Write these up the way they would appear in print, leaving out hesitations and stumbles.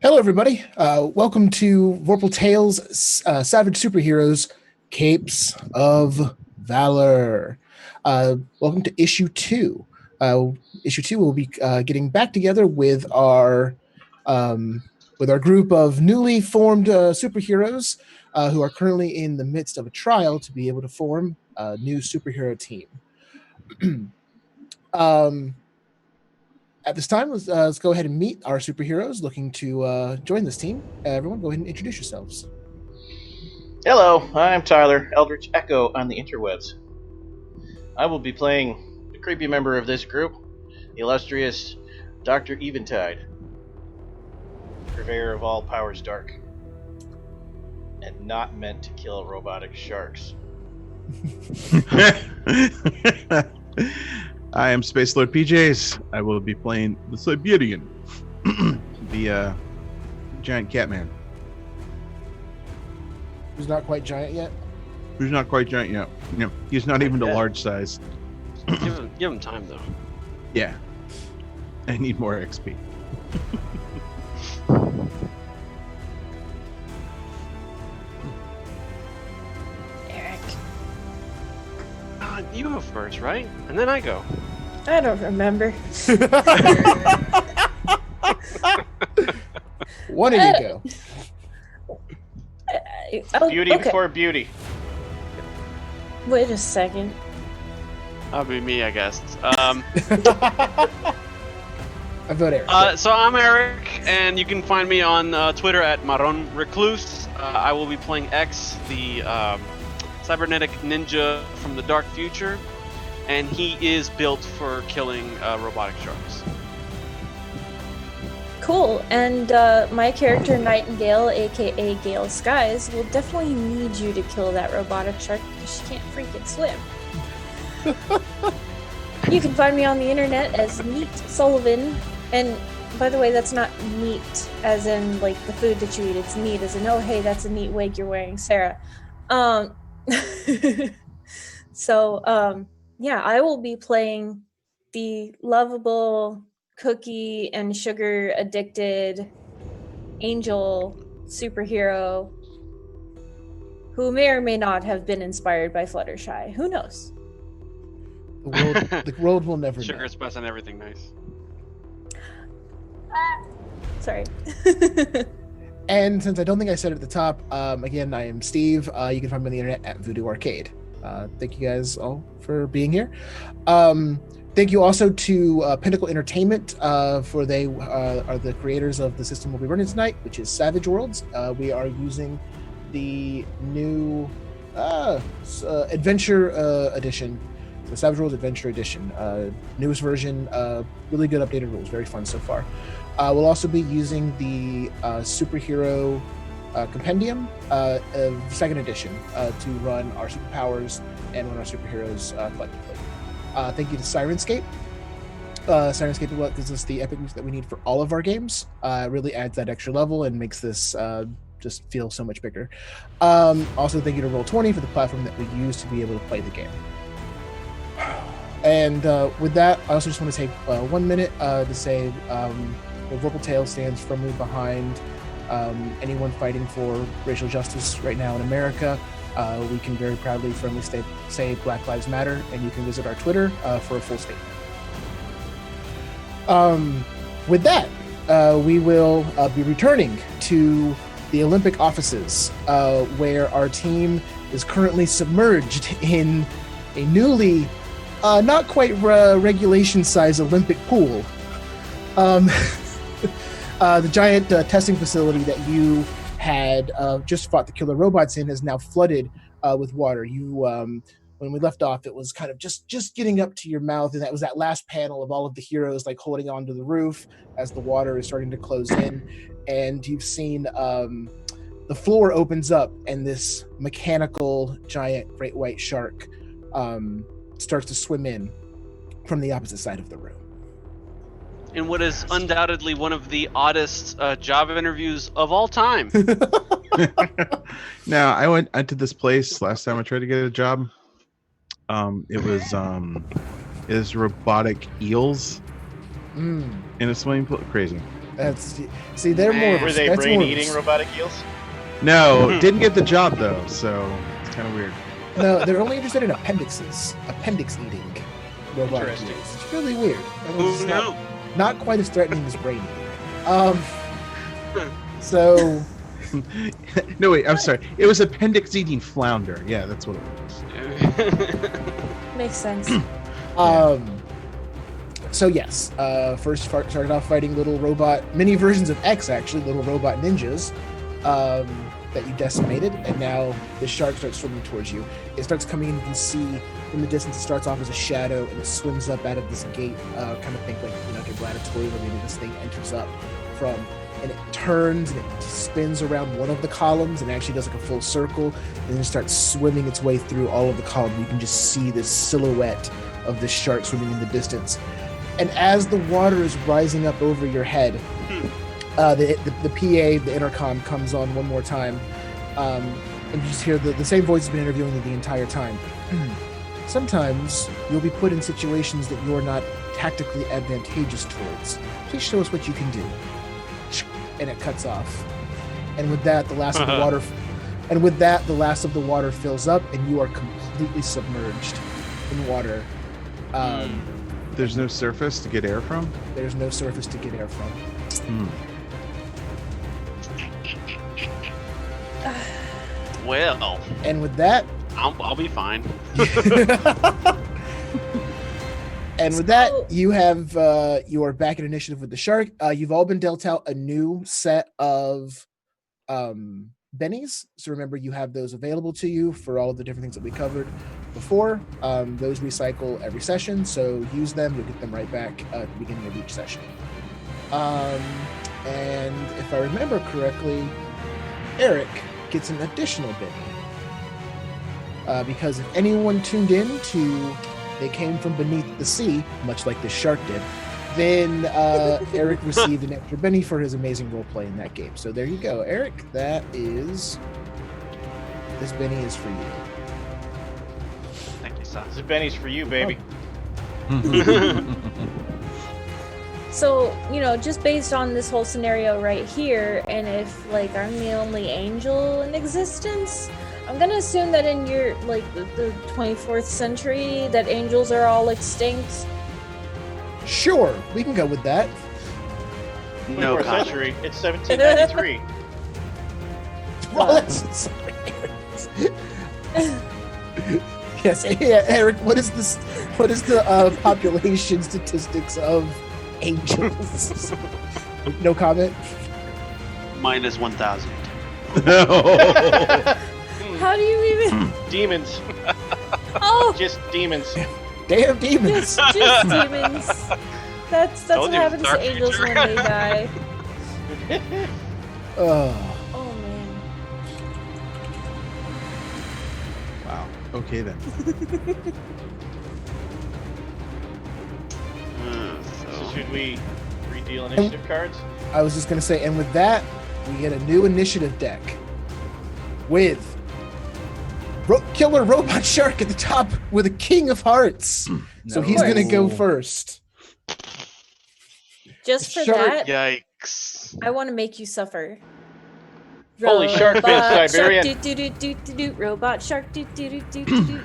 Hello, everybody. Welcome to Vorpal Tales Savage Superheroes Capes of Valor. Welcome to issue 2. Issue 2 will be getting back together with our group of newly formed superheroes who are currently in the midst of a trial to be able to form a new superhero team. At this time, let's go ahead and meet our superheroes looking to join this team. Everyone, go ahead and introduce yourselves. Hello, I'm Tyler, Eldritch Echo on the interwebs. I will be playing the creepy member of this group, the illustrious Dr. Eventide, purveyor of all powers dark, and not meant to kill robotic sharks. I am Space Lord PJs. I will be playing the Siberian, the giant Catman. Who's not quite giant yet? Who's not quite giant yet? No, he's not even the large size. Give him time though. Yeah, I need more XP. Eric, you go first, right? And then I go. I don't remember. One of you go. Beauty okay. before beauty. Wait a second. That'll be me, I guess. I vote Eric. So I'm Eric, and you can find me on Twitter at Maron Recluse. I will be playing X, the cybernetic ninja from the dark future, and he is built for killing robotic sharks. Cool. And my character, Nightingale, aka Gale Skies, will definitely need you to kill that robotic shark because she can't freaking swim. You can find me on the internet as Meat Sullivan. And by the way, that's not meat as in like the food that you eat. It's neat as in, oh, hey, that's a neat wig you're wearing, Sarah. So, yeah, I will be playing the lovable cookie and sugar addicted angel superhero who may or may not have been inspired by Fluttershy. Who knows? The world will never Sugar know. spice and everything nice. Sorry. And since I don't think I said it at the top, again, I am Steve. You can find me on the internet at Voodoo Arcade. Thank you guys all for being here. Thank you also to Pinnacle Entertainment, for they are the creators of the system we'll be running tonight, which is Savage Worlds. We are using the new Adventure Edition, the Savage Worlds Adventure Edition, newest version, really good updated rules, very fun so far. We'll also be using the Superhero Compendium of 2nd edition to run our superpowers and run our superheroes collectively. Thank you to Sirenscape. Sirenscape is what gives us the epic music that we need for all of our games. Really adds that extra level and makes this just feel so much bigger. Also, thank you to Roll20 for the platform that we use to be able to play the game. And with that, I also just want to take 1 minute to say Vorpal Tales stands firmly behind anyone fighting for racial justice right now in America. We can very proudly, firmly say Black Lives Matter, and you can visit our Twitter for a full statement. With that, we will be returning to the Olympic offices, where our team is currently submerged in a newly, not quite regulation-size Olympic pool. The giant testing facility that you had just fought the killer robots in is now flooded with water. When we left off, it was kind of just getting up to your mouth, and that was that last panel of all of the heroes like holding onto the roof as the water is starting to close in, and you've seen the floor opens up, and this mechanical giant great white shark starts to swim in from the opposite side of the room. In what is undoubtedly one of the oddest job interviews of all time. Now, I went to this place last time I tried to get a job. It was robotic eels in a swimming pool. Crazy. That's see, they're more. Man. Were they that's more- brain-eating robotic eels? No, didn't get the job though, so it's kind of weird. No, they're only interested in appendix eating robotic Interesting. eels. It's really weird. Who It's knew? not quite as threatening as brain eating. So No, wait, I'm sorry. It was appendix eating flounder. Yeah, that's what it was. Makes sense. So yes, first started off fighting little robot mini versions of X, actually little robot ninjas that you decimated, and now the shark starts swimming towards you. It starts coming in. You can see in the distance. It starts off as a shadow, and it swims up out of this gate. Kind of think like a gladiatorial, where maybe this thing enters up from, and it turns and it spins around one of the columns and actually does like a full circle, and then starts swimming its way through all of the columns. You can just see this silhouette of the shark swimming in the distance. And as the water is rising up over your head, the PA, the intercom, comes on one more time, and you just hear the same voice has been interviewing you the entire time. Sometimes you'll be put in situations that you're not tactically advantageous towards. Please show us what you can do. And it cuts off. And with that, the last of the water, fills up, and you are completely submerged in water. There's no surface to get air from? There's no surface to get air from. Well, And with that, I'll be fine. and with that, you are back in initiative with the shark. You've all been dealt out a new set of bennies. So remember, you have those available to you for all of the different things that we covered before. Those recycle every session, so use them. You'll get them right back at the beginning of each session. And if I remember correctly, Eric gets an additional benny. Because if anyone tuned in to They Came From Beneath the Sea, much like the shark did, then Eric received an extra benny for his amazing role play in that game. So there you go, Eric. This benny is for you. Thank you, son. This is Benny's for you, baby. So, just based on this whole scenario right here, and if, I'm the only angel in existence, I'm gonna assume that in your, the 24th century, that angels are all extinct. Sure, we can go with that. No 24th comment. century. It's 1793. Well, that's yes, yeah, Eric. What is this? What is the population statistics of angels? No comment. Minus 1,000. How do you even? Demons. Oh, Just demons. Damn demons. just demons. That's Told what you, happens to dark angels future. when they die. Oh, Oh man. Wow. Okay then. So should we redeal initiative cards? I was just gonna say, and with that, we get a new initiative deck with Killer Robot Shark at the top with a King of Hearts. So he's gonna go first. Just for Shark- that, Yikes. I want to make you suffer. Holy shark fin, Robot Siberian. Shark, do, robot shark, do,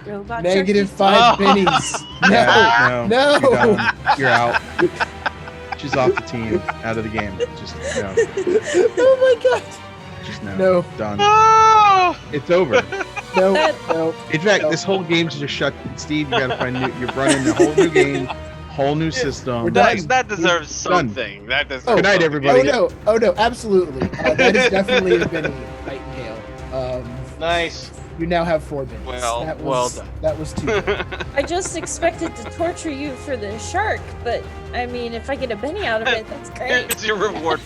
robot Negative shark, 5 pennies. Yeah, No. You're done. You're out. She's off the team, out of the game. Just no. Oh my god. Just no. No. Done. Oh! It's over. No. That- No. In fact, No. this whole game's just shut. Steve, you gotta find new. You're running a whole new game, whole new system. We're done. That deserves Done. something. That deserves Oh, Good night, something. everybody. Oh no, absolutely. That is definitely a Benny Nightingale. Nice. You now have 4 bennies. Well- that well was, done. That was 2. I just expected to torture you for the shark, but I mean, if I get a Benny out of it, that's great. It's your reward.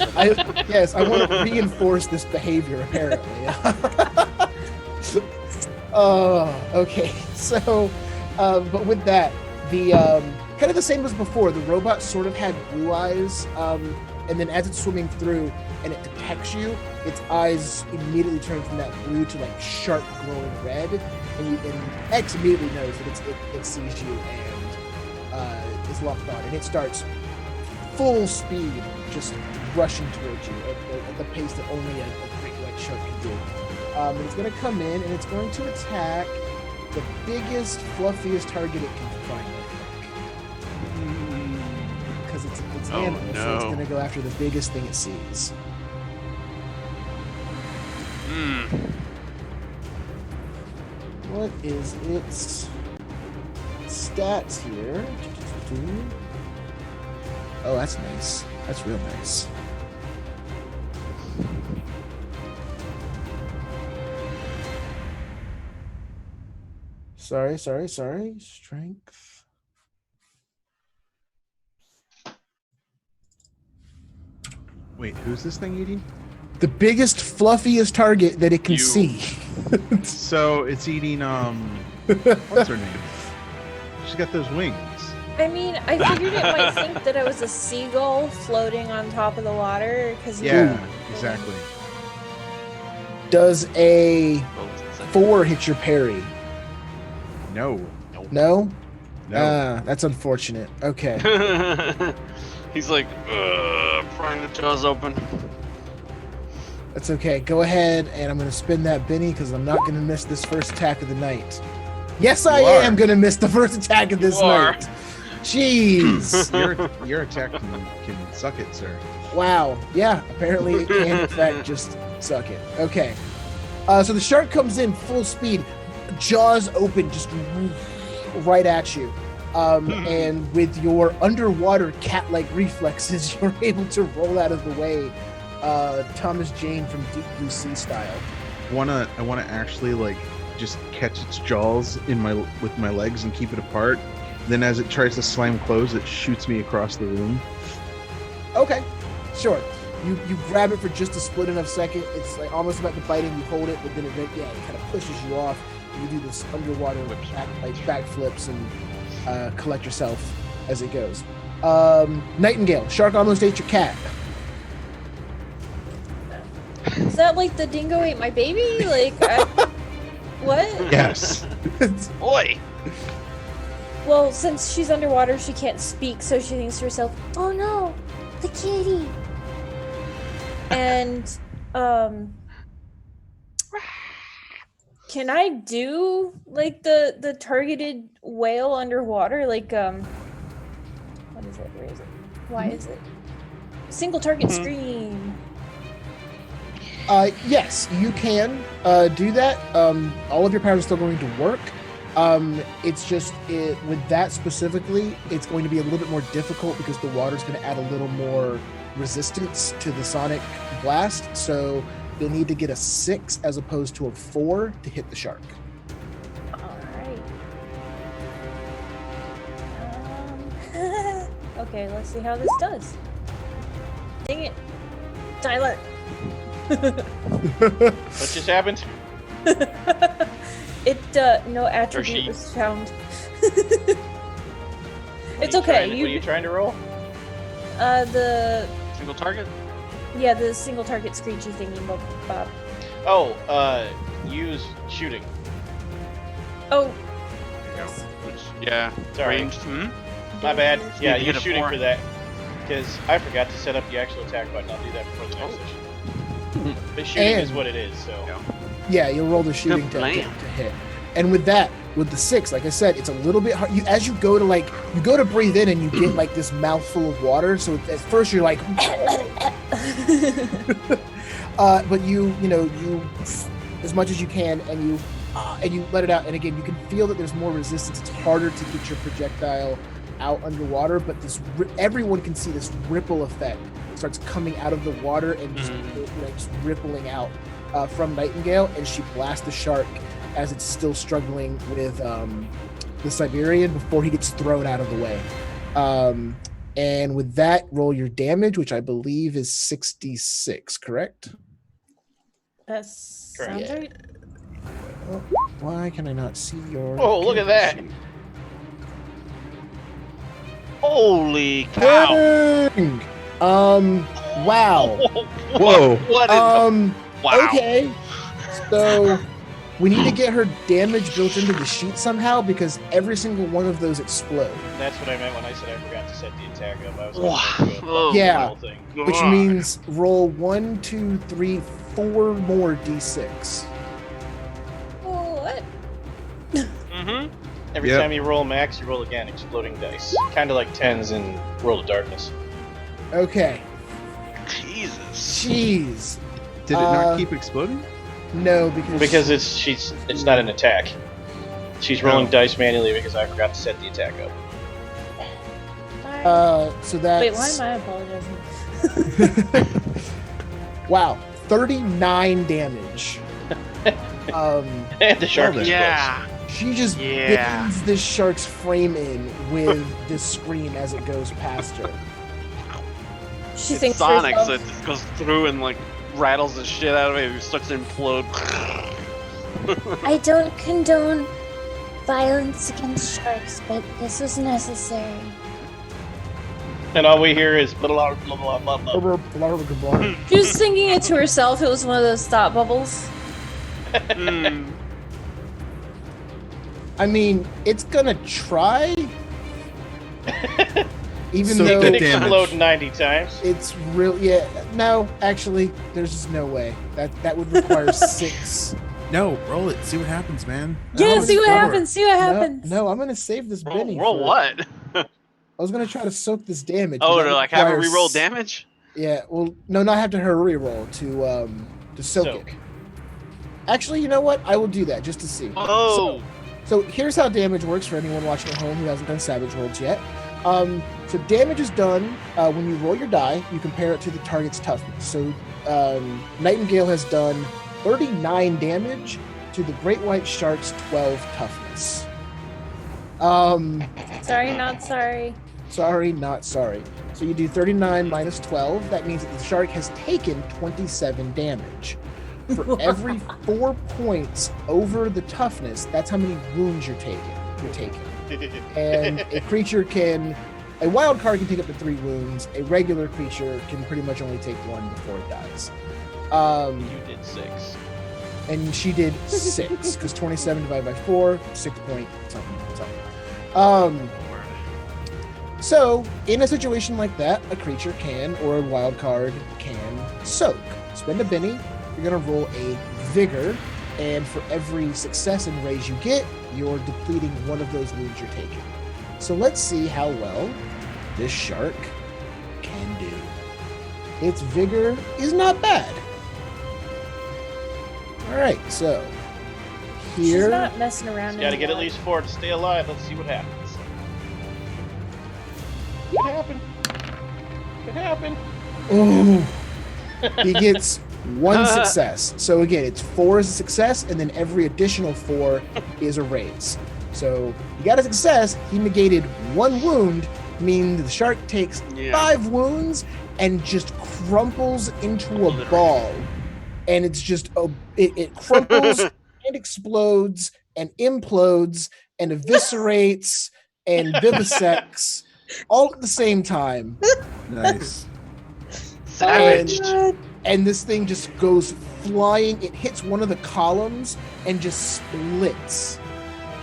Yes, I want to reinforce this behavior, apparently. Okay. So, but with that, the kind of the same as before. The robot sort of had blue eyes, and then as it's swimming through and it detects you, its eyes immediately turn from that blue to sharp glowing red, and X immediately knows that it sees you and is locked on, and it starts full speed, just rushing towards you at the pace that only a great white shark can do. And it's going to come in and it's going to attack the biggest, fluffiest target it can find, I think. Because it's Oh, animal, so it's no. going to go after the biggest thing it sees. What is its stats here? Oh, that's nice. That's real nice. Sorry. Strength. Wait, who's this thing eating? The biggest, fluffiest target that it can You. see. So it's eating what's her name? She's got those wings. I mean, I figured it might think that I was a seagull floating on top of the water because Yeah, exactly. Does a 4 hit your parry? No. No? No. That's unfortunate. Okay. He's like, prying the jaws open. That's okay. Go ahead, and I'm going to spin that Benny because I'm not going to miss this first attack of the night. Yes, I You are. am going to miss the first attack of this You are. night. Jeez. Your attack can suck it, sir. Wow. Yeah, apparently it can, in fact, just suck it. Okay. So the shark comes in full speed, jaws open, just right at you. And with your underwater cat-like reflexes, you're able to roll out of the way, Thomas Jane from Deep Blue Sea style. I wanna actually like just catch its jaws with my legs and keep it apart. Then as it tries to slam closed, it shoots me across the room. Okay, sure. You grab it for just a split enough second. It's like almost about to bite and you hold it, but then it kind of pushes you off. And you do this underwater backflips and collect yourself as it goes. Nightingale, shark almost ate your cat. Is that like the dingo ate my baby? Like, what? Yes. Boy. Well, since she's underwater, she can't speak, so she thinks to herself, "Oh no, the kitty." And can I do like the targeted whale underwater? Like what is it? Where is it? Why is it? Single target screen. Yes, you can do that. All of your powers are still going to work. It's just with that specifically, it's going to be a little bit more difficult because the water's going to add a little more resistance to the sonic blast. So you'll need to get a 6 as opposed to a 4 to hit the shark. All right. Okay, let's see how this does. Dang it, Tyler. What just happened? No attribute she. was found. What It's are you okay. trying- what are you trying to roll? The Single target? the single target screechy thingy, Bob. Oh, use shooting. Oh, There you go. Which, yeah. Sorry. Ranged. My bad. Yeah, You hit use a shooting 4. for that. Because I forgot to set up the actual attack button. I'll do that before the next session. But shooting is And- what it is, so. Yeah, you'll roll the shooting to plan. hit. And with that, with the 6, like I said, it's a little bit hard. As you go to breathe in and you get like this mouthful of water. So at first you're like, but you as much as you can, and you let it out. And again, you can feel that there's more resistance. It's harder to get your projectile out underwater, but everyone can see this ripple effect starts coming out of the water and just rippling out from Nightingale, and she blasts the shark as it's still struggling with the Siberian before he gets thrown out of the way. And with that, roll your damage, which I believe is 66, correct? that sounds Yeah. right. Oh, why can I not see your... Oh, look at that. sheet? Holy cow! Dang! Wow. Whoa. What in the... Wow. Okay. So We need to get her damage built into the sheet somehow because every single one of those explode. That's what I meant when I said I forgot to set the attack up. I was Wow. going to do Oh, the yeah. whole thing. Which means roll 1, 2, 3, 4 more d6. What? Mm-hmm. Every Yep. time you roll max, you roll again, exploding dice. Kind of like 10s in World of Darkness. Okay. Jesus. Jeez. Did it not keep exploding? No, Because it's not an attack. She's rolling Oh. dice manually because I forgot to set the attack up. So that's Wait, why am I apologizing? wow, 39 damage. And the shark Well then. explodes. Yeah. She just Yeah. bends this shark's frame in with this scream as it goes past her. She It's thinks Sonic, so herself, it just goes through and like rattles the shit out of it. It starts to implode. I don't condone violence against sharks, but this was necessary. And all we hear is blah blah blah blah blah blah. she was thinking it to herself. It was one of those thought bubbles. Hmm. I mean, it's gonna try. Even So though the It damage. explode 90 times. it's real, yeah. No, actually, there's just no way. That would require 6. No, roll it. See what happens, man. Yeah, Oh, see what it's over. happens. See what happens. No, I'm gonna save this Benny. Roll for- what? I was gonna try to soak this damage. Oh, but to that like have her requires- reroll damage? Yeah, well, no, not have to her reroll to soak it. Soak. Actually, you know what? I will do that just to see. Oh. So here's how damage works for anyone watching at home who hasn't done Savage Worlds yet. So damage is done when you roll your die. You compare it to the target's toughness. So Nightingale has done 39 damage to the Great White Shark's 12 toughness. Sorry, not sorry. Sorry, not sorry. So you do 39 minus 12. That means that the shark has taken 27 damage. For every 4 points over the toughness, that's how many wounds you're taking. And a creature a wild card can take up to 3 wounds. A regular creature can pretty much only take 1 before it dies. You did 6. And she did 6 because 27 divided by 4, 6 point something. So in a situation like that, a creature can, or a wild card can soak. Spend a Benny. You're gonna roll a Vigor, and for every success and raise you get, you're depleting one of those wounds you're taking. So let's see how well this shark can do. Its Vigor is not bad. All right, so She's here. not messing around. You gotta get at anymore. least 4 to stay alive. Let's see what happens. What happened? What happened? Ooh. He gets 1 success. So again, it's 4 is a success, and then every additional 4 is a raise. So he got a success. He negated 1 wound, meaning the shark takes Yeah. 5 wounds and just crumples into a Obliterated. ball. And it's just it crumples and explodes and implodes and eviscerates and vivisects all at the same time. Nice. Savaged. And this thing just goes flying. It hits one of the columns and just splits.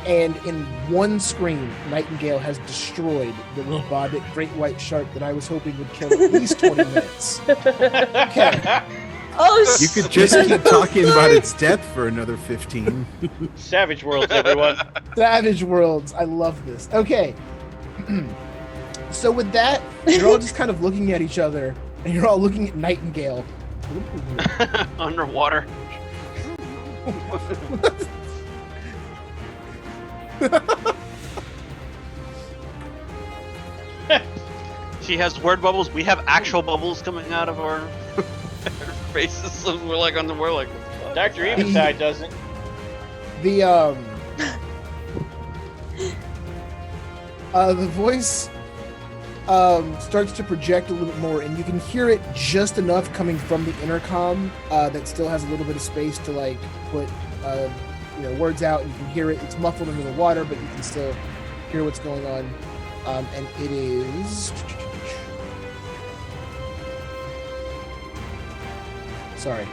And in one scream, Nightingale has destroyed the robotic great white shark that I was hoping would kill at least 20 minutes. Okay. Oh, You could just keep talking about its death for another 15. Savage Worlds, everyone. Savage Worlds. I love this. Okay. So with that, you're all just kind of looking at each other, and you're all looking at Nightingale. Underwater. She has word bubbles. We have actual bubbles coming out of our faces. So we're like on the we're like. Dr. Eventide doesn't. The voice starts to project a little bit more, and you can hear it just enough coming from the intercom that still has a little bit of space to like put words out. And you can hear it. It's muffled under the water, but you can still hear what's going on. And it is. Sorry.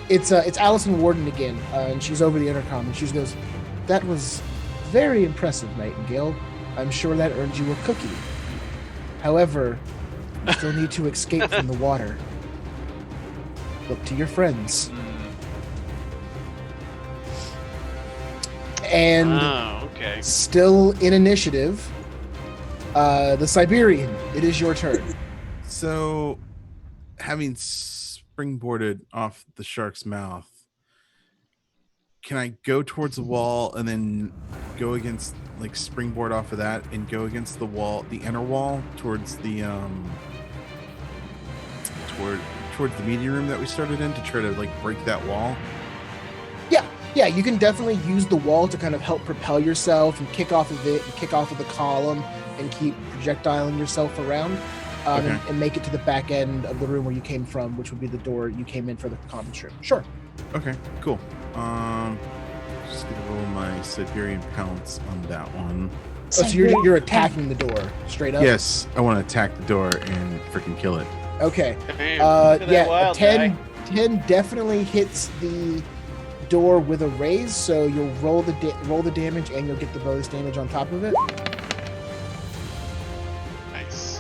It's Allison Warden again, and she's over the intercom, and she goes, "That was very impressive, Nightingale. I'm sure that earned you a cookie. However, you still need to escape from the water. Look to your friends." And okay. still in initiative, the Siberian. It is your turn. So, having springboarded off the shark's mouth, can I go towards the wall and then go against, like, springboard off of that and go against the wall, the inner wall, towards the towards the meeting room that we started in to try to, like, break that wall? Yeah, you can definitely use the wall to kind of help propel yourself and kick off of it and kick off of the column and keep projectiling yourself around and make it to the back end of the room where you came from, which would be the door you came in for the conference room. Sure. Okay, cool. Just gonna roll my Siberian pounce on that one. Oh, so you're attacking the door straight up? Yes, I want to attack the door and freaking kill it. Okay. Damn, look at that wild 10 guy. definitely hits the door with a raise, so you'll roll the damage and you'll get the bonus damage on top of it. Nice.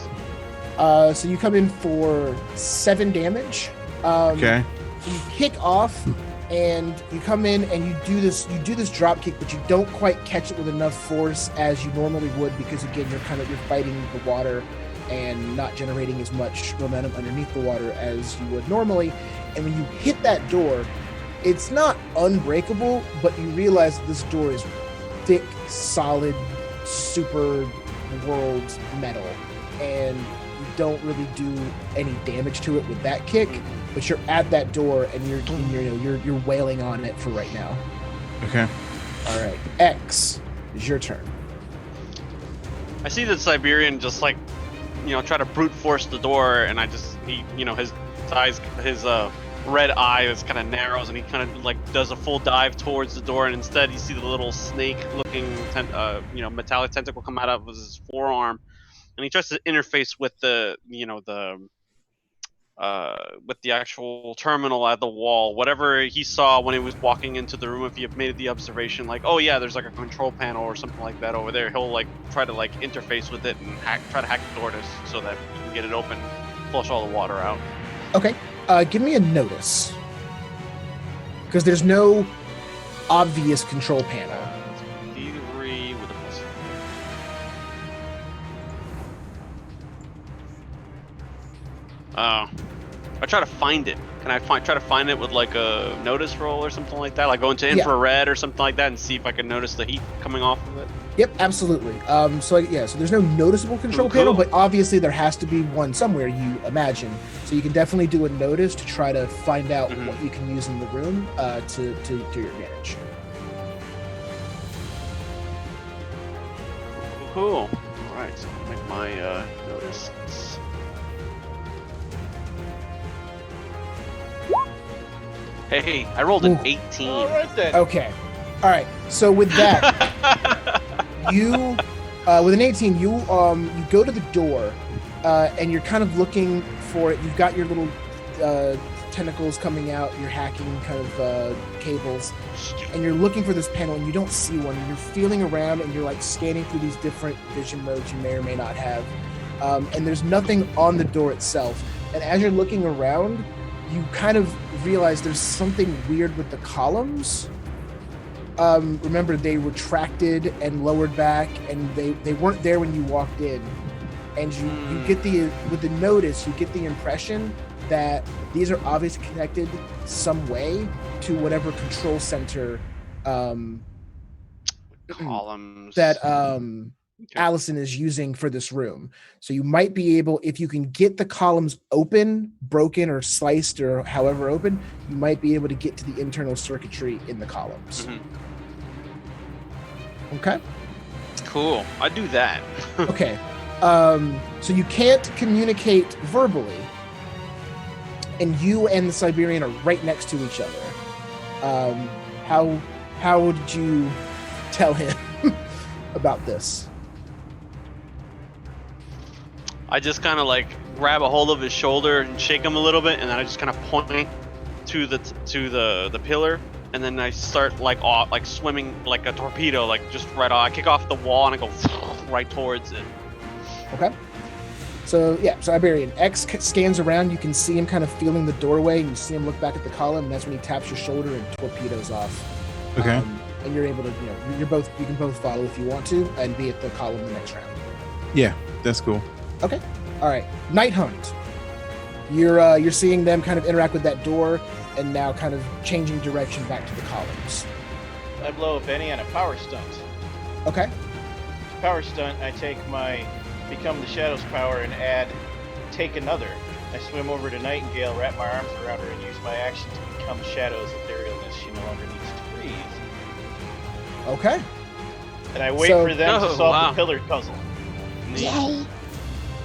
So you come in for 7 damage. Okay. You kick off and you come in and you do this drop kick, but you don't quite catch it with enough force as you normally would, because again you're fighting the water and not generating as much momentum underneath the water as you would normally. And when you hit that door, it's not unbreakable, but you realize that this door is thick, solid, super world metal, and you don't really do any damage to it with that kick. But you're at that door, and you're wailing on it for right now. Okay. All right, X is your turn. I see the Siberian just like, try to brute force the door, and his eyes, his red eye is kind of narrows, and he kind of like does a full dive towards the door, and instead you see the little snake-looking, metallic tentacle come out of his forearm, and he tries to interface with with the actual terminal at the wall. Whatever he saw when he was walking into the room, if he had made the observation, like, oh yeah, there's like a control panel or something like that over there, he'll like try to like interface with it and try to hack the door so that he can get it open, flush all the water out. Okay. Give me a notice, because there's no obvious control panel. D3 with a plus. I try to find it. Can I try to find it with like a notice roll or something like that? Like go into infrared or something like that and see if I can notice the heat coming off of it? Yep, absolutely. So there's no noticeable control panel, but obviously there has to be one somewhere, you imagine. So you can definitely do a notice to try to find out what you can use in the room to your advantage. Cool. All right, so I'll make my notice. Hey, I rolled an 18. All right then. Okay. All right. So with that, you with an 18, you go to the door, and you're kind of looking for it. You've got your little tentacles coming out. You're hacking kind of cables, and you're looking for this panel, and you don't see one. And you're feeling around, and you're like scanning through these different vision modes you may or may not have, and there's nothing on the door itself. And as you're looking around, you kind of realize there's something weird with the columns. Remember, they retracted and lowered back, and they weren't there when you walked in. And you get with the notice, you get the impression that these are obviously connected some way to whatever control center columns that Allison is using for this room. So you might be able, if you can get the columns open, broken, or sliced, or however open, you might be able to get to the internal circuitry in the columns. Okay. Cool. I do that. Okay. So you can't communicate verbally, and you and the Siberian are right next to each other. How did you tell him about this? I just kind of like grab a hold of his shoulder and shake him a little bit, and then I just kind of point to the pillar, and then I start like swimming like a torpedo, like just right off. I kick off the wall and I go right towards it. Okay. So Iberian X scans around. You can see him kind of feeling the doorway, and you see him look back at the column. And that's when he taps your shoulder and torpedoes off. Okay. And you're able to, you can both follow if you want to, and be at the column the next round. Yeah, that's cool. Okay. All right. Night Hunt. You're seeing them kind of interact with that door, and now kind of changing direction back to the columns. I blow a Benny on a power stunt. Okay. Power stunt, I take my Become the Shadow's power and add Take Another. I swim over to Nightingale, wrap my arms around her, and use my action to become Shadow's etherealness. She no longer needs to breathe. Okay. And I wait for them to solve the pillar puzzle. Yay!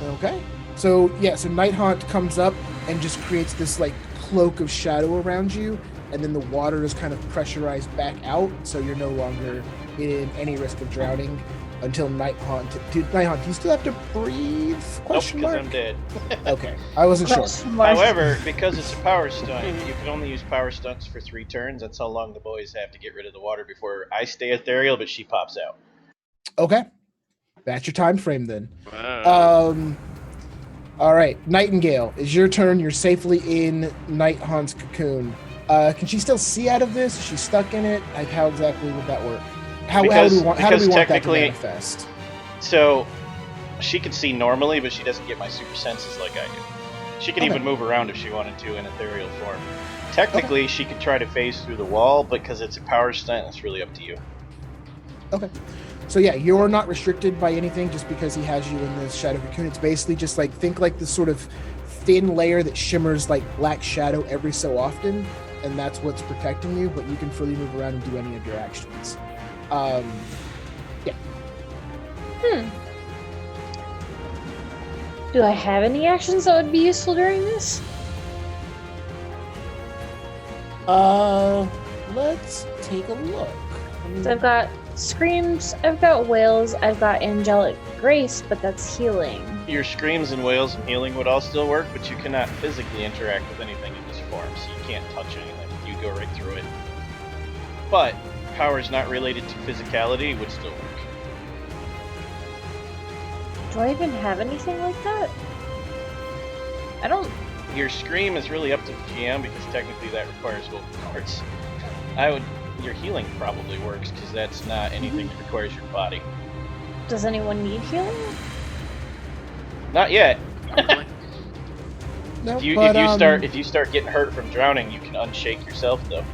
Okay. So Night Haunt comes up and just creates this like cloak of shadow around you, and then the water is kind of pressurized back out, so you're no longer in any risk of drowning until Night Haunt. Night Haunt, do you still have to breathe? Nope, because I'm dead. Okay, I wasn't sure. However, because it's a power stunt, you can only use power stunts for 3 turns. That's how long the boys have to get rid of the water before I stay ethereal, but she pops out. Okay, that's your time frame then. Wow. All right, Nightingale, it's your turn. You're safely in Night Haunt's cocoon. Can she still see out of this? Is she stuck in it? Like, how exactly would that work? How do we want that to manifest? So, she can see normally, but she doesn't get my super senses like I do. She can even move around if she wanted to in ethereal form. Technically, she could try to phase through the wall, but because it's a power stunt, it's really up to you. Okay. So yeah, you're not restricted by anything just because he has you in this shadow cocoon. It's basically just like, think like this sort of thin layer that shimmers like black shadow every so often, and that's what's protecting you, but you can freely move around and do any of your actions. Yeah. Do I have any actions that would be useful during this? Let's take a look. So I've got screams, I've got wails, I've got angelic grace, but that's healing. Your screams and wails and healing would all still work, but you cannot physically interact with anything in this form, so you can't touch anything. You go right through it. But powers not related to physicality would still work. Do I even have anything like that? I don't. Your scream is really up to the GM because technically that requires vocal cords. Your healing probably works because that's not anything that requires your body. Does anyone need healing? Not yet. No, if you start getting hurt from drowning, you can unshake yourself though.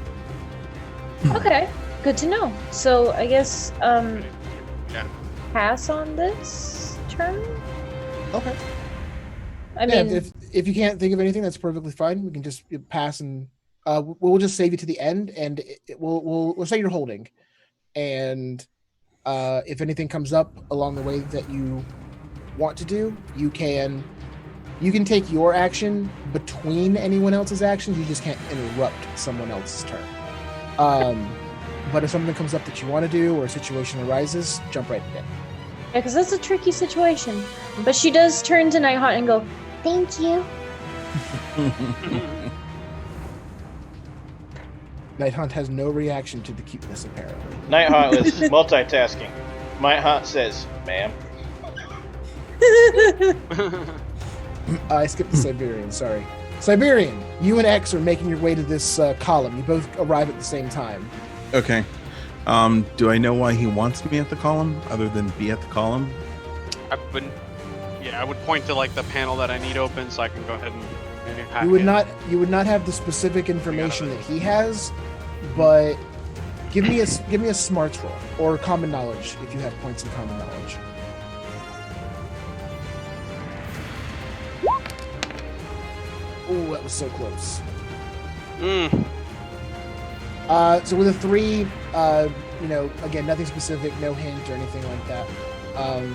Okay, good to know. So I guess Yeah. pass on this turn. Okay. I mean, if you can't think of anything, that's perfectly fine. We can just pass, and we'll just save you to the end, and we'll say you're holding, and if anything comes up along the way that you want to do, you can take your action between anyone else's actions. You just can't interrupt someone else's turn. But if something comes up that you want to do or a situation arises, jump right in. yeah, because that's a tricky situation. But she does turn to Night Haunt and go, "Thank you." Night Haunt has no reaction to the cuteness, apparently. Night Haunt was multitasking. Night Haunt says, "Ma'am." I skipped the Siberian, sorry. Siberian, you and X are making your way to this column. You both arrive at the same time. Okay. Do I know why he wants me at the column, other than be at the column? I would point to like the panel that I need open so I can go ahead and hack You would it. not have the specific information that he has, but give me a smarts roll or common knowledge if you have points in common knowledge. Oh, that was so close. So with a 3, again, nothing specific, no hint or anything like that.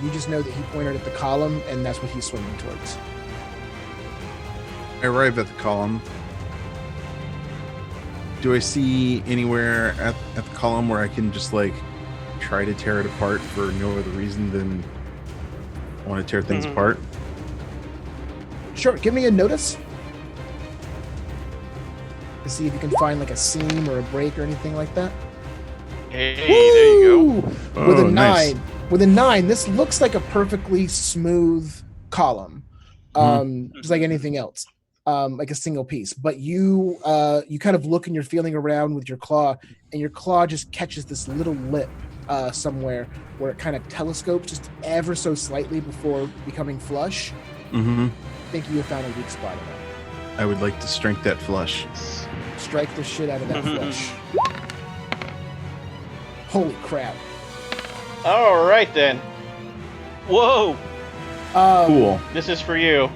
You just know that he pointed at the column, and that's what he's swimming towards. I arrive at the column. Do I see anywhere at the column where I can just like try to tear it apart for no other reason than I want to tear things apart? Sure, give me a notice. to see if you can find like a seam or a break or anything like that. Hey, there you go. Woo! With a Oh, nice. 9. With a 9, this looks like a perfectly smooth column, just like anything else, like a single piece. But you kind of look and you're feeling around with your claw, and your claw just catches this little lip somewhere where it kind of telescopes just ever so slightly before becoming flush. Mm-hmm. Thinking you found a weak spot in it. I would like to strike that flush. Strike the shit out of that flush. Holy crap! All right then. Whoa! Cool. This is for you.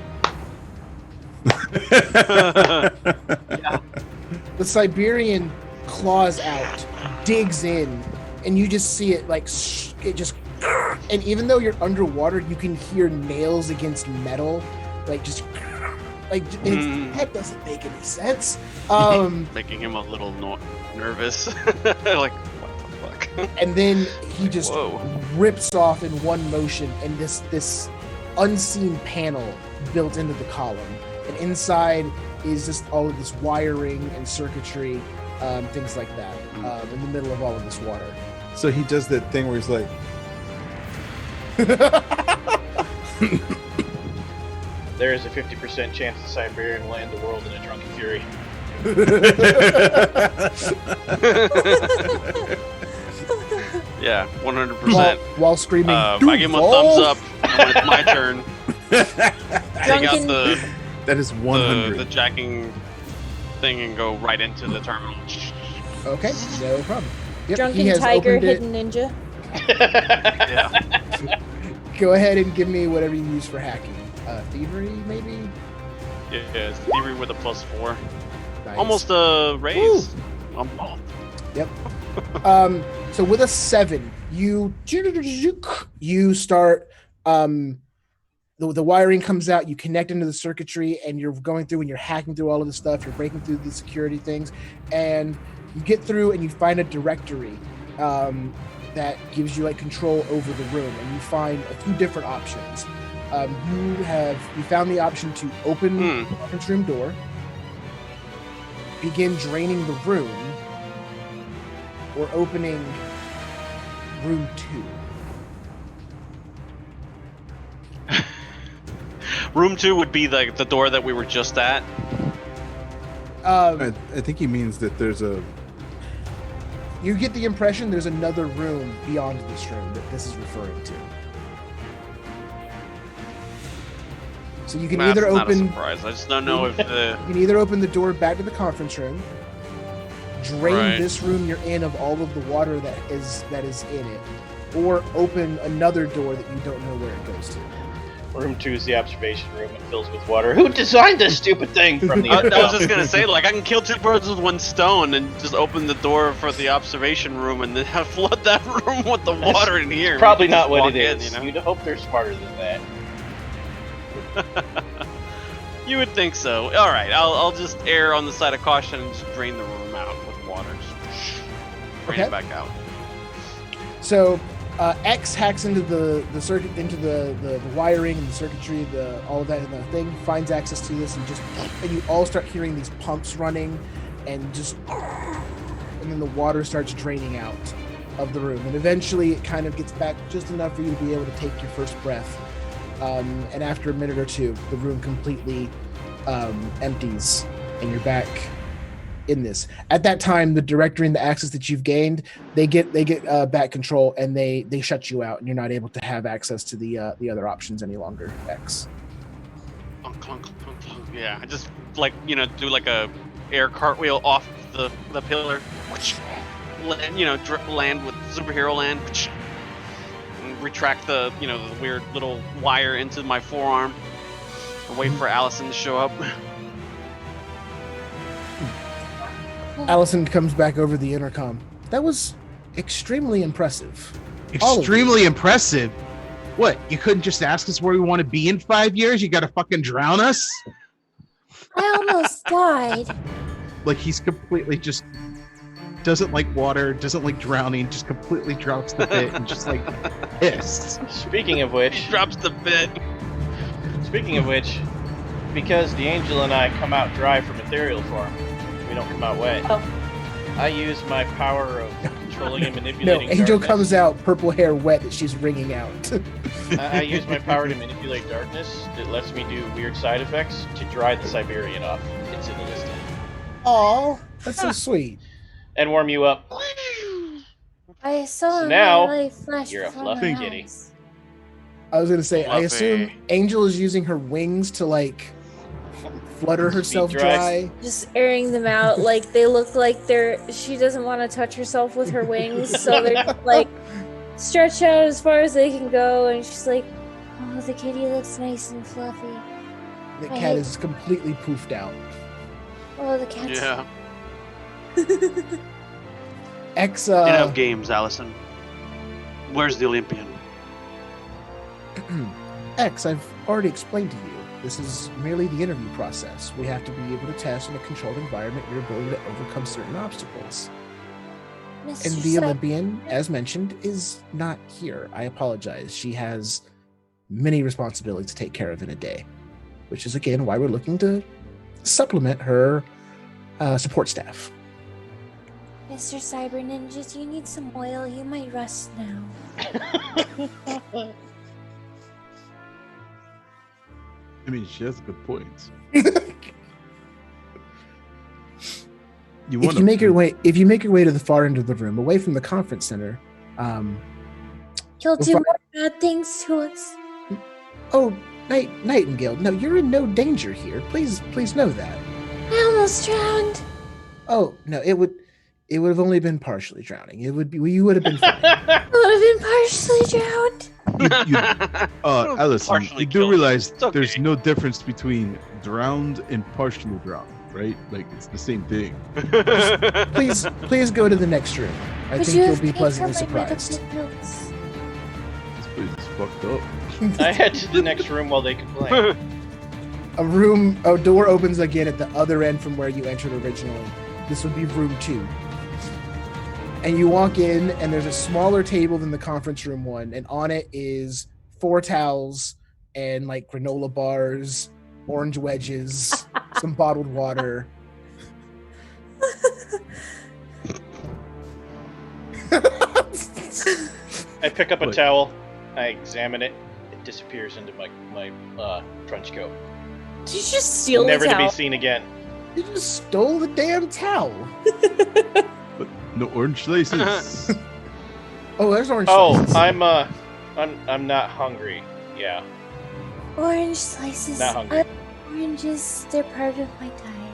The Siberian claws out, digs in, and you just see it like it just. And even though you're underwater, you can hear nails against metal, like just like that doesn't make any sense. Making him a little nervous. Like, what the fuck? And then he just Whoa. rips off in one motion, and this unseen panel built into the column, and inside is just all of this wiring and circuitry, things like that, in the middle of all of this water. So he does that thing where he's like, There is a 50% chance the Siberian will end the world in a drunken fury. Yeah, 100%. While screaming, I give him a thumbs up when it's my turn. Take out the that is 100. the jacking thing and go right into the terminal. Okay, no problem. Yep, Drunken he has tiger, opened it. hidden ninja. Yeah. Go ahead and give me whatever you use for hacking. Thievery, maybe? Yeah, it's thievery with a +4. Nice. Almost a raise. Yep. So with a 7, you start. The wiring comes out. You connect into the circuitry, and you're going through and you're hacking through all of the stuff. You're breaking through the security things, and you get through and you find a directory that gives you like control over the room, and you find a few different options. You found the option to open the conference room door, begin draining the room, or opening room 2. Room 2 would be like the door that we were just at. I think he means that there's a. You get the impression there's another room beyond this room that this is referring to. So you can That's either not a open. surprise. I just don't know if the. You can either open the door back to the conference room, drain Right. this room you're in of all of the water that is in it, or open another door that you don't know where it goes to. Room 2 is the observation room. It fills with water. Who designed this stupid thing from the I was intercom? just gonna say, like, I can kill 2 birds with 1 stone and just open the door for the observation room and then flood that room with the water in here. Probably Just not what walk it in, is. you know? You'd hope they're smarter than that. You would think so. All right, I'll just err on the side of caution and just drain the room out with water. Just drain Okay. it back out. So X hacks into the circuit, into the wiring and the circuitry, all of that in the thing, finds access to this, and you all start hearing these pumps running, and then the water starts draining out of the room, and eventually it kind of gets back just enough for you to be able to take your first breath. And after a minute or two, the room completely empties, and you're back in this. At that time, the directory and the access that you've gained, they get back control, and they shut you out, and you're not able to have access to the other options any longer. X. Clunk, clunk, clunk, clunk. Yeah, I just do like a air cartwheel off the pillar. Land, land with superhero land. And retract the the weird little wire into my forearm. And wait for Allison to show up. Allison comes back over the intercom. That was extremely impressive. All of Extremely impressive. What? You couldn't just ask us where we want to be in 5 years? You got to fucking drown us? I almost died. Like he's completely just doesn't like water, doesn't like drowning, just completely drops the bit and just like pissed. Speaking of which, Drops the bit. because the angel and I come out dry from ethereal form, We don't come out wet. Oh. I use my power of controlling and No, manipulating Angel darkness. comes out, purple hair wet that she's wringing out. I use my power to manipulate darkness. It lets me do weird side effects to dry the Siberian off. It's in the listing. Aw, that's so sweet. And warm you up. I saw So a now, light flash you're a before fluffy my kitty. eyes. I was gonna say, I Fluffy. assume Angel is using her wings to like flutter herself Speed dry. dry. Just airing them out, like they look like she doesn't want to touch herself with her wings, so they're just, like stretched out as far as they can go, and she's like, Oh, the kitty looks nice and fluffy. The I cat hate- is completely poofed out. Oh, the cat's Yeah. X, Enough games, Allison. Where's the Olympian? X, I've already explained to you. This is merely the interview process. We have to be able to test in a controlled environment your ability to overcome certain obstacles. Mr. And the Cyber- Olympian, as mentioned, is not here. I apologize. She has many responsibilities to take care of in a day, which is again why we're looking to supplement her support staff. Mr. Cyber Ninja, do you need some oil? You might rust now. I mean, she has a good point. If you make your way to the far end of the room, away from the conference center, He'll do Well, more bad things to us. oh, Nightingale, no, you're in no danger here. Please know that. I almost drowned. Oh no, it would have only been partially drowning. You would have been fine. I would have been partially drowned. Allison, Partially you do killed. realize It's okay. there's no difference between drowned and partially drowned, right? Like, it's the same thing. Please go to the next room. I Would think you you'll have be paid pleasantly for my surprised. medical notes? This place is fucked up. I head to the next room while they complain. A door opens again at the other end from where you entered originally. This would be room 2. And you walk in, and there's a smaller table than the conference room one, and on it is 4 towels and like granola bars, orange wedges, some bottled water. I pick up a What? towel. I examine it. It disappears into my trench coat. "Did you just steal Never the to be towel?" seen again. You just stole the damn towel. But no orange laces. Oh, there's orange. Oh, slices. I'm not hungry. Yeah. Orange slices. Not hungry. Oranges, they're part of my diet.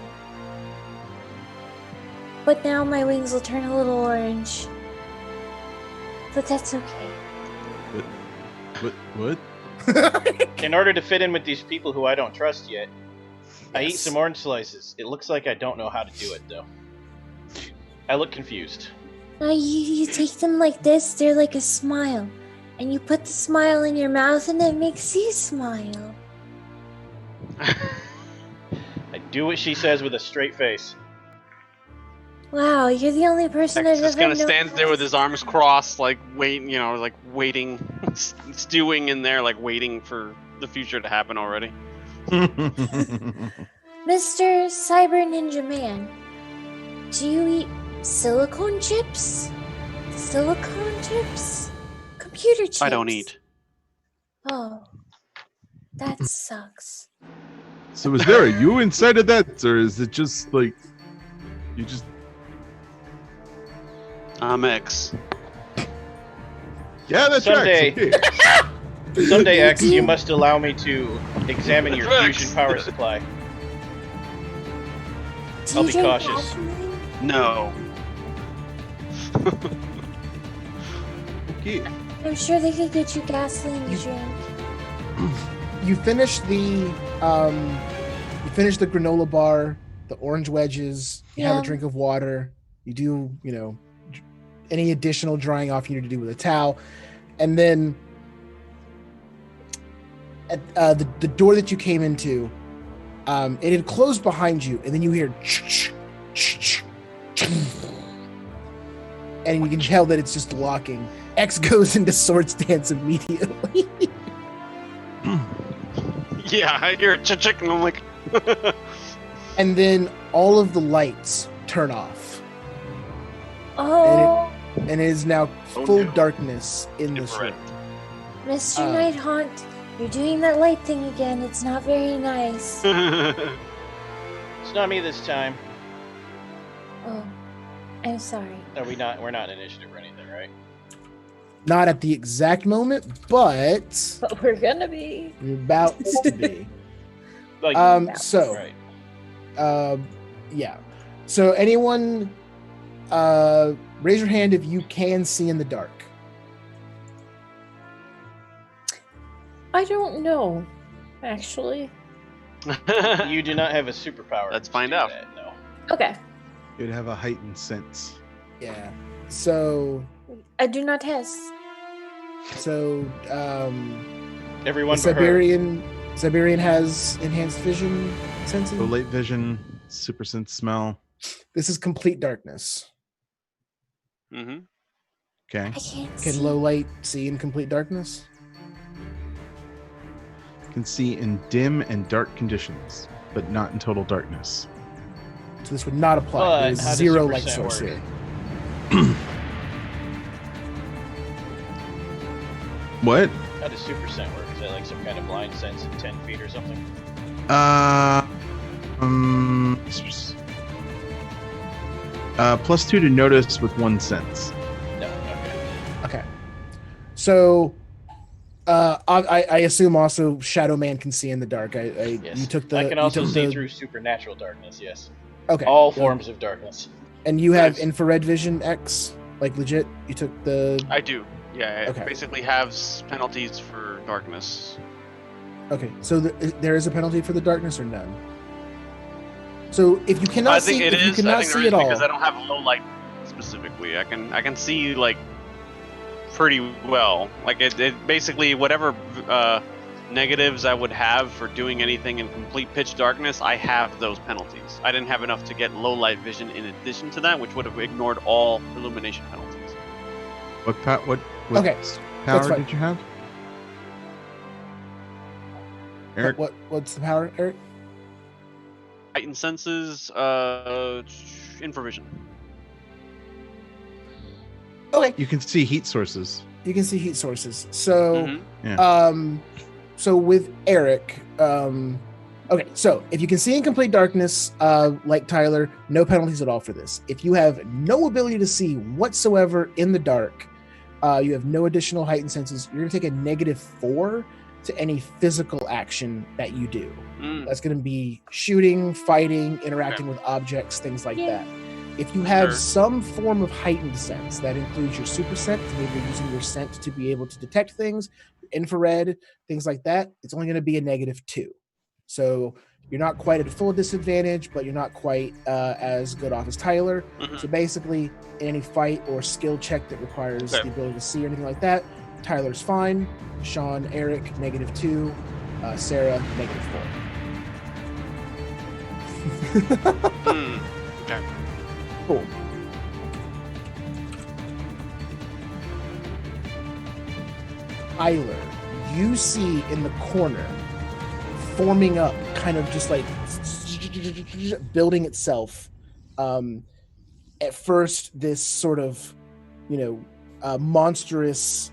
But now my wings will turn a little orange. But that's okay. What? In order to fit in with these people who I don't trust yet, I eat Yes. some orange slices. It looks like I don't know how to do it though. I look confused. Now you take them like this, they're like a smile. And you put the smile in your mouth and it makes you smile. I do what she says with a straight face. Wow, you're the only person X I've just ever kind of known. stands there with his arms crossed, like waiting, stewing in there, like waiting for the future to happen already. Mr. Cyber Ninja Man, do you eat silicone chips? Silicone chips? Computer chips? I don't eat. Oh, that sucks. So is there a you inside of that, or is it just like you just? I'm X. Yeah, that's Someday- right. Okay. Someday, X, you must allow me to examine your X. fusion power supply. Do I'll you be drink cautious. gasoline? No. Okay. I'm sure they could get you gasoline to drink. You finish the granola bar, the orange wedges. You have Yeah. a drink of water. You do, any additional drying off you need to do with a towel, and then at the door that you came into, it had closed behind you, and then you hear, and you can tell that it's just locking. X goes into sword stance immediately. Yeah, I hear a chick and I'm like, And then all of the lights turn off, Oh, and it is now Oh, full no. darkness in this Infrared. room. Mr. Uh, Nighthaunt, you're doing that light thing again. It's not very nice. It's not me this time. Oh, I'm sorry. Are we not? We're not in initiative or anything, right? Not at the exact moment, but But we're gonna be. you're about to be. Like, So, right. yeah. So anyone, raise your hand if you can see in the dark. I don't know, actually. You do not have a superpower. Let's to find do out. that, no. Okay. You'd have a heightened sense. Yeah. So, I do not test. Everyone the but her. Siberian has enhanced vision senses. So light vision, super sense, smell. This is complete darkness. Mm-hmm. Okay. I can't Can see. low light see in complete darkness? Can see in dim and dark conditions, but not in total darkness. So this would not apply. But There's how does zero super light scent source work? here. What? How does super scent work? Is that like some kind of blind sense at 10 feet or something? +2 to notice with 1 sense. No. Okay. Okay. So, I assume also Shadow Man can see in the dark. Yes. You took the. I can you also took see the- through supernatural darkness. Yes. Okay. All so- forms of darkness. And you have Nice. infrared vision X, like legit. You took the. I do. Yeah, it Okay. basically have penalties for darkness. Okay. So there is a penalty for the darkness or none. So if you cannot I think see, it if you is. I cannot think there see is at all, because I don't have low light specifically. I can see like pretty well. Like it basically whatever negatives I would have for doing anything in complete pitch darkness, I have those penalties. I didn't have enough to get low light vision in addition to that, which would have ignored all illumination penalties. What Okay, power fine. did you have? Eric? what's the power, Eric? Heightened senses, infravision. Okay. You can see heat sources. You can see heat sources. So. Mhm. Yeah. So with Eric, okay, so if you can see in complete darkness, like Tyler, no penalties at all for this. If you have no ability to see whatsoever in the dark, you have no additional heightened senses, you're gonna take a -4 to any physical action that you do. Mm. That's gonna be shooting, fighting, interacting with objects, things like that. If you have Sure. some form of heightened sense, that includes your super scent, maybe you're using your scent to be able to detect things, infrared, things like that, it's only going to be a -2. So you're not quite at a full disadvantage, but you're not quite as good off as Tyler. Mhm. So basically, in any fight or skill check that requires Okay. the ability to see or anything like that, Tyler's fine. Sean, Eric, -2. Sarah, -4. Mm. Okay. Cool. Tyler, you see in the corner, forming up, kind of just like building itself. At first, this sort of, monstrous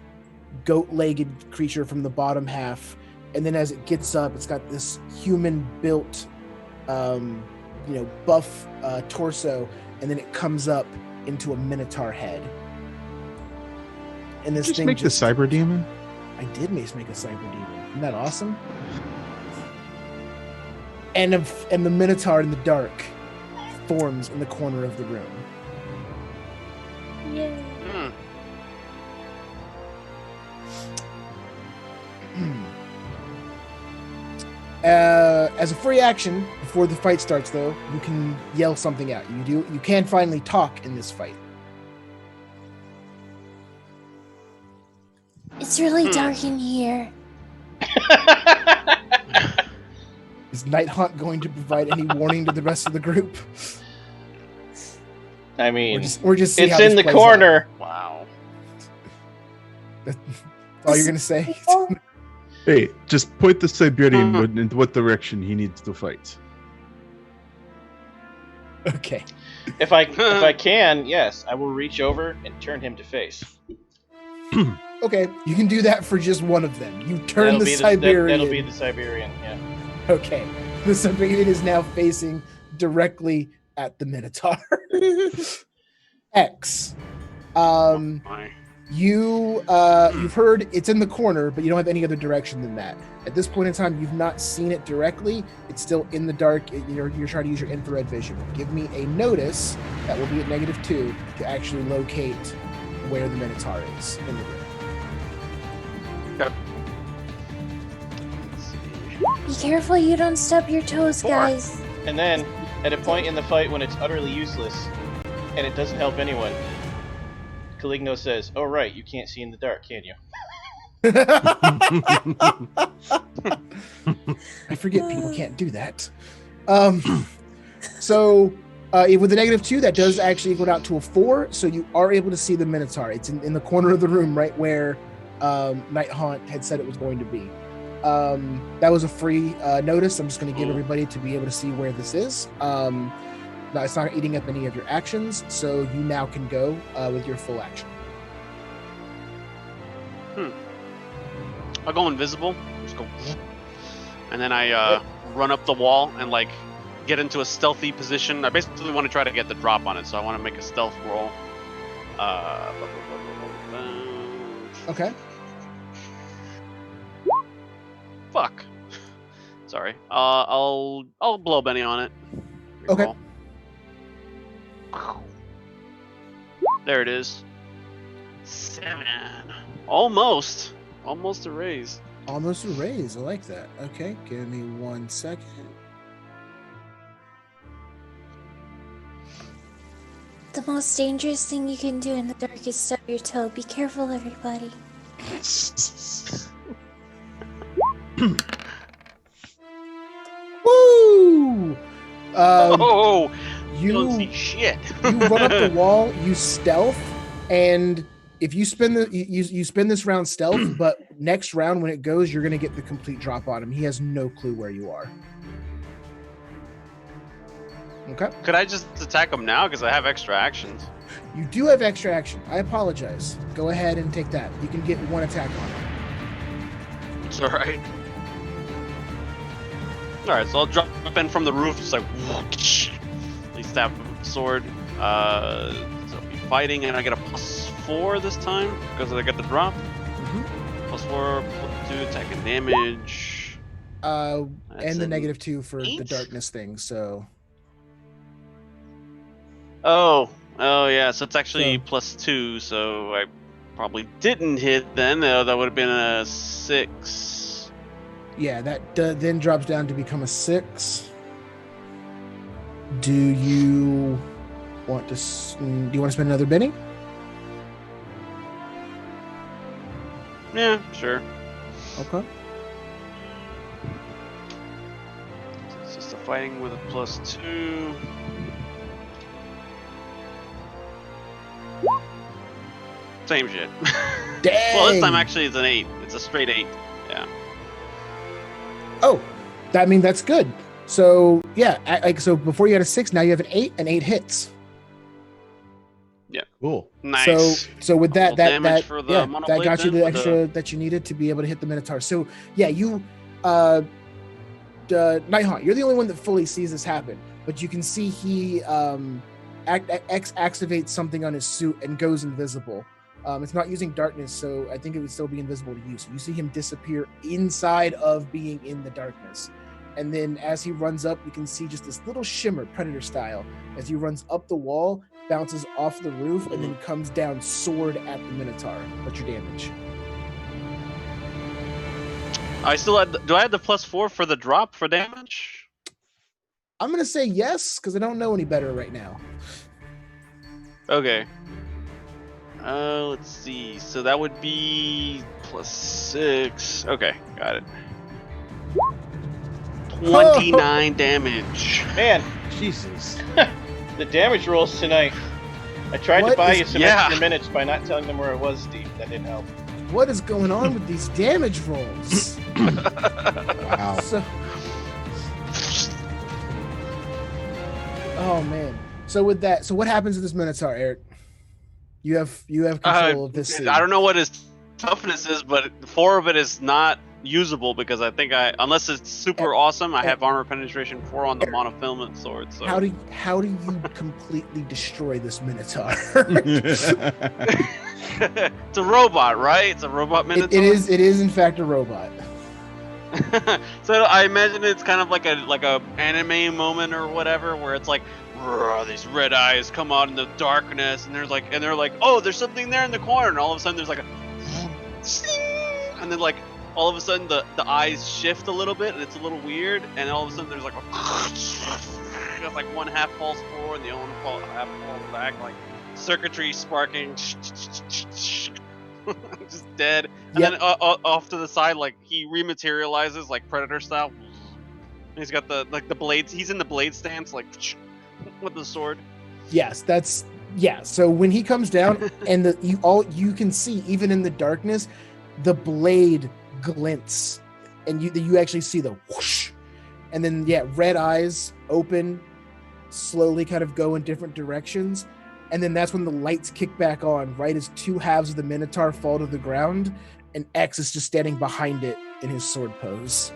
goat-legged creature from the bottom half, and then as it gets up, it's got this human-built, buff torso, and then it comes up into a minotaur head. And this Just thing make the cyber demon. I did make a cyber demon. Isn't that awesome? And the minotaur in the dark forms in the corner of the room. Yay. Mm. As a free action before the fight starts, though, you can yell something out. You can finally talk in this fight. It's really dark in here. Is Nighthaunt going to provide any warning to the rest of the group? I mean, We're just see it's how this in the plays corner. Wow. out. All you're gonna say? People? Hey, just point the Siberian Mhm. in what direction he needs to fight. Okay. If I can, yes, I will reach over and turn him to face. Okay, you can do that for just one of them. You turn the Siberian. That'll be the Siberian. Yeah. Okay, the Siberian is now facing directly at the Minotaur. X. You've heard it's in the corner, but you don't have any other direction than that. At this point in time, you've not seen it directly. It's still in the dark. You're trying to use your infrared vision. Give me a notice that will be at -2 to actually locate where the Minotaur is in the room. Okay. Be careful you don't stub your toes, 4. guys. And then, at a point in the fight when it's utterly useless, and it doesn't help anyone, Caligno says, "Oh right, you can't see in the dark, can you?" I forget people can't do that. So with the -2, that does actually equal out to a 4, so you are able to see the Minotaur. It's in the corner of the room, right where Night Haunt had said it was going to be. That was a free notice. I'm just going to give everybody to be able to see where this is. Now, it's not eating up any of your actions, so you now can go with your full action. I'll go invisible. Just go. And then I run up the wall and like get into a stealthy position. I basically want to try to get the drop on it, so I want to make a stealth roll. Okay. Fuck. Sorry. I'll blow Benny on it. Okay. Roll. There it is. 7. Almost a raise. Almost a raise. I like that. Okay, give me 1 second. The most dangerous thing you can do in the dark is stub your toe. Be careful, everybody. Woo! You don't see shit. You run up the wall, you stealth, and if you spin you spin this round stealth, but next round when it goes, you're gonna get the complete drop on him. He has no clue where you are. Okay. Could I just attack him now because I have extra actions? You do have extra action. I apologize. Go ahead and take that. You can get 1 attack on him. It's all right. All right, so I'll drop in from the roof, just like whoosh, stab sword. So I'll be fighting, and I get a +4 this time because I get the drop. Mm-hmm. +4, +2 attack and damage. And the an -2 for 8? the darkness thing. So. Oh yeah. So it's actually +2. So I probably didn't hit then. That would have been a 6. Yeah, that then drops down to become a 6. Do you want to spend another Benny? Yeah, sure. Okay. It's just a fighting with a +2. Same shit. Dang. Well, this time actually it's an 8. It's a straight 8. Yeah. Oh, that's good. So yeah, so before you had a 6, now you have an 8, and 8 hits. Yeah. Cool. Nice. So with that Damage that for the yeah, monoblade that got you then the with extra that you needed to be able to hit the Minotaur. So yeah, you Night Haunt, you're the only one that fully sees this happen, but you can see he activates something on his suit and goes invisible. It's not using darkness, so I think it would still be invisible to you. So you see him disappear inside of being in the darkness. And then as he runs up, you can see just this little shimmer, Predator style, as he runs up the wall, bounces off the roof, and then comes down sword at the Minotaur. What's your damage? I still had. Do I have the +4 for the drop for damage? I'm going to say yes, because I don't know any better right now. Okay. Let's see. So that would be +6. Okay, got it. 29 damage. Man, Jesus. the damage rolls tonight. I tried to What buy is- you some Yeah. extra minutes by not telling them where it was, Steve. That didn't help. What is going on with these damage rolls? Wow. So, Oh man. So with that, so what happens to this Minotaur, Eric? You have control of this scene. I don't know what his toughness is, but 4 of it is not usable because I think unless it's super awesome, I have armor penetration 4 on the monofilament sword. So how do you completely destroy this Minotaur? It's a robot, right? It's a robot Minotaur. It is in fact a robot. So I imagine it's kind of like a anime moment or whatever, where it's like these red eyes come out in the darkness, and they're like, oh, there's something there in the corner, and all of a sudden there's like a, and then like all of a sudden the eyes shift a little bit, and it's a little weird, and all of a sudden there's like a, like one half falls forward, and the other half falls back, like circuitry sparking, just dead. And then off to the side, like he rematerializes like Predator style. And he's got the blades. He's in the blade stance, like with the sword. Yes, so when he comes down, and you can see even in the darkness, the blade glints, and you actually see the whoosh, and then red eyes open, slowly kind of go in different directions. And then that's when the lights kick back on, right as 2 halves of the Minotaur fall to the ground, and X is just standing behind it in his sword pose.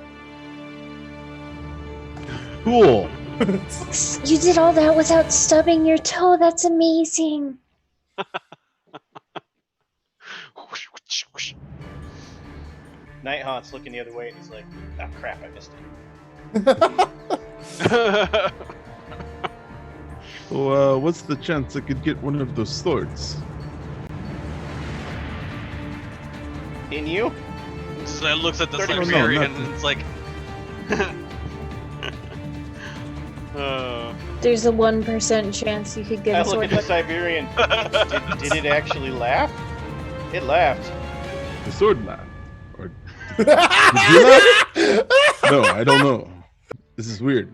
Cool. You did all that without stubbing your toe. That's amazing. Nighthawk's looking the other way, and he's like, "Oh crap, I missed it." So, what's the chance I could get one of those swords? In you? So it looks at the 30%. Siberian, No, and it's like. There's a 1% chance you could get I a look sword. at the Siberian. Did it actually laugh? It laughed. The sword laugh. Or did you laugh? No, I don't know. This is weird.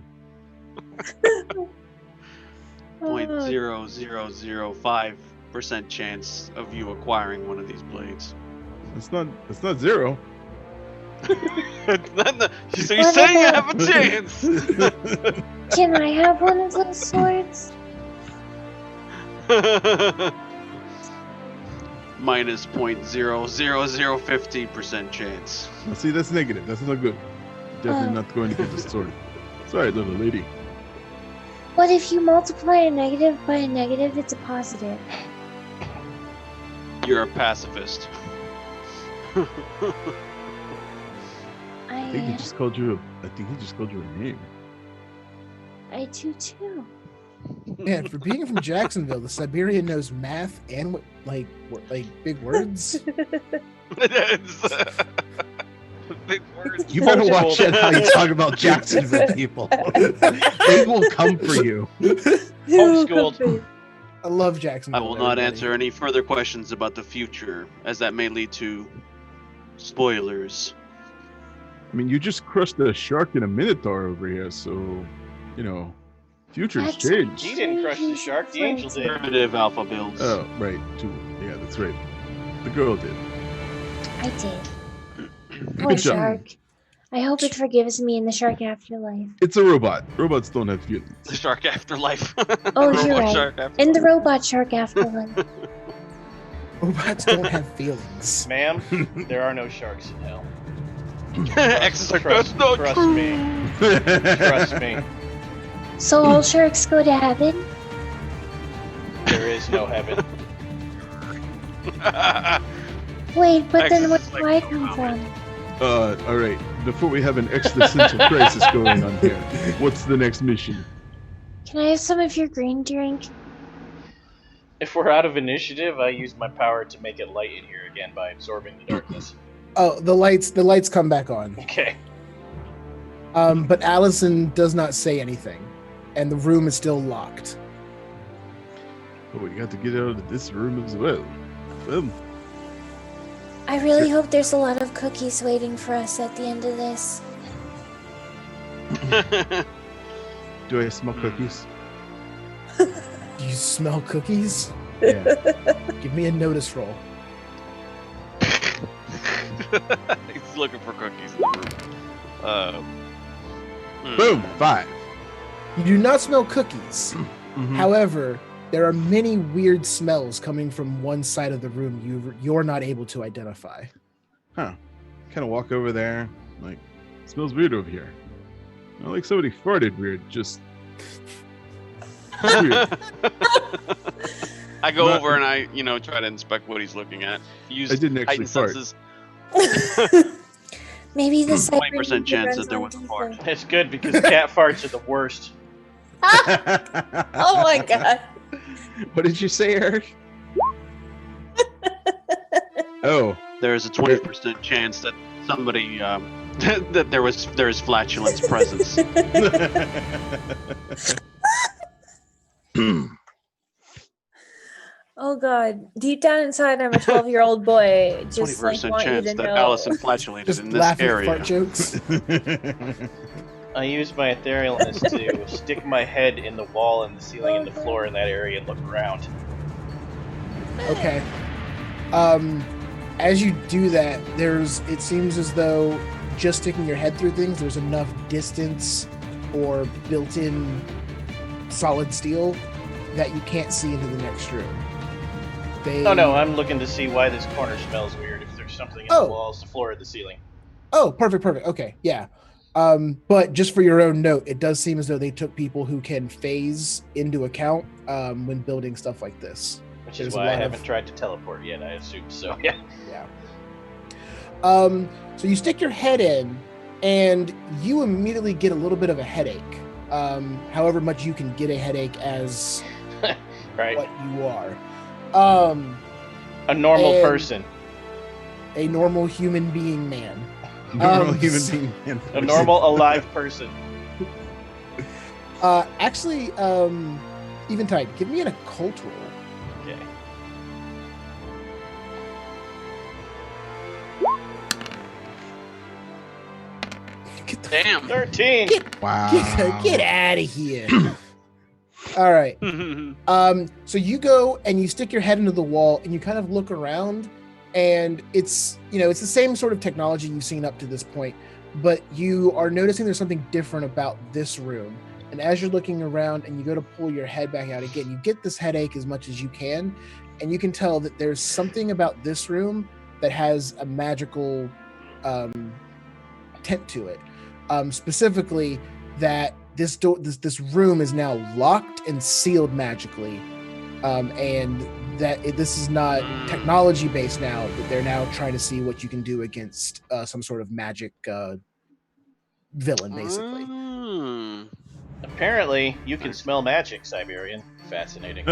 0.0005% chance of you acquiring one of these blades. It's not 0. So you're saying you have a chance? Can I have one of those swords? Minus 0.00050% chance. Now, see, that's negative. That's not good. Definitely not going to get the sword. Sorry, little lady. What if you multiply a negative by a negative? It's a positive. You're a pacifist. I think he just called you a name. I do too. Man, for being from Jacksonville, the Siberian knows math and like big words. Big words. You better watch out how you talk about Jacksonville people. They will come for you. Homeschooled. I love Jacksonville. I will not everybody. answer any further questions about the future, as that may lead to spoilers. I mean, you just crushed a shark and a minotaur over here, so future's That's changed. He didn't crush the shark. The angel did. Primitive alpha builds. Oh, right. Yeah, that's right. The girl did. I did. Good Poor job. shark. I hope it forgives me in the shark afterlife. It's a robot. Robots don't have feelings. The shark afterlife. Oh, Robot you're right. shark afterlife. In the robot shark afterlife. Robots don't have feelings. Ma'am, there are no sharks in hell. X is like, that's not trust true. me. Trust me. So all sharks go to heaven? There is no heaven. Wait, but then where Exorcist, do like, I come from? All right. Before we have an existential crisis going on here, what's the next mission? Can I have some of your green drink? If we're out of initiative, I use my power to make it light in here again by absorbing the darkness. Oh, the lights come back on. Okay. But Allison does not say anything, and the room is still locked. Oh, we got to get out of this room as well. I really hope there's a lot of cookies waiting for us at the end of this. Do I smell cookies? Do you smell cookies? Yeah. Give me a notice roll. He's looking for cookies. Boom. 5. You do not smell cookies. Mhm. However, there are many weird smells coming from one side of the room you're not able to identify. Huh. Kind of walk over there, like, smells weird over here. Not like somebody farted weird, just weird. I go Not- over and I, try to inspect what he's looking at. Use I didn't actually heightened fart. senses. Maybe the 20% chance that there was a fart. It's good because cat farts are the worst. Oh my god. What did you say, Eric? Oh, There is a 20% chance that somebody that there is flatulence presence. Oh god. Deep down inside, I'm a 12-year-old boy. Just like 20% want you chance to that know. Allison flatulated Just in this laughing at area. fart jokes. I use my etherealness to stick my head in the wall and the ceiling and the floor in that area and look around. Okay. As you do that, it seems as though just sticking your head through things, there's enough distance or built-in solid steel that you can't see into the next room. Oh no, I'm looking to see why this corner smells weird. If there's something in the walls, the floor, or the ceiling. Oh, perfect. Okay, yeah. But just for your own note, it does seem as though they took people who can phase into account when building stuff like this. Which is why I haven't tried to teleport yet, I assume. So, yeah. So you stick your head in, and you immediately get a little bit of a headache. However much you can get a headache as right. what you are. A normal person. A normal human being man. normal human being. Man. A normal alive person. Actually, Eventide, give me an occult roll. Okay. Damn. 13. Wow. Get out of here. All right. So you go and you stick your head into the wall and you kind of look around, and it's the same sort of technology you've seen up to this point, but you are noticing there's something different about this room. And as you're looking around and you go to pull your head back out again, you get this headache as much as you can, and you can tell that there's something about this room that has a magical tint to it. Specifically, that this room is now locked and sealed magically, and that this is not technology based now. That they're now trying to see what you can do against some sort of magic villain, basically. Apparently, you can smell magic, Siberian. Fascinating.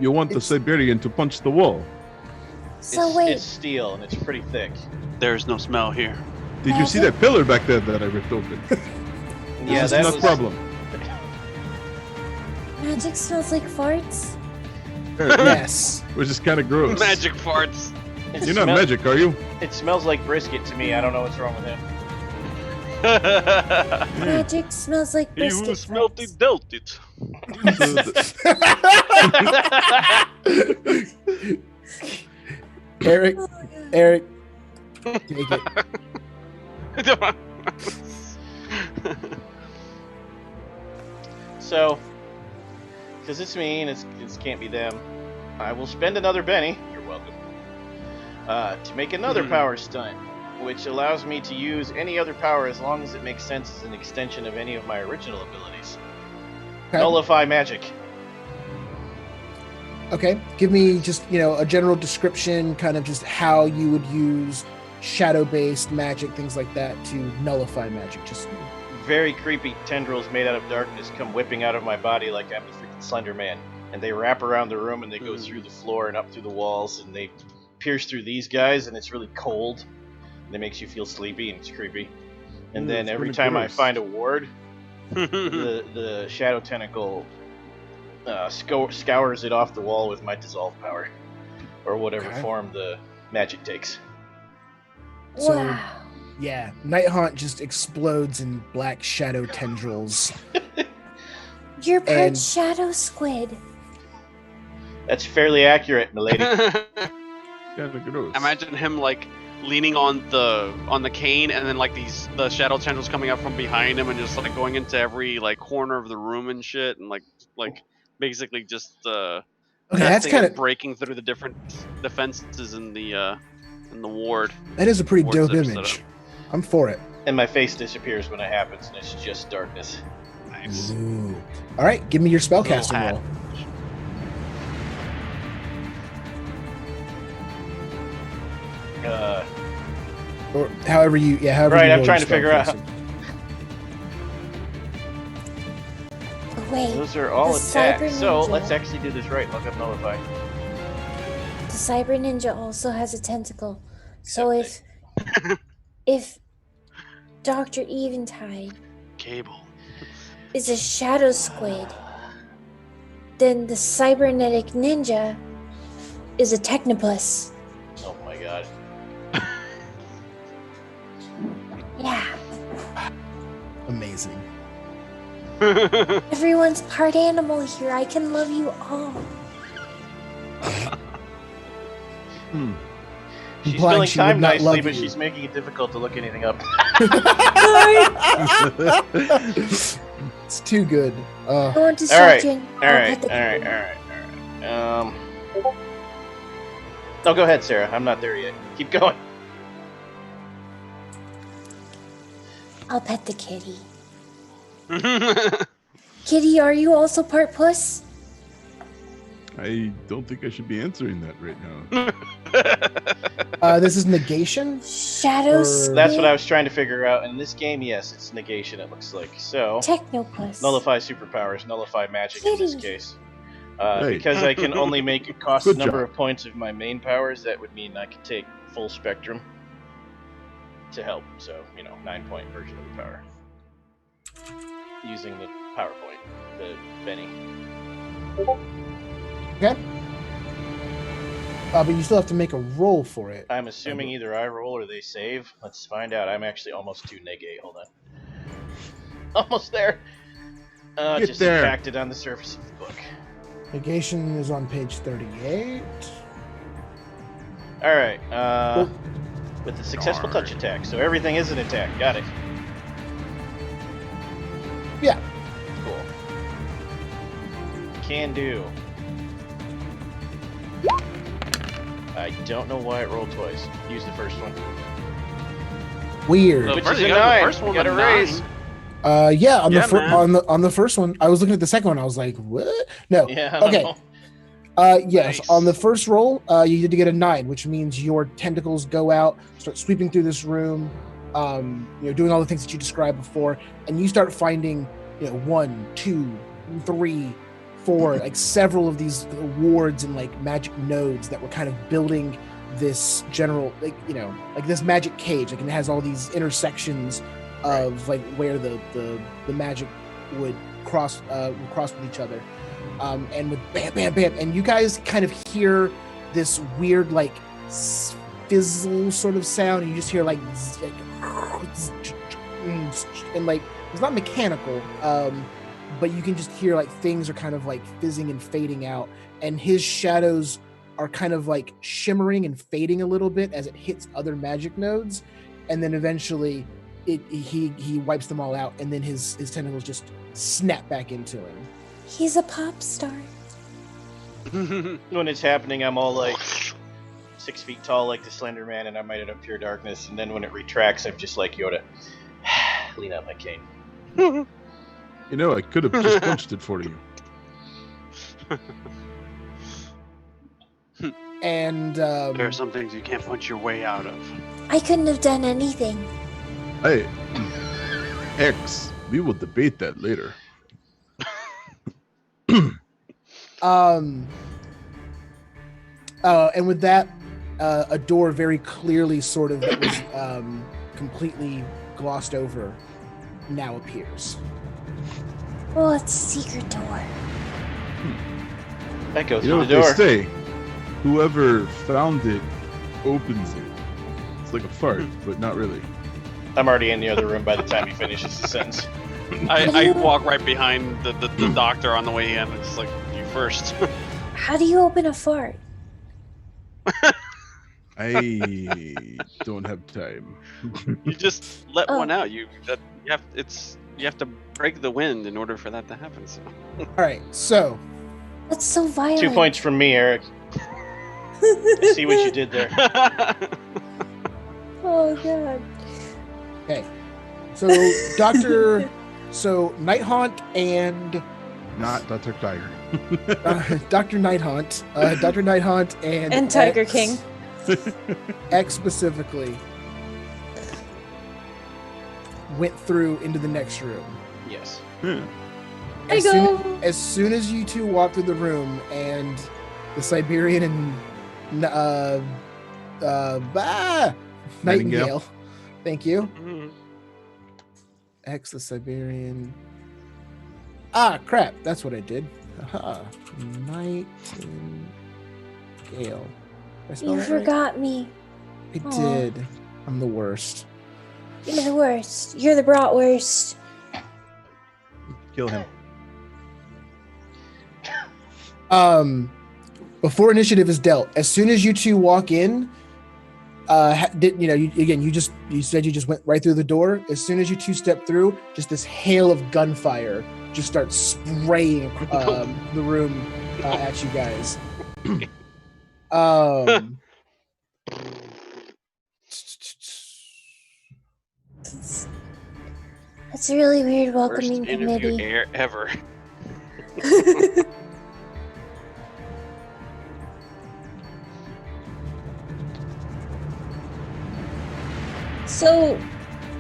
You want the Siberian to punch the wall? So wait, It's steel and it's pretty thick. There's no smell here. Did you see that pillar back there that I ripped open? Yeah, This that is no was problem. magic smells like farts? Yes. Which is kind of gross. Magic farts. It You're not smell- magic, are you? It smells like brisket to me. I don't know what's wrong with him. Magic smells like He biscuit who smelt farts. it dealt it. Eric, Oh my God. Eric, take it. So, because it's me and it can't be them, I will spend another Benny. You're welcome. To make another power stunt, which allows me to use any other power as long as it makes sense as an extension of any of my original abilities. Okay. Nullify magic. Okay, give me just, a general description, kind of just how you would use shadow-based magic, things like that, to nullify magic. Just Very creepy tendrils made out of darkness come whipping out of my body like I'm the freaking Slender Man. And they wrap around the room and they go through the floor and up through the walls and they pierce through these guys and it's really cold. And it makes you feel sleepy and it's creepy. And then it's every kinda time I gross. find a ward, the shadow tentacle scours it off the wall with my dissolve power. Or whatever Okay. form the magic takes. So- Wow. yeah, Night Haunt just explodes in black shadow tendrils. You're part And- shadow squid. That's fairly accurate, milady. Kind of gross. Imagine him like leaning on the cane, and then like the shadow tendrils coming up from behind him, and just like going into every like corner of the room and shit, and like basically just Okay, that's testing kind and of breaking through the different defenses in the ward. that is a pretty Wards dope that are set image. up. I'm for it. And my face disappears when it happens, and it's just darkness. Nice. Ooh. All right, give me your Little spellcasting hat. roll. Or however you, however Right, you I'm roll trying your to figure out. spellcasting. But wait, Those are all The attacks. Cyber So Ninja. let's actually do this right. Look up Nullify. the Cyber Ninja also has a tentacle. So Except if Dr. Eventide Cable. is a shadow squid, then the cybernetic ninja is a technopus. Oh my god. Yeah, Amazing. everyone's part animal here. I can love you all. She's Implying filling she would time not nicely, love but you. she's making it difficult to look anything up. It's too good. I want to Alright, distract you. and All I'll right, pet the kitty. Oh, go ahead, Sarah. I'm not there yet. Keep going. I'll pet the kitty. Kitty, are you also part puss? I don't think I should be answering that right now. This is negation. Shadow Or- squid? That's what I was trying to figure out. In this game, yes, it's negation, it looks like. So, Technopus. nullify superpowers, nullify magic in this Kitty. case. Hey. Because I can only make it cost Good a number job. of points of my main powers, that would mean I could take full spectrum to help. So, 9-point version of the power. Using the PowerPoint, the Benny. Okay. But you still have to make a roll for it. I'm assuming either I roll or they save. Let's find out. I'm actually almost to negate. Hold on. Almost there. Get Just there. subtracted on the surface of the book. Negation is on page 38. All right. Well- With the successful Darn. touch attack, so everything is an attack. Got it. Yeah. Cool. Can do. I don't know why it rolled twice. Use the first one. Weird. The Which first- is you a got the 9. first one, Got a a raise. 9. Yeah, on Yeah, the man. on the first one, I was looking at the second one. I was like, what? No. Yeah. I don't Okay. know. Yes. Nice. On the first roll, you did get a 9, which means your tentacles go out, start sweeping through this room, doing all the things that you described before, and you start finding, 1, 2, 3, 4, like several of these wards and like magic nodes that were kind of building this general, like this magic cage, like, and it has all these intersections of like where the magic would cross with each other. And with bam, bam, bam, and you guys kind of hear this weird like fizzle sort of sound, and you just hear like, and like it's not mechanical, but you can just hear like things are kind of like fizzing and fading out, and his shadows are kind of like shimmering and fading a little bit as it hits other magic nodes, and then eventually he wipes them all out, and then his tentacles just snap back into him. He's a pop star. When it's happening, I'm all like 6 feet tall, like the Slender Man, and I'm made of pure darkness. And then when it retracts, I'm just like Yoda. Lean out my cane. I could have just punched it for you. And There are some things you can't punch your way out of. I couldn't have done anything. Hey, X, we will debate that later. And with that, a door very clearly sort of that was completely glossed over now appears. Oh, it's a secret door. That goes You know through what the they door. say? Whoever found it opens it. It's like a fart, but not really. I'm already in the other room by the time he finishes the sentence. I walk right behind the doctor on the way in. It's like, you first. How do you open a fart? I don't have time. You just let Oh. one out. You have to break the wind in order for that to happen. So. All right, so That's so violent. 2 points from me, Eric. I see what you did there. Oh god. okay, so Nighthaunt and Not Dr. Tiger. Dr. Nighthaunt, Dr. Nighthaunt And Tiger X- King. X specifically went through into the next room. Yes. I go. As soon as you two walk through the room, and the Siberian and Nightingale. Thank you. Mhm. X the Siberian. Ah, crap! That's what I did. Aha. Nightingale. Did I spell You that right? forgot me. I Aw. did. I'm the worst. You're the worst. You're the bratwurst. Kill him. Before initiative is dealt, as soon as you two walk in, you said you just went right through the door. As soon as you two step through, just this hail of gunfire just starts spraying the room at you guys. That's a really weird Worst welcoming interview committee. ever. So,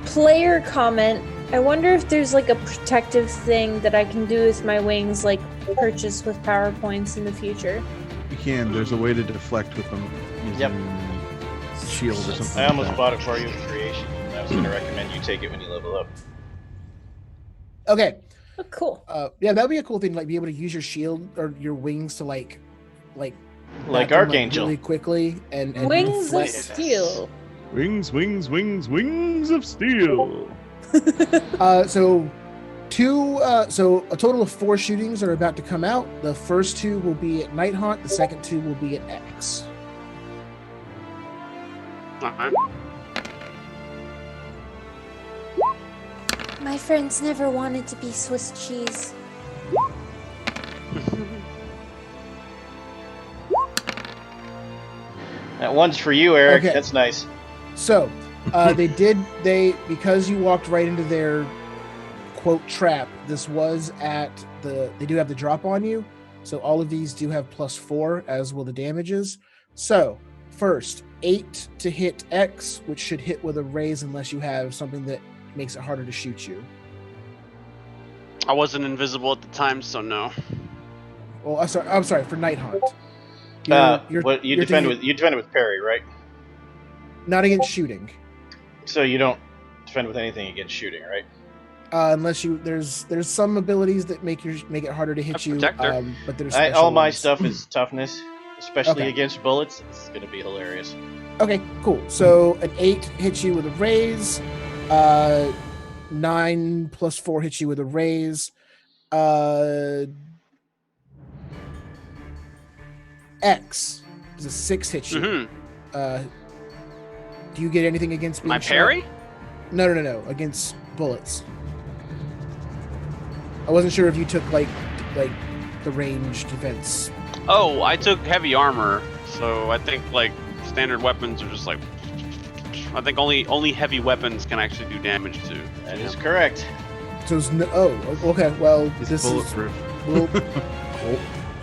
player comment. I wonder if there's like a protective thing that I can do with my wings, like purchase with power points in the future. You can. There's a way to deflect with them using Yep. shield or something. I almost like bought it for you in creation. I was going to recommend you take it when you level up. Okay. Oh, cool. Yeah, that'd be a cool thing. Like, be able to use your shield or your wings to like Like bat them, Archangel. really quickly and Wings of deflect. steel. Wings, wings, wings, wings of steel. So a total of 4 shootings are about to come out. The first 2 will be at Nighthaunt. The second 2 will be at X. Alright. My friends never wanted to be Swiss cheese. That one's for you, Eric. Okay. That's nice. So because you walked right into their quote trap. This was they do have the drop on you. So all of these do have +4, as will the damages. So first, 8 to hit X, which should hit with a raise unless you have something that makes it harder to shoot you. I wasn't invisible at the time, so no. Well, I'm sorry for Nighthaunt. You defend with parry, right? Not against shooting, So you don't defend with anything against shooting, right? unless there's some abilities that make it harder to hit A you. protector. But there's All special my ones. stuff is toughness, especially Okay. against bullets. It's gonna be hilarious. Okay, cool. So an 8 hits you with a raise. 9 plus 4 hits you with a raise. X is a 6 hit you. Mm-hmm. Do you get anything against being My shot? parry? No. Against bullets. I wasn't sure if you took like the range defense. Oh, I took heavy armor, so I think like standard weapons are just like. I think only heavy weapons can actually do damage to. That is correct. So it's no. Oh, okay. Well, It's this bulletproof. is. Well,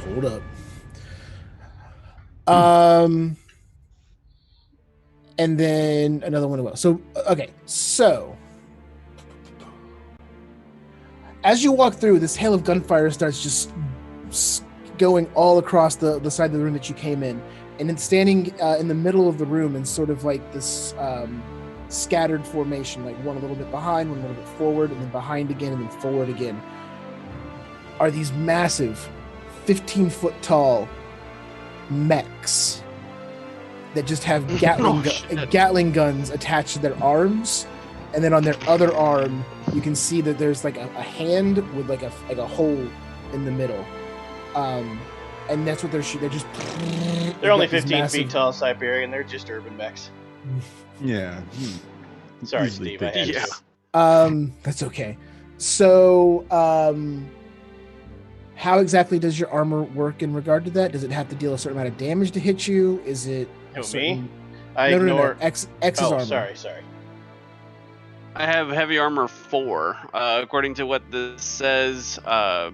hold up. And then another one as well. So okay. So as you walk through, this hail of gunfire starts just going all across the side of the room that you came in, and then standing in the middle of the room in sort of like this scattered formation, like one a little bit behind, one a little bit forward, and then behind again, and then forward again, are these massive 15-foot tall mechs that just have Gatling guns attached to their arms, and then on their other arm you can see that there's like a hand with like a hole in the middle, and and that's what they're shooting. They're just. They're only 15 feet tall, Siberian. They're just urban mechs. Yeah. Sorry, Easily Steve. I had Yeah. to. That's okay. So, how exactly does your armor work in regard to that? Does it have to deal a certain amount of damage to hit you? Is it Who, certain... me? I no, ignore. No. X is Oh, armor. sorry. I have heavy armor 4, according to what this says. Well,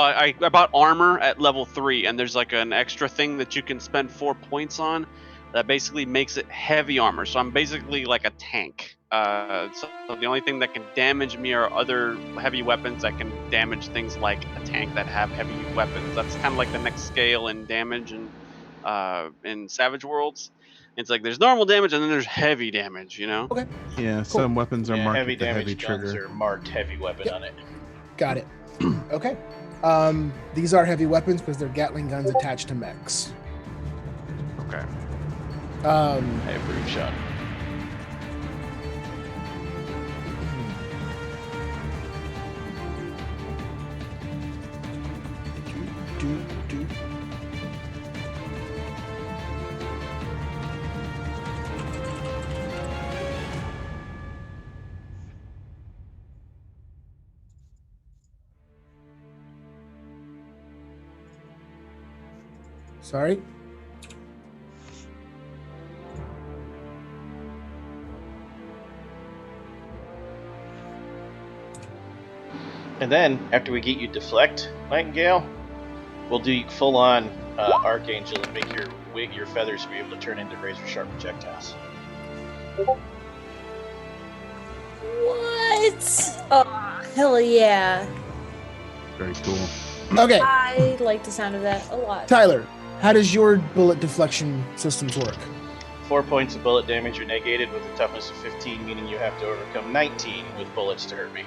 I bought armor at level 3, and there's like an extra thing that you can spend 4 points on that basically makes it heavy armor. So I'm basically like a tank. So the only thing that can damage me are other heavy weapons that can damage things like a tank that have heavy weapons. That's kind of like the next scale in damage in Savage Worlds. It's like there's normal damage and then there's heavy damage, you know? Okay, Yeah, Cool. some weapons are Yeah, marked heavy with the damage heavy guns trigger. are marked heavy weapon Yep. on it. got it. Okay. These are heavy weapons because they're Gatling guns attached to mechs. Okay. I approve, Sean. do. Sorry. And then, after we get you deflect, Nightingale, we'll do full-on Archangel and make your feathers be able to turn into razor-sharp projectiles. What? Oh, hell yeah. Very cool. Okay, I like the sound of that a lot. Tyler, how does your bullet deflection systems work? 4 points of bullet damage are negated with a toughness of 15, meaning you have to overcome 19 with bullets to hurt me.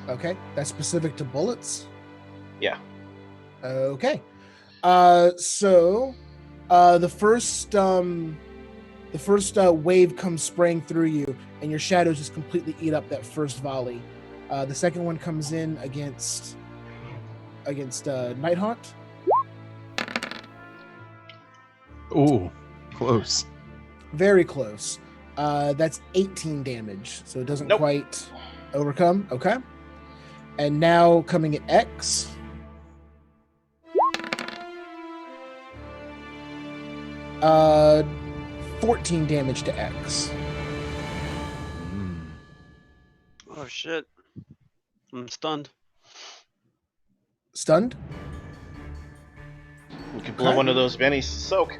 Okay, that's specific to bullets. Yeah. Okay. So the first wave comes spraying through you, and your shadows just completely eat up that first volley. The second one comes in against Nighthawk. Oh, close. Very close. That's 18 damage, so it doesn't Nope. quite overcome. Okay. And now coming at X. Uh, 14 damage to X. Oh shit. I'm stunned. Stunned? You can blow one of those bennies to soak.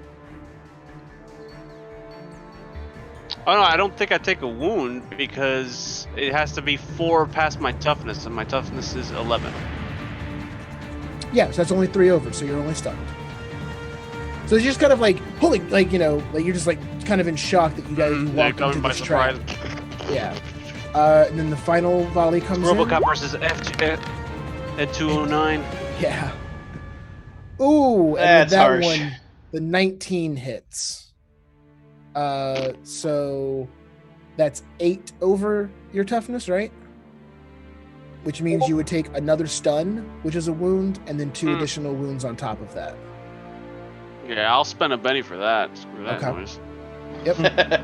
Oh no, I don't think I take a wound because it has to be 4 past my toughness, and my toughness is 11. Yeah, so that's only 3 over, so you're only stunned. So it's just kind of like holy, like you're just like kind of in shock that you guys walked into this trap. Yeah. And then the final volley comes RoboCop in. versus at 209. Yeah. Ooh, and with That's that harsh. one, the 19 hits. So that's 8 over your toughness, right? Which means you would take another stun, which is a wound, and then 2 additional wounds on top of that. Yeah, I'll spend a Benny for that. Screw that Okay. noise. Yep.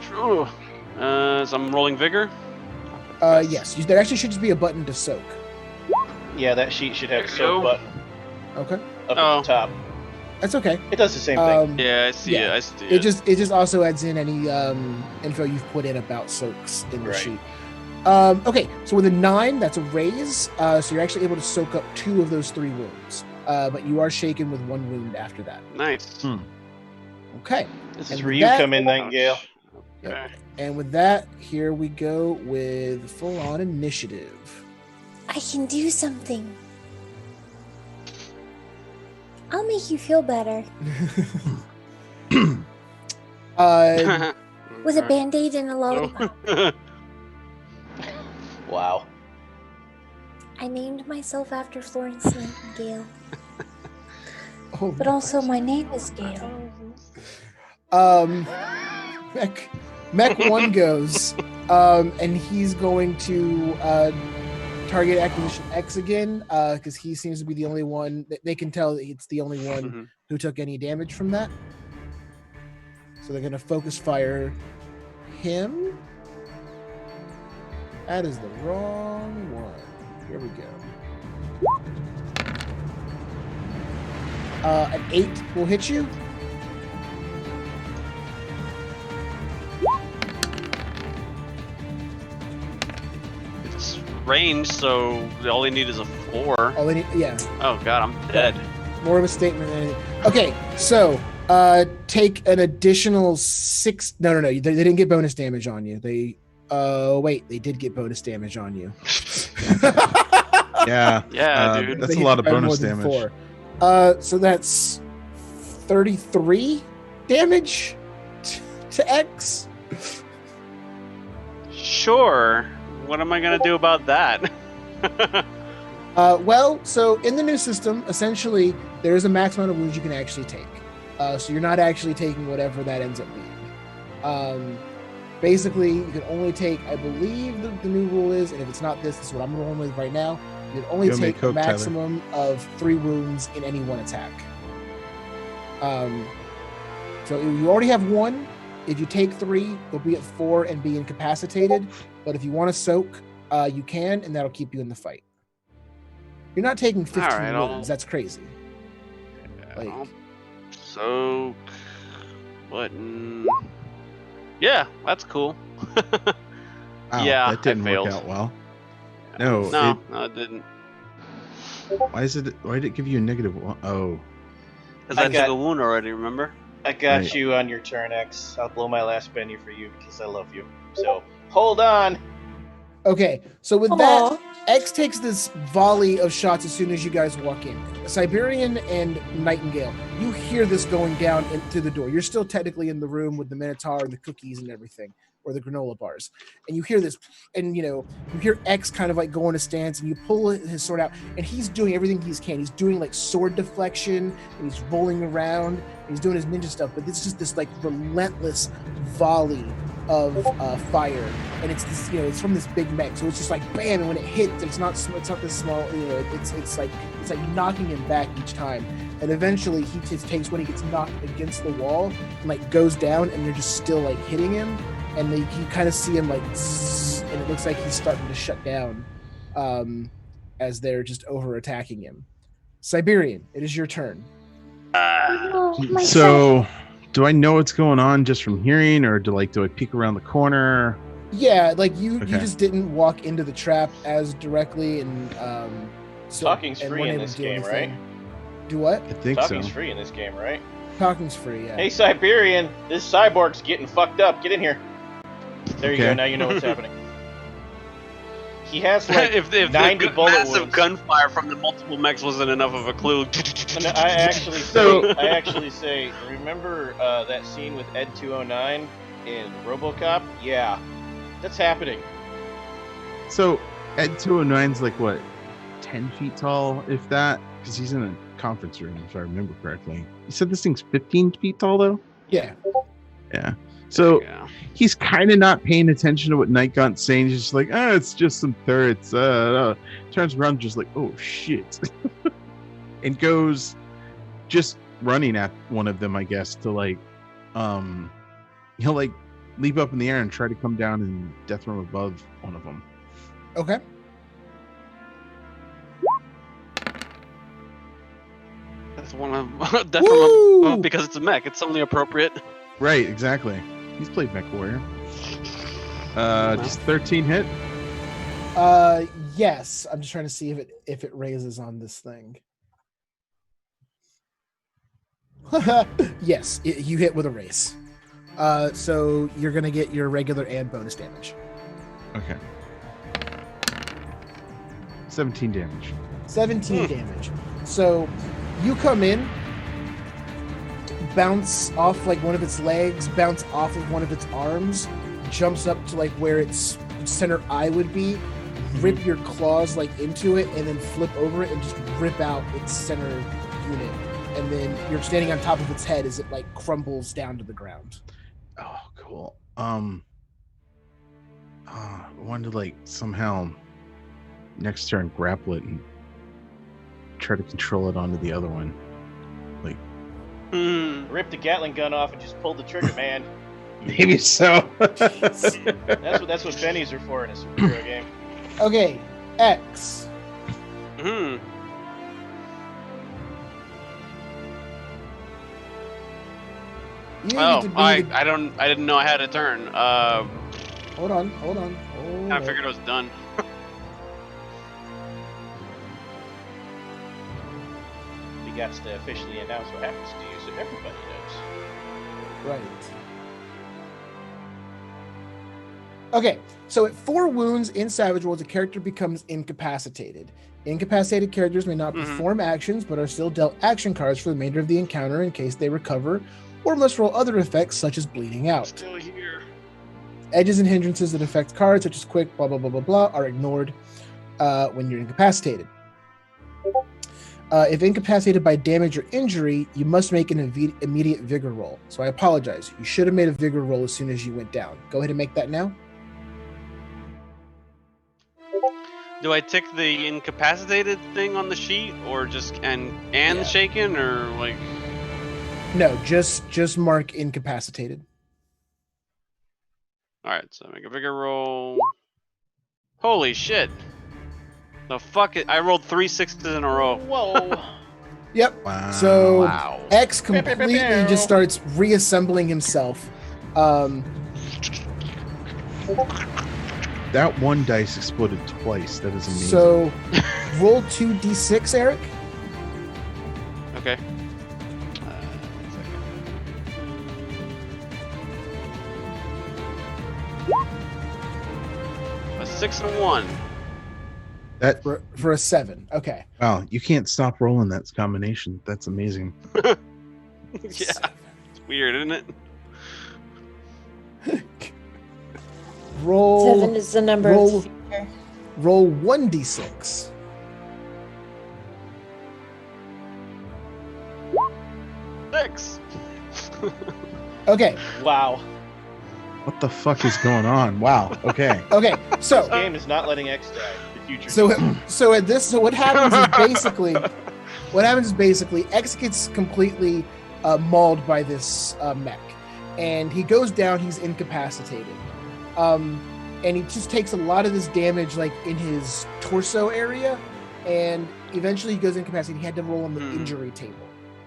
So I'm rolling vigor. Yes. There actually should just be a button to soak. Yeah, that sheet should have a There you soak go. button Okay. up Oh. at the top. That's okay. It does the same thing. Yeah, I see yeah. it. I see It just also adds in any info you've put in about soaks in the Right. sheet. Okay, so with a 9, that's a raise. So you're actually able to soak up 2 of those 3 wounds. But you are shaken with 1 wound after that. Nice. Okay. This and is with where you that- come in, Nightingale. Okay. And with that, here we go with full-on initiative. I can do something. I'll make you feel better. With a band-aid and a lollipop. Wow. I named myself after Florence Nightingale. Oh, But also my name is Gale. Mech 1 goes, and he's going to target acquisition X again, because he seems to be the only one that they can tell that it's the only one who took any damage from that. So they're gonna focus fire him. That is the wrong one. Here we go. An 8 will hit you. It's range, so all they need is a 4. Oh, they need, yeah. Oh god, I'm dead. More of a statement than anything. Okay, so take an additional 6. No. They didn't get bonus damage on you. They wait, they did get bonus damage on you. Yeah, dude. That's They a hit lot of by bonus more than damage. 4. So that's 33 damage to X. Sure. What am I gonna do about that? Well, so in the new system, essentially, there is a max amount of wounds you can actually take. So you're not actually taking whatever that ends up being. Basically, you can only take, I believe the new rule is, and if it's not this is what I'm rolling with right now, you can only Go make take a Coke, maximum of 3 wounds in any one attack. So you already have 1. If you take 3, you'll be at 4 and be incapacitated. But if you want to soak, you can, and that'll keep you in the fight. You're not taking 15 Alright, wounds. That's crazy. Like, So, button. Yeah, that's cool. Wow, Yeah, that didn't I failed. work out well. No, No, it didn't. why did it give you a -1? Oh, Because I I got- took a wound already, remember? I got Right. you on your turn, X. I'll blow my last penny for you because I love you. So hold on. okay, so with Aw. that, X takes this volley of shots as soon as you guys walk in. Siberian and Nightingale, you hear this going down through the door. You're still technically in the room with the Minotaur and the cookies and everything, or the granola bars. And you hear this, and you hear X kind of like go in a stance, and you pull his sword out, and he's doing everything he can. He's doing like sword deflection, and he's rolling around, and he's doing his ninja stuff, but it's just this like relentless volley of fire, and it's this, it's from this big mech, so it's just like bam, and when it hits, it's not this small, it's like knocking him back each time, and eventually he takes when he gets knocked against the wall and like goes down, and they're just still like hitting him, and you kind of see him like zzz, and it looks like he's starting to shut down as they're just over attacking him. Siberian, it is your turn. Oh, my son. so do I know what's going on just from hearing, or do I peek around the corner? Yeah, like you Okay. just didn't walk into the trap as directly, and Talking's and free weren't in able this to do game, anything. right? Do what? I think Talking's so. free in this game, right? Talking's free, yeah. Hey, Siberian, this cyborg's getting fucked up. Get in here. There you go. Okay. Now you know what's happening. He has like if 90 the bullet massive wounds. gunfire from the multiple mechs wasn't enough of a clue. And I actually say, remember that scene with Ed 209 in RoboCop? Yeah, that's happening. So Ed 209's like what, 10 feet tall, if that? Because he's in a conference room, if I remember correctly. You said this thing's 15 feet tall, though? Yeah. Yeah. So Yeah. he's kind of not paying attention to what Nightgaunt's saying. He's just like, it's just some turrets. Turns around just like, oh, shit. And goes just running at one of them, I guess, to like, he'll like leap up in the air and try to come down and death room above one of them. Okay. That's one of Woo! because it's a mech. It's only appropriate. Right, exactly. He's played Mech Warrior. Just 13 hit. Yes. I'm just trying to see if it raises on this thing. Yes, you hit with a raise. So you're gonna get your regular and bonus damage. Okay. 17 damage. 17 damage. So you come in, bounce off like one of its legs, bounce off of one of its arms, jumps up to like where its center eye would be, rip your claws like into it, and then flip over it and just rip out its center unit. And then you're standing on top of its head as it like crumbles down to the ground. Oh, cool. I wanted to like somehow next turn grapple it and try to control it onto the other one. Like Rip the Gatling gun off and just pull the trigger, man. maybe so. That's what bennies are for in a superhero game. Okay, X. Hmm. You need Oh, to be I the- I didn't know I had a turn. Hold on. I figured I was done. We got to officially announce what happens to you, so everybody knows. Right. Okay, so at 4 wounds in Savage Worlds, a character becomes incapacitated. Incapacitated characters may not perform actions, but are still dealt action cards for the remainder of the encounter in case they recover, or must roll other effects such as bleeding out. Still here. Edges and hindrances that affect cards, such as quick, blah, blah, blah, blah, blah, are ignored when you're incapacitated. If incapacitated by damage or injury, you must make an immediate vigor roll. So I apologize. You should have made a vigor roll as soon as you went down. Go ahead and make that now. Do I tick the incapacitated thing on the sheet, or just and Yeah. shaken, or like? No, just mark incapacitated. All right, so make a vigor roll. Holy shit! The fuck! I rolled 3 6s in a row. Whoa. Yep. Wow. So Wow. X completely just starts reassembling himself. That one dice exploded twice. That is amazing. So roll 2d6, Eric. Okay. A 6 and a 1. that For a 7. Okay. wow, you can't stop rolling that combination. That's amazing. Yeah, it's weird, isn't it? Roll 7 is the number roll- of fear. roll 1d6. 6. Okay. Wow. Oh. What the fuck is going on? Wow. Okay. Okay. So This game is not letting X die. The future. So what happens is basically X gets completely mauled by this mech, and he goes down. He's incapacitated, and he just takes a lot of this damage like in his torso area, and eventually he goes incapacitated. He had to roll on the injury table.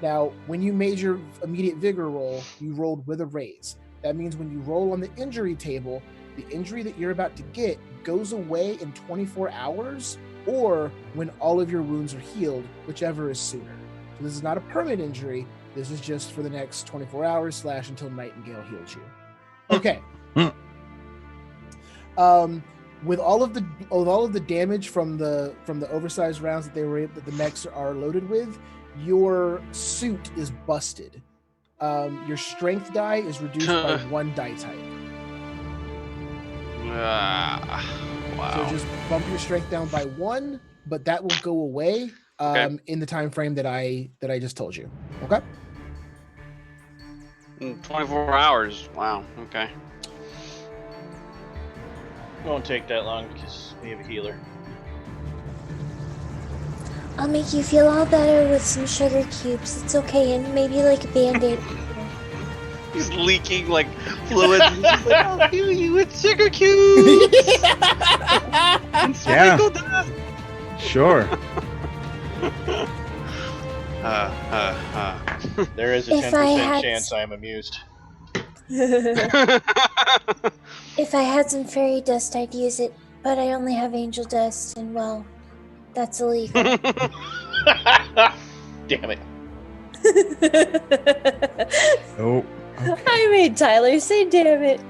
Now, when you made your immediate vigor roll, you rolled with a raise. That means when you roll on the injury table, the injury that you're about to get goes away in 24 hours or when all of your wounds are healed, whichever is sooner. So this is not a permanent injury. This is just for the next 24 hours / until Nightingale heals you. Okay. With all of the damage from the oversized rounds that the mechs are loaded with, your suit is busted. Your strength die is reduced by 1 die type. Wow. So just bump your strength down by 1, but that will go away in the time frame that I just told you. Okay. 24 hours. Wow. Okay. Won't take that long because we have a healer. I'll make you feel all better with some sugar cubes. It's okay, and maybe like a band-aid. He's leaking like fluid. He's like, I'll heal you with sugar cubes. And sprinkle dust. Sure. There is a If I 10% had- chance I am amused. If I had some fairy dust, I'd use it, but I only have angel dust, and well, that's illegal. Damn it. Oh. I made Tyler say damn it.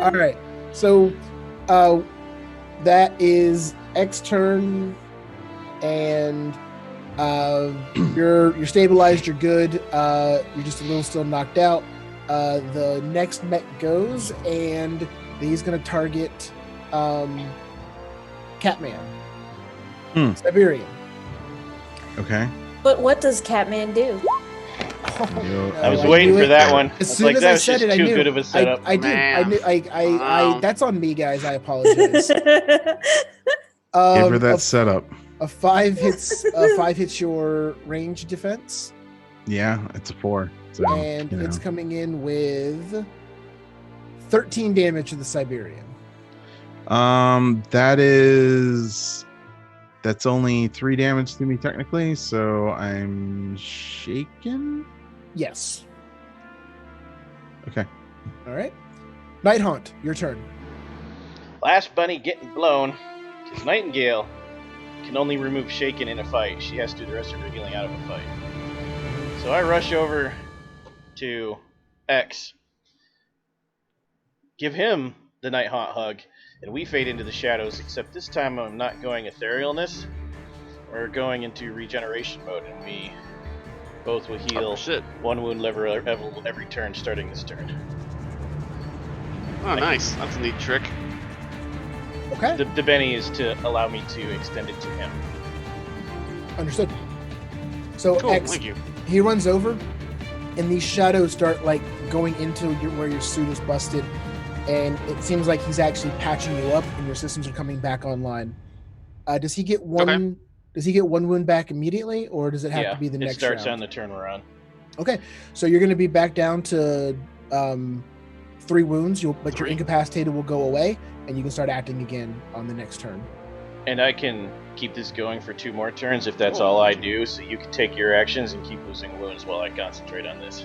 All right. So that is X turn, and you're stabilized, you're good. You're just a little still knocked out. The next mech goes, and he's gonna target Catman. Siberian. Okay. But what does Catman do? Yo, I was I waiting knew for it. that one. As I was soon like, as that I was said just it, I too knew. good of a setup. I did. Man. I Wow. that's on me, guys. I apologize. Give her A, that setup. a 5 hits. A 5 hits your range defense, Yeah, it's a 4. So, and you know. it's coming in with 13 damage to the Siberian. That's only 3 damage to me technically, so I'm shaken. Yes. Okay. All right. Night Haunt, your turn. Last bunny getting blown. Because Nightingale can only remove shaken in a fight. She has to do the rest of her healing out of a fight. So I rush over to X, give him the Night Haunt hug, and we fade into the shadows, except this time I'm not going etherealness. We're going into regeneration mode, and we both will heal one wound level every turn starting this turn. Oh, nice. That's a neat trick. Okay. The Benny is to allow me to extend it to him. Understood. So Cool, X, thank you. he runs over, and these shadows start like going into where your suit is busted, and it seems like he's actually patching you up, and your systems are coming back online. Does he get one? Okay. Does he get one wound back immediately, or does it have Yeah, to be the it next starts round? on the turn we're on. Okay, so you're going to be back down to 3 wounds, but your 3. incapacitated will go away, and you can start acting again on the next turn. And I can keep this going for 2 more turns if that's all I do, so you can take your actions and keep losing wounds while I concentrate on this.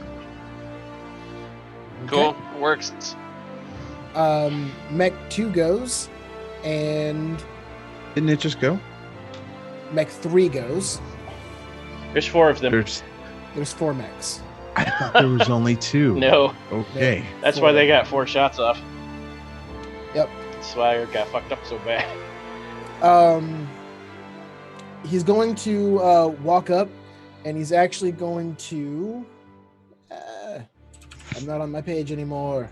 Cool. Works. Mech 2 goes, and Didn't it just go? Mech 3 goes. There's 4 of them. There's 4 mechs. I thought there was only 2. No. Okay. That's 4. why they got 4 shots off. Yep. That's why I got fucked up so bad. He's going to walk up, and he's actually going to. I'm not on my page anymore.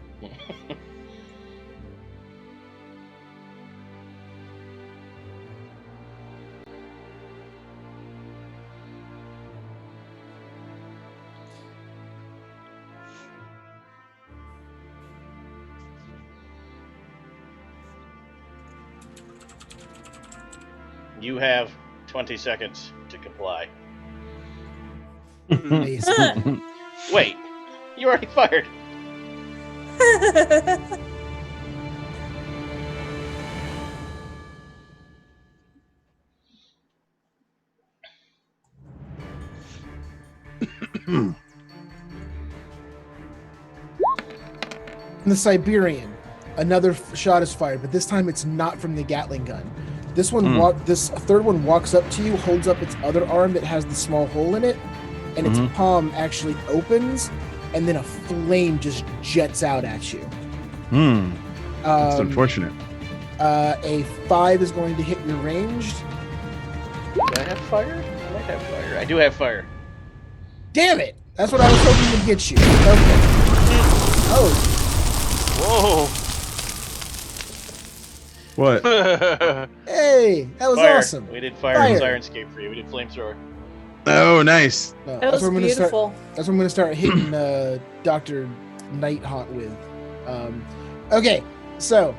You have 20 seconds to comply. Amazing. Wait, you already fired. The Siberian, another shot is fired, but this time it's not from the Gatling gun. This one, this third one walks up to you, holds up its other arm that has the small hole in it, and its palm actually opens, and then a flame just jets out at you. That's unfortunate. A 5 is going to hit your ranged. Do I have fire? I might have fire. I do have fire. Damn it! That's what I was hoping to get you. Okay. Oh, Whoa. What? hey, that was Fire. awesome. We did fire and Sirenscape for you. We did flamethrower. Oh, nice. No, That was what I'm gonna beautiful. That's what I'm going to start hitting Dr. Night Haunt with. Okay, so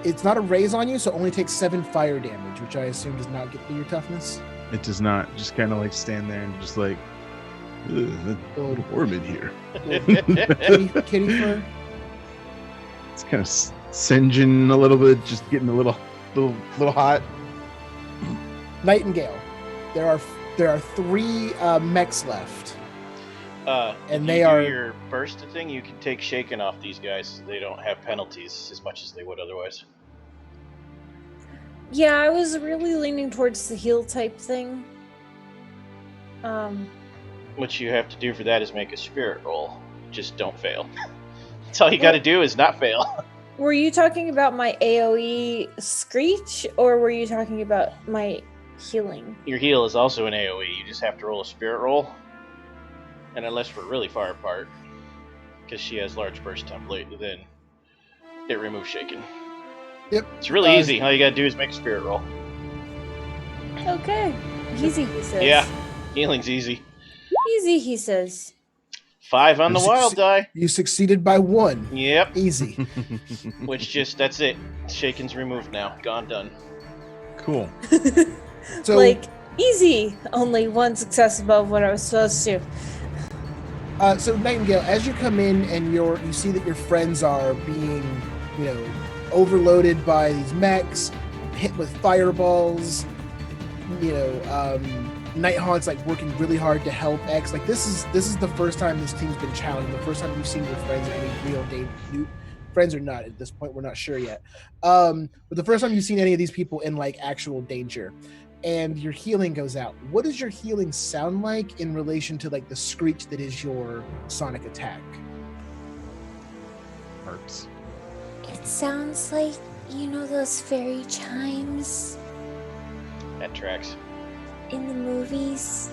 it's not a raise on you, so it only takes 7 fire damage, which I assume does not get to your toughness. It does not. Just kind of like stand there and just like, Little warm in here. kitty fur. It's kind of singeing a little bit, just getting a little hot. Nightingale. There are 3 mechs left. And And they they are are- your burst thing. You can take shaken off these guys. They don't have penalties as much as they would otherwise. Yeah, I was really leaning towards the heal type thing. What you have to do for that is make a spirit roll. Just don't fail. That's all you got to do is not fail. Were you talking about my AoE screech, or were you talking about my healing? Your heal is also an AoE. You just have to roll a spirit roll. And unless we're really far apart, because she has large burst template, then it removes shaken. Yep. It's really easy. All you gotta do is make a spirit roll. Okay. Easy, he says. Yeah, healing's easy. Easy, he says. 5 on the wild die. You succeeded by 1. Yep. Easy. Which that's it. Shaken's removed now. Gone, done. Cool. So, like easy, only one success above what I was supposed to. so Nightingale, as you come in and you see that your friends are being, overloaded by these mechs, hit with fireballs. Nighthawk's like working really hard to help X. Like this is the first time this team's been challenged. The first time you've seen your friends in any real danger. Friends or not at this point, we're not sure yet. But the first time you've seen any of these people in like actual danger, and your healing goes out. What does your healing sound like in relation to like the screech that is your sonic attack? Hurts. It sounds like, those fairy chimes That tracks. in the movies.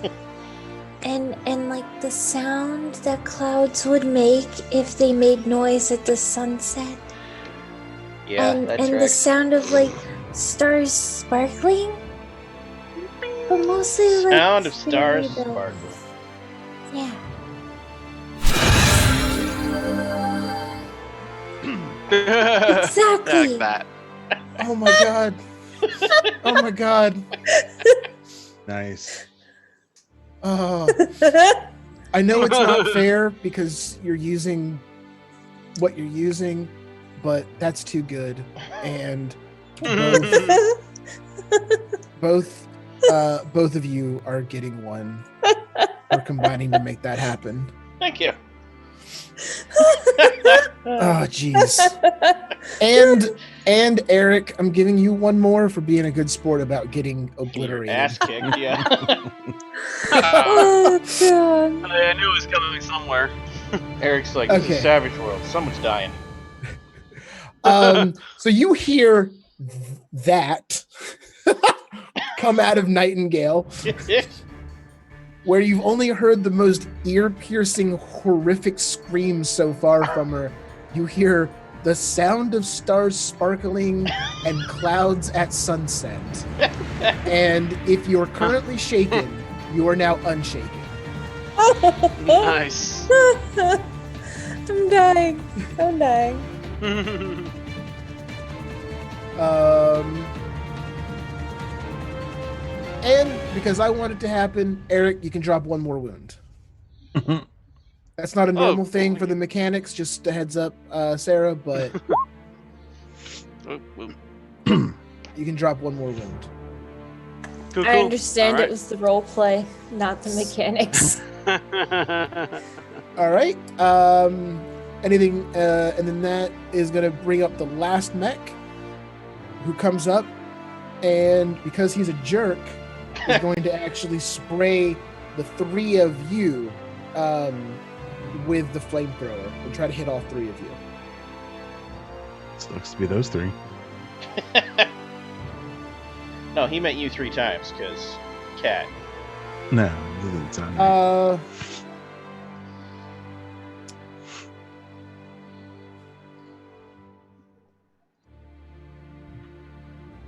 and like the sound that clouds would make if they made noise at the sunset. Yeah, and that the tracks. sound of like stars sparkling. But mostly like Sound of stars fairy bells. sparkling. Yeah. Exactly. Like that. Oh my god! Oh my god! Nice. Oh, I know it's not fair because you're using what you're using, but that's too good. And both of you are getting one. We're combining to make that happen. Thank you. Oh, jeez. And Eric, I'm giving you one more for being a good sport about getting Your obliterated. ass kicked, yeah. Oh god. I knew it was coming somewhere. Eric's like, this Okay. is Savage World. Someone's dying. So you hear that come out of Nightingale, where you've only heard the most ear-piercing, horrific screams so far from her. You hear the sound of stars sparkling and clouds at sunset. And if you're currently shaken, you are now unshaken. Nice. I'm dying. I'm dying. And because I want it to happen, Eric, you can drop one more wound. That's not a normal thing for the mechanics, just a heads up, Sarah, but you can drop one more wound. Cool, I cool. understand Alright. it was the role play, not the mechanics. All right. Anything, and then that is going to bring up the last mech who comes up, and because he's a jerk, is going to actually spray the three of you with the flamethrower and try to hit all three of you. Sucks to be those three. No, he meant you 3 times, because cat. No, it doesn't sound right.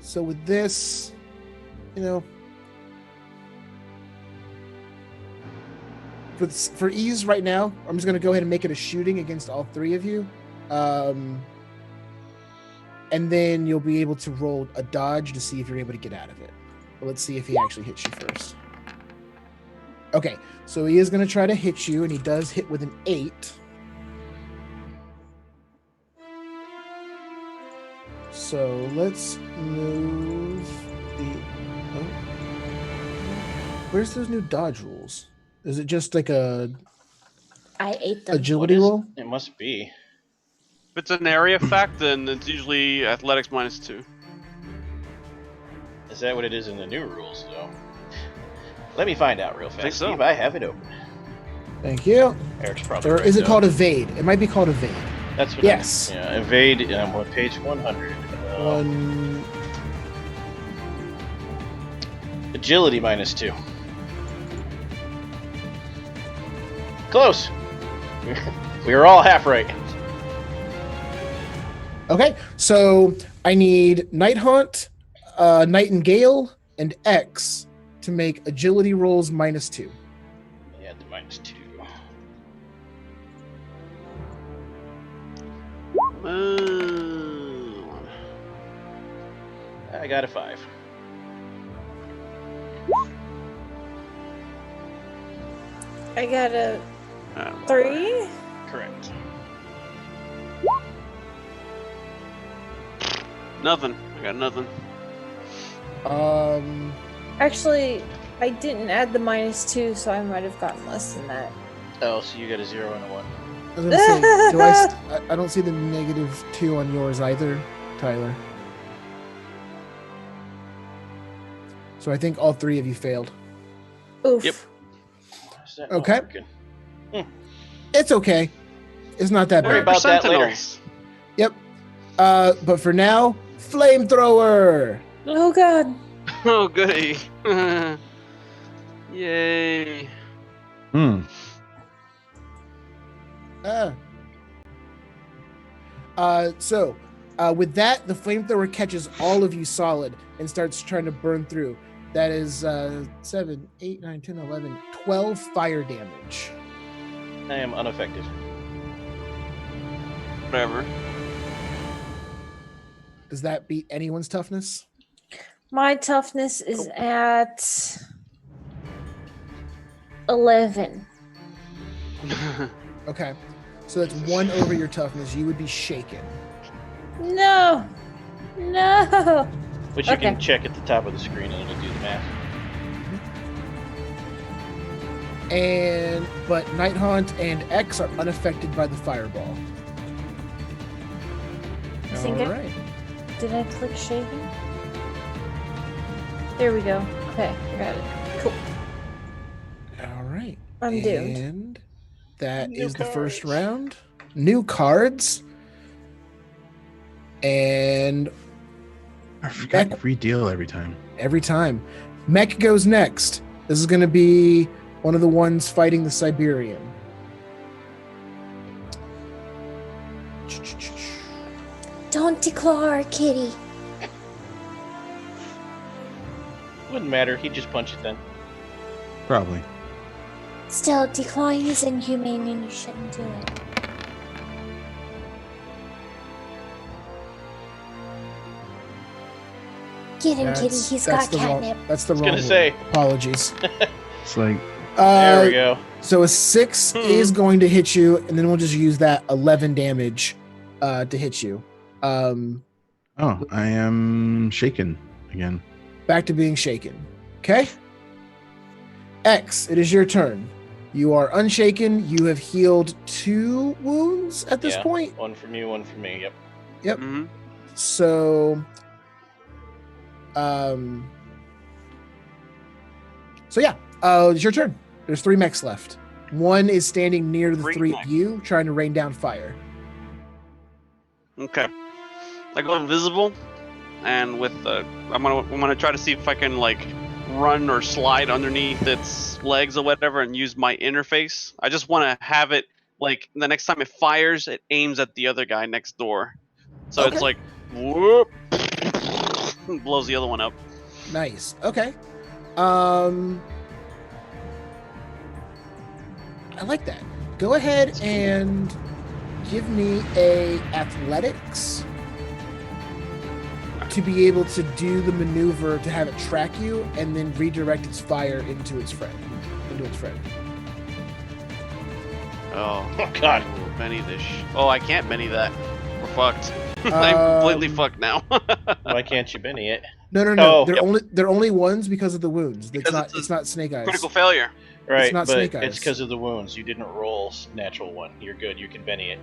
So with this, for ease right now, I'm just going to go ahead and make it a shooting against all three of you. And then you'll be able to roll a dodge to see if you're able to get out of it. But let's see if he actually hits you first. Okay, so he is going to try to hit you, and he does hit with an 8. So let's move the... Oh. Where's those new dodge rules? Is it just like a I ate them. agility What is- roll? It must be. If it's an area effect, then it's usually athletics -2. Is that what it is in the new rules, though? Let me find out real fast. Think so. See if I have it open. Thank you. Eric's probably Or right, is it though. called evade? It might be called evade. That's what Yes. Yeah, evade. I'm on page 100. One. Agility -2. Close. We were all half right. Okay, so I need Nighthaunt, Nightingale, and X to make agility rolls -2. Yeah, the -2. Uh, I got a 5. I got a Lord. 3. Correct. Nothing. I got nothing. Actually, I didn't add the -2, so I might have gotten less than that. Oh, so you got a 0 and a 1. I was gonna say, do I don't see the -2 on yours either, Tyler. So I think all 3 of you failed. Oof. Yep. Is that not Okay. working? It's okay. It's not that Worry bad. about that later. Sentinels. Yep. But for now, flamethrower. Oh god. Oh, goody. Yay. Hmm. So with that, the flamethrower catches all of you solid and starts trying to burn through. That is 7, 8, 9, 10, 11, 12 fire damage. I am unaffected. Whatever. Does that beat anyone's toughness? My toughness is at 11. Okay. So that's 1 over your toughness. You would be shaken. No. No. Which you can Okay. check at the top of the screen and it'll do the math. But Nighthaunt and X are unaffected by the fireball. I think All right. Did I click shaking? There we go. Okay, I got it. Cool. All right. I'm doomed. And that New is the first cards. round. New cards. And I forgot to redeal every time. every time. Mech goes next. This is going to be one of the ones fighting the Siberian. Don't declaw our kitty. Wouldn't matter. He'd just punch it then. Probably. Still, declawing is inhumane and you shouldn't do it. Get him, kitty. He's got the wrong, catnip. that's the I was wrong gonna word. say. Apologies. It's like, There we go. So a 6 is going to hit you, and then we'll just use that 11 damage to hit you. oh, I am shaken again. Back to being shaken. Okay? X, it is your turn. You are unshaken. You have healed 2 wounds at this Yeah. point. 1 from you, 1 from me. Yep. Yep. Mhm. So, yeah, it's your turn. There's 3 mechs left. 1 is standing near the 3 3 mechs. of you, trying to rain down fire. Okay. I go invisible, and with I'm gonna try to see if I can like run or slide underneath its legs or whatever, and use my interface. I just want to have it like the next time it fires, it aims at the other guy next door, so it's Okay. like whoop, blows the other one up. Nice. Okay. I like that. Go ahead and give me a athletics to be able to do the maneuver to have it track you and then redirect its fire into its friend. Oh, Oh, God. Ooh, Benny this. Oh, I can't Benny that. We're fucked. I'm completely fucked now. Why can't you Benny it? No. Oh, They're only ones because of the wounds. Because It's not snake eyes. Critical failure. Right, not but Snake Eyes. it's because of the wounds. You didn't roll natural 1. You're good. You can Benny it.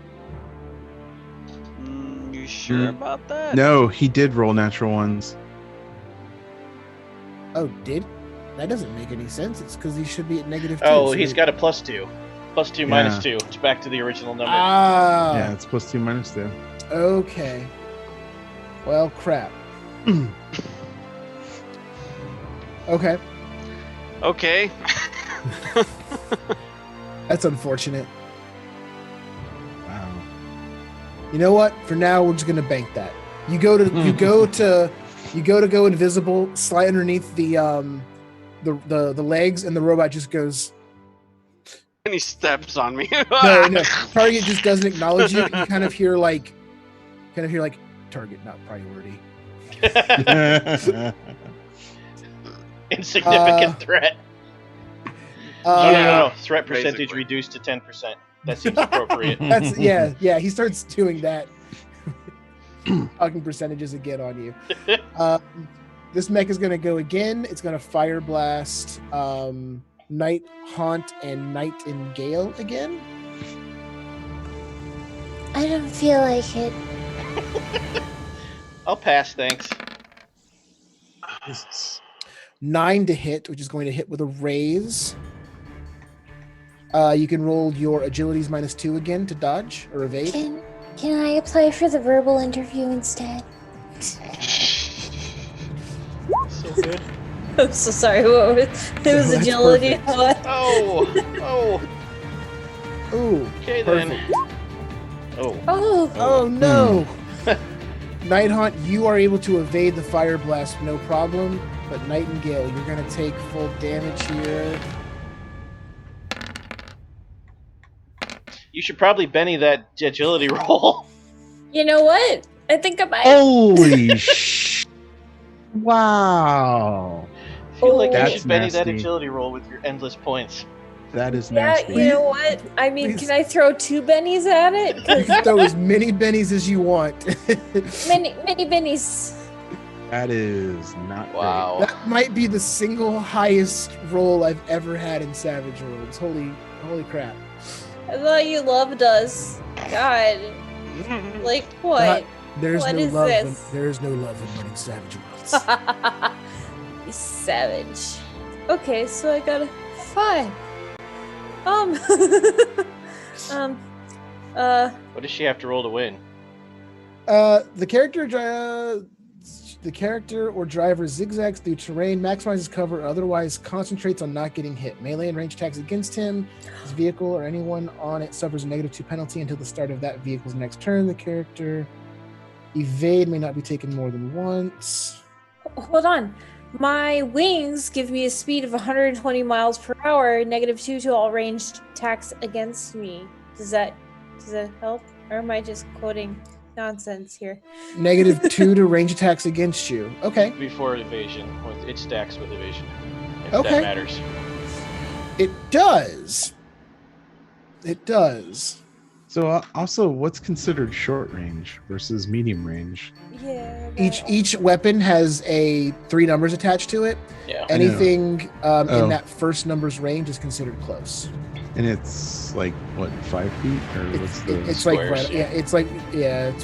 You sure about that? No, he did roll natural ones. Oh, did? That doesn't make any sense. It's because he should be at -2. Oh, so he's he- got a +2. +2, Yeah. -2. It's back to the original number. Ah. Yeah, it's +2 -2. Okay. Well, crap. Okay. Okay. That's unfortunate. Wow. You know what? For now, we're just gonna bank that. You go to go invisible, slide underneath the legs, and the robot just goes. And he steps on me. No. Target just doesn't acknowledge you. You kind of hear like target not priority. Insignificant threat. No. Threat percentage Basically. reduced to 10%. That seems appropriate. That's yeah. He starts doing that. Talking percentages again on you. This mech is going to go again. It's going to Fire Blast Night Haunt and Nightingale again. I don't feel like it. I'll pass, thanks. 9 to hit, which is going to hit with a raise. You can roll your agilities -2 again to dodge or evade. Can I apply for the verbal interview instead? So good. I'm so sorry. What was it? Was That's agility. perfect. What? Oh. Ooh, Okay perfect. then. Oh. Oh no! Night Haunt, you are able to evade the fire blast, no problem. But Nightingale, you're gonna take full damage here. You should probably Benny that agility roll. You know what? I think I might. Holy sh! Wow, I feel like you That's should Benny that nasty. agility roll with your endless points. that is Yeah, nasty. you know what? I mean, Please. can I throw 2 bennies at it? You 'Cause can throw as many bennies as you want. many bennies. That is not Wow. That might be the single highest roll I've ever had in Savage Worlds. Holy crap! I thought you loved us. God. Like, what? There's What no is love. this? There is no love in running Savage Worlds. You savage. Okay, so I got a 5. What does she have to roll to win? The character or driver zigzags through terrain, maximizes cover, otherwise concentrates on not getting hit. Melee and range attacks against him, his vehicle, or anyone on it suffers a -2 penalty until the start of that vehicle's next turn. The character evade may not be taken more than once. Hold on. My wings give me a speed of 120 miles per hour, -2 to all ranged attacks against me. Does that help? Or am I just quoting nonsense here? -2 to range attacks against you. Okay. Before evasion. It stacks with evasion. If Okay. that matters. It does. It does. So also, what's considered short range versus medium range? Yeah. Each weapon has 3 numbers attached to it. Yeah. Anything Oh. in that first number's range is considered close. And it's like what, 5 feet or what's the? It's like squares, right, it's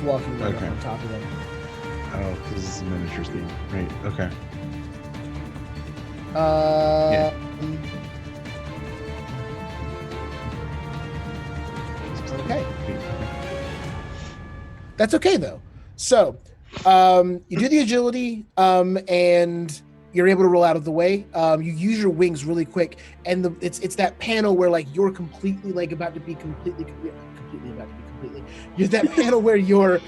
walking right Okay. on top of them. Oh, because it's a miniature theme, right? Okay. Yeah. Okay. That's okay though. So, you do the agility, and you're able to roll out of the way. You use your wings really quick, and it's that panel where like you're completely like about to be completely. You're that panel where you're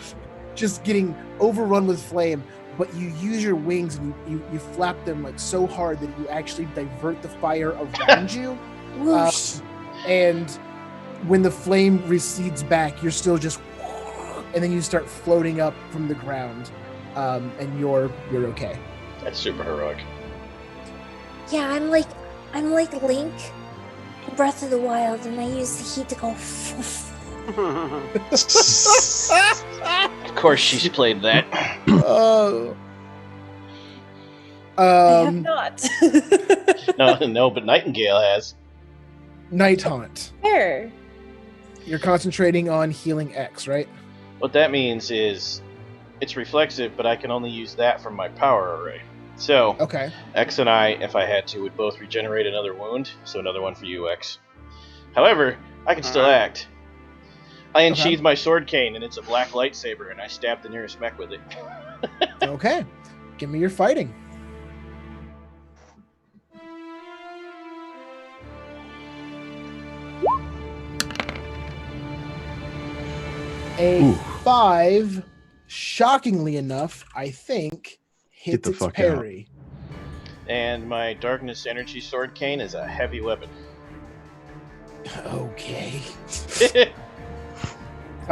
just getting overrun with flame, but you use your wings and you flap them like so hard that you actually divert the fire around you. Whoosh. And when the flame recedes back, you're still just, and then you start floating up from the ground, and you're okay. That's super heroic. Yeah, I'm like Link in Breath of the Wild, and I use the heat to go. Of course she's played that. Oh. I have Um, not. No, but Nightingale has. Night Haunt. Where? You're concentrating on healing X, right? What that means is it's reflexive, but I can only use that from my power array. So, Okay. X and I, if I had to, would both regenerate another wound, so another one for you, X. However, I can still act. I unsheathe my sword cane, and it's a black lightsaber, and I stab the nearest mech with it. Okay. Give me your fighting. A Ooh. 5, shockingly enough, I think, hits the its fuck out. parry. And my Darkness Energy sword cane is a heavy weapon. Okay.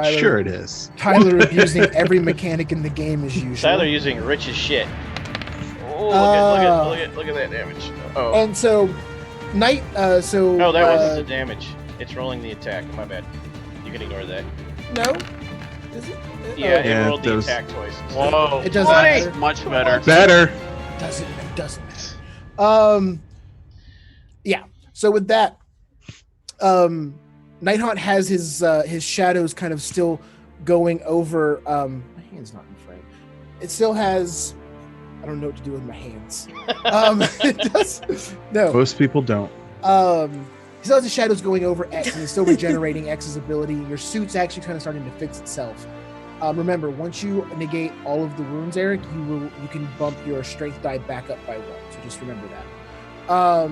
Sure it is. Tyler abusing every mechanic in the game as usual. Tyler using rich as shit. Oh, look at that damage. Oh, And so Knight. So. Oh, that wasn't the damage. It's rolling the attack. My bad. You can ignore that. No. Is it? Yeah, Yeah, it rolled the those- attack twice. Whoa. It doesn't That's matter. much better. Better. Doesn't matter. Yeah. So with that, Nighthaunt has his shadows kind of still going over. My hand's not in frame. It still has. I don't know what to do with my hands. It does. No. Most people don't. He still has the shadows going over X, and he's still regenerating X's ability. Your suit's actually kind of starting to fix itself. Remember, once you negate all of the wounds, Eric, you can bump your strength die back up by 1. So just remember that.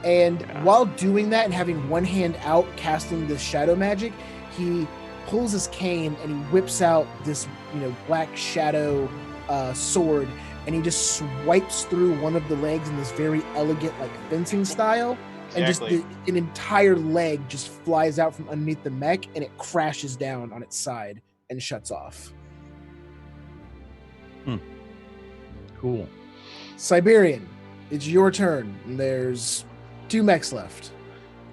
And while doing that and having one hand out, casting this shadow magic, he pulls his cane and he whips out this, black shadow sword, and he just swipes through one of the legs in this very elegant, like fencing style. And just an entire leg just flies out from underneath the mech, and it crashes down on its side and shuts off. Cool. Siberian, it's your turn. There's 2 mechs left.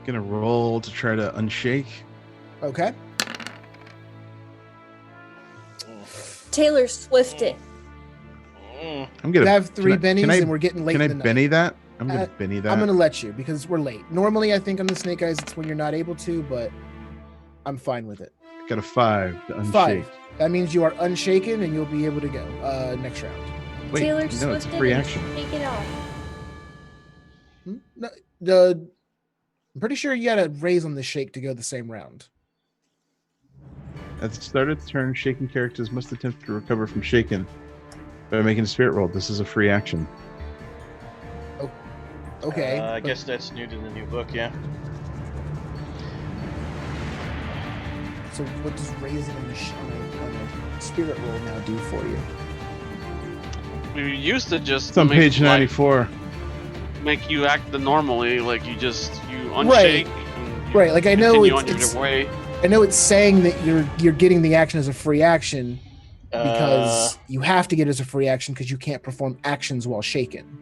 Gonna roll to try to unshake. Okay. Taylor Swift it. I'm gonna You have 3 can I- bennies, can I- and we're getting late Can I in the night. Benny that? I'm gonna Benny that. I'm going to let you because we're late. Normally, I think on the Snake Eyes, it's when you're not able to, but I'm fine with it. Got a 5 to unshake. 5. That means you are unshaken, and you'll be able to go next round. Wait, Taylor no, it's Swift a it free and action. Take it off. No, I'm pretty sure you got to raise on the shake to go the same round. At the start of the turn, shaken characters must attempt to recover from shaken by making a spirit roll. This is a free action. Okay. I but- guess that's new to the new book, yeah. So what does raising on a spirit roll now do for you? We used to just It's on make, page like, 94. make you act the normally, like you unshake. Right. And you Right, like I know continue it's on your way. I know it's saying that you're getting the action as a free action because you have to get it as a free action because you can't perform actions while shaken.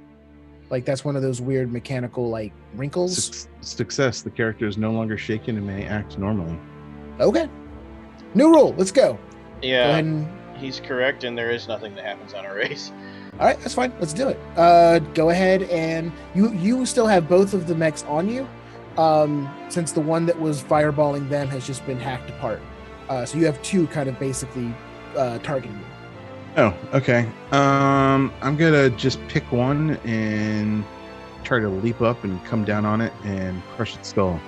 Like that's one of those weird mechanical like wrinkles. Success. The character is no longer shaken and may act normally. Okay. New rule. Let's go. Go Yeah, ahead and he's correct, and there is nothing that happens on a race. all right, that's fine. Let's do it. Go ahead and you still have both of the mechs on you. Since the one that was fireballing them has just been hacked apart. So you have 2 kind of basically targeting you. Oh, okay. I'm gonna just pick one and try to leap up and come down on it and crush its skull.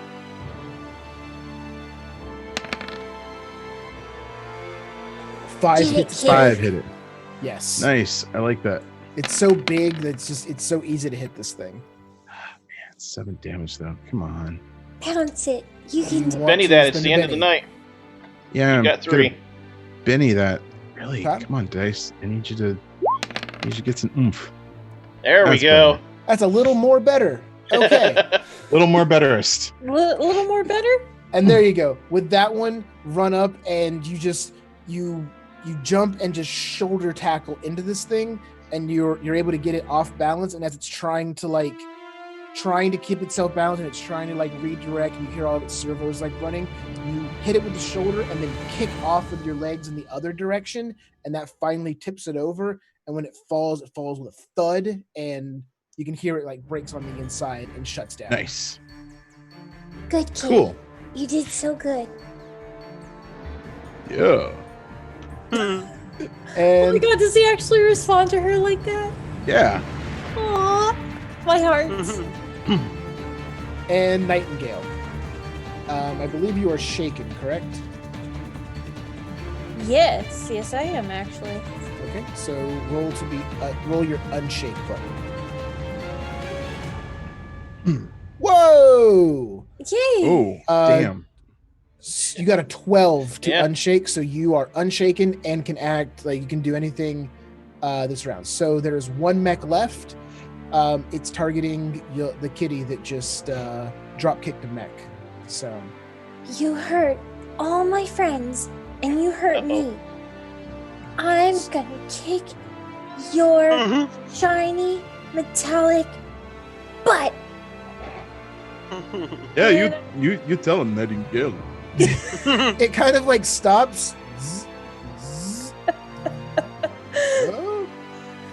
5 Did it hits. hit? 5 hit it. Yes. Nice. I like that. It's so big that it's so easy to hit this thing. Man, 7 damage though. Come on. Pounce it. You can do Want Benny, to that it's spend the a end of the Benny. night. Yeah, You I'm got gonna 3. Benny that. Really? Okay. Come on, Dice. I need you to get some oomph. There we That's go. That's a little more better. Okay. A little more betterist. A little more better? And there you go. With that one, run up and you just you jump and just shoulder tackle into this thing, and you're able to get it off balance. And as it's trying to keep itself balanced and it's trying to like redirect, and you hear all of its servos like running, you hit it with the shoulder and then kick off with your legs in the other direction, and that finally tips it over. And when it falls with a thud, and you can hear it like breaks on the inside and shuts down. Nice. good, kid. Cool. You did so good. Yeah. Oh my And god, does he actually respond to her like that? Yeah. Aww. My heart. and Nightingale. I believe you are shaken, correct? Yes, I am actually. Okay, so roll your unshake button. Whoa! Yay! Oh, Uh, damn. You got a 12 to Yeah. unshake, so you are unshaken and can act like you can do anything this round. So there's 1 mech left. It's targeting the kitty that just drop kicked a mech. So You hurt all my friends, and you hurt me. I'm gonna kick your shiny metallic butt. Yeah, you tell him Nightingale. It kind of like stops. Zzz, zzz. Oh.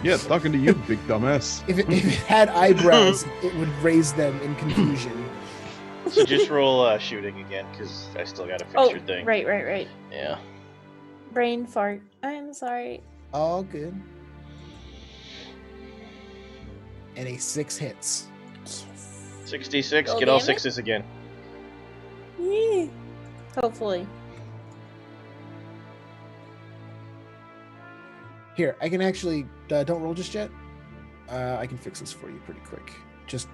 Yeah, talking to you, big dumbass. If it had eyebrows, it would raise them in confusion. So just roll shooting again, because I still got to fix your thing. Right. Yeah. Brain fart. I'm sorry. All good. And a 6 hits. 66. Roll Get all damage? 6s again. Yee. Hopefully. Here, I can actually don't roll just yet. I can fix this for you pretty quick. Just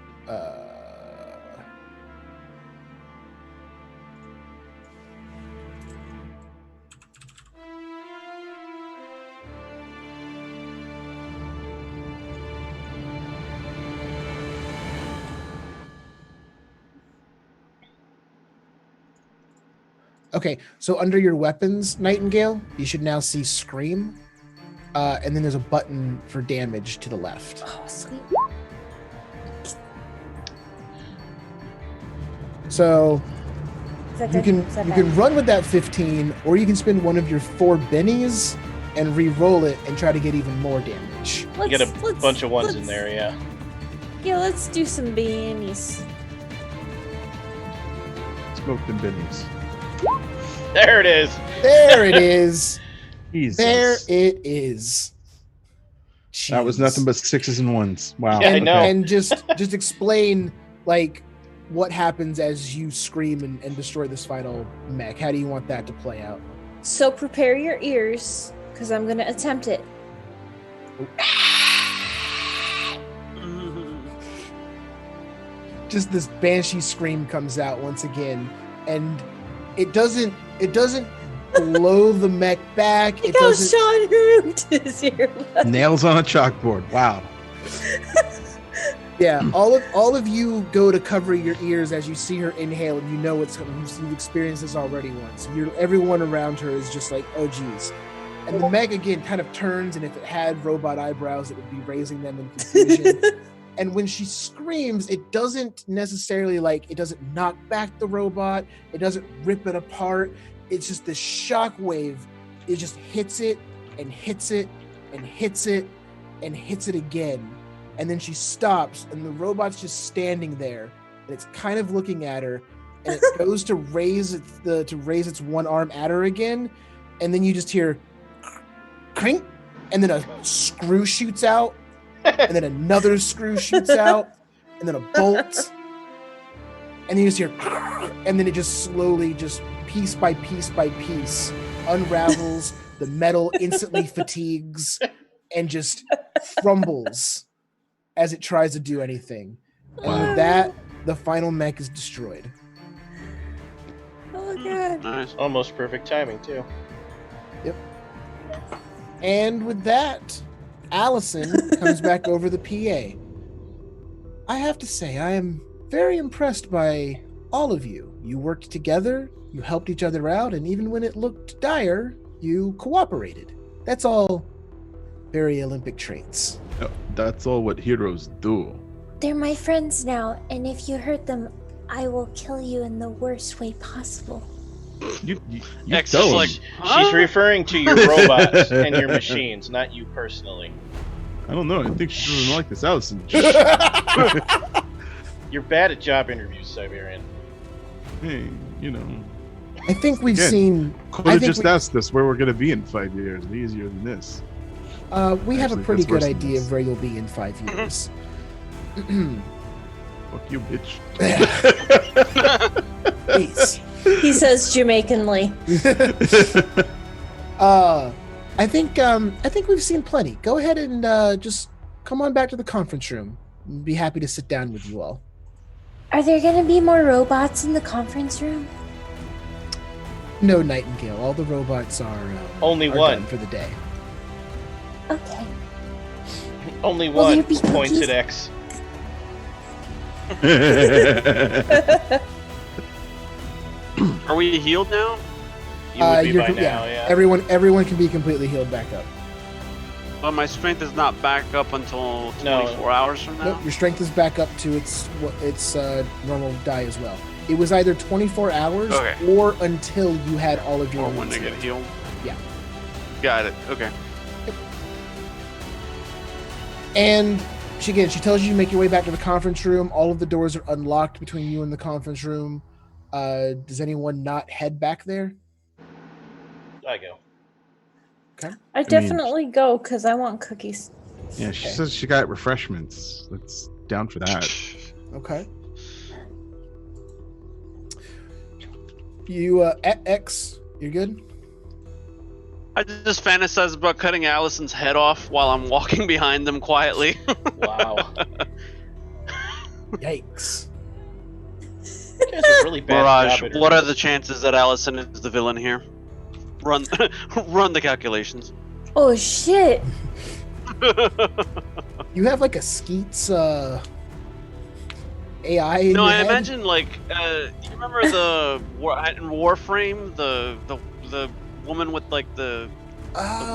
Okay, so under your weapons, Nightingale, you should now see Scream. And then there's a button for damage to the left. Oh, sweet. So Is that you good? can Is that you bad? can run with that 15, or you can spend one of your 4 bennies and re-roll it and try to get even more damage. You get a bunch of ones in there, yeah. Yeah, let's do some beanies. Smoked and bennies. There it is. There it is. Jesus. There it is. That was Jeez. nothing but 6s and 1s. Wow. Yeah, I know. And just explain like what happens as you scream and destroy this final mech. How do you want that to play out? So prepare your ears, because I'm going to attempt it. Just this banshee scream comes out once again, and it doesn't blow the mech back. Look It how doesn't. Sean removed his ear. Nails on a chalkboard. Wow. Yeah, all of you go to cover your ears as you see her inhale, and you know it's coming. You've experienced this already once. Everyone around her is just like, oh geez. And the mech again kind of turns, and if it had robot eyebrows, it would be raising them in confusion. And when she screams, it doesn't necessarily it doesn't knock back the robot. It doesn't rip it apart. It's just this shock wave. It just hits it and hits it and hits it and hits it again. And then she stops, and the robot's just standing there, and it's kind of looking at her, and it goes to raise its one arm at her again, and then you just hear clink, and then a screw shoots out, and then another screw shoots out, and then a bolt, and then you just hear, and then it just slowly, just piece by piece by piece, unravels. The metal instantly fatigues and just crumbles as it tries to do anything. And with that, the final mech is destroyed. Oh, God. Nice. Almost perfect timing, too. And with that, Allison comes back over the PA. I have to say, I am very impressed by all of you. You worked together, you helped each other out, and even when it looked dire, you cooperated. That's all very Olympic traits. Oh, that's all what heroes do. They're my friends now, and if you hurt them, I will kill you in the worst way possible. You X tell is 'em. like, She's referring to your robots and your machines, not you personally. I don't know. I think she doesn't like this Allison. You're bad at job interviews, Siberian. Hey, you know. I think we've Again, seen. Could I have think just asked us where we're going to be in 5 years. It'd be easier than this. we have a Actually, pretty that's good worse than idea this. of where you'll be in 5 years. Fuck you, bitch. Please. He says Jamaicanly. I think we've seen plenty. Go ahead and just come on back to the conference room. Be happy to sit down with you all. Are there gonna be more robots in the conference room? No, Nightingale. All the robots are Only are one. done for the day. Okay. Only Will one there be points cookies? at X. are we healed now? You would be by You're- now, yeah. Everyone can be completely healed back up. But my strength is not back up until No. 24 hours from now. Nope, your strength is back up to its normal die as well. It was either 24 hours Okay. or until you had all of your Or when wounds they get healed. healed. Yeah. Got it. Okay. And she tells you to make your way back to the conference room. All of the doors are unlocked between you and the conference room. Does anyone not head back there? I go. I definitely go because I want cookies. Yeah, she Okay. says she got refreshments. That's down for that. Okay. You X, you're good? I just fantasize about cutting Allison's head off while I'm walking behind them quietly. Wow. Yikes. You guys are really bad Mirage, job at what are the chances that Allison is the villain here? Run, run the calculations. Oh shit! You have like a Skeets AI in No, your I head? imagine like you remember the in Warframe, the woman with like the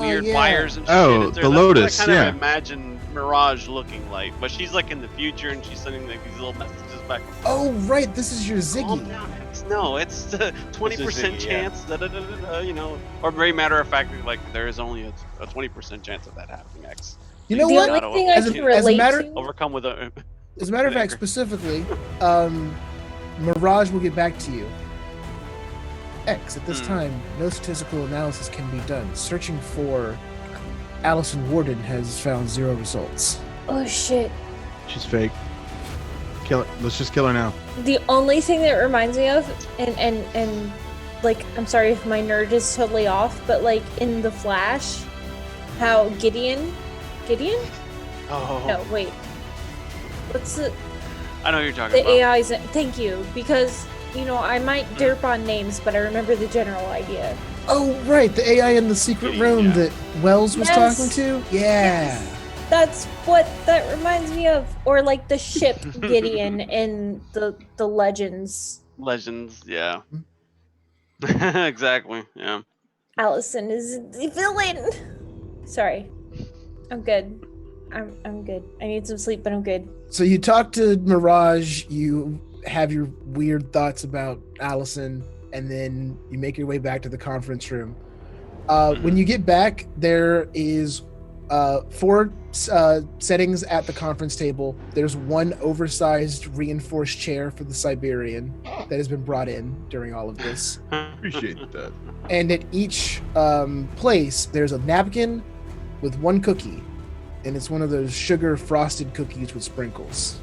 weird yeah. wires and shit. Oh, in there? the That's Lotus, what I kind yeah. of imagine Mirage looking like, but she's like in the future and she's sending like these little messages back. Oh, right. This is your Calm Ziggy. down, X. No, it's the 20% Ziggy, yeah. chance. You know, or very matter of fact, like there is only a 20% chance of that happening. X. You know The what? only thing I As a- can as a relate matter- to. Overcome with a. As a matter of fact, Anger. specifically, Mirage will get back to you. X, at this time, no statistical analysis can be done. Searching for Allison Warden has found 0 results. Oh shit! She's fake. Kill her. Let's just kill her now. The only thing that reminds me of, and like, I'm sorry if my nerd is totally off, but like in The Flash, how Gideon? Oh. No, wait. What's the I know what you're talking about. AI's? Thank you, because you know I might derp on names, but I remember the general idea. Oh, right. The AI in the secret Gideon, room yeah. that Wells was Yes. talking to? Yeah. That's what that reminds me of, or like the ship Gideon in the Legends. Legends, yeah. Hmm. Exactly, yeah. Allison is the villain. Sorry, I'm good. I'm good. I need some sleep, but I'm good. So you talk to Mirage, you have your weird thoughts about Allison, and then you make your way back to the conference room. When you get back, there is 4 settings at the conference table. There's 1 oversized reinforced chair for the Siberian that has been brought in during all of this. Appreciate that. And at each place, there's a napkin with 1 cookie, and it's one of those sugar frosted cookies with sprinkles.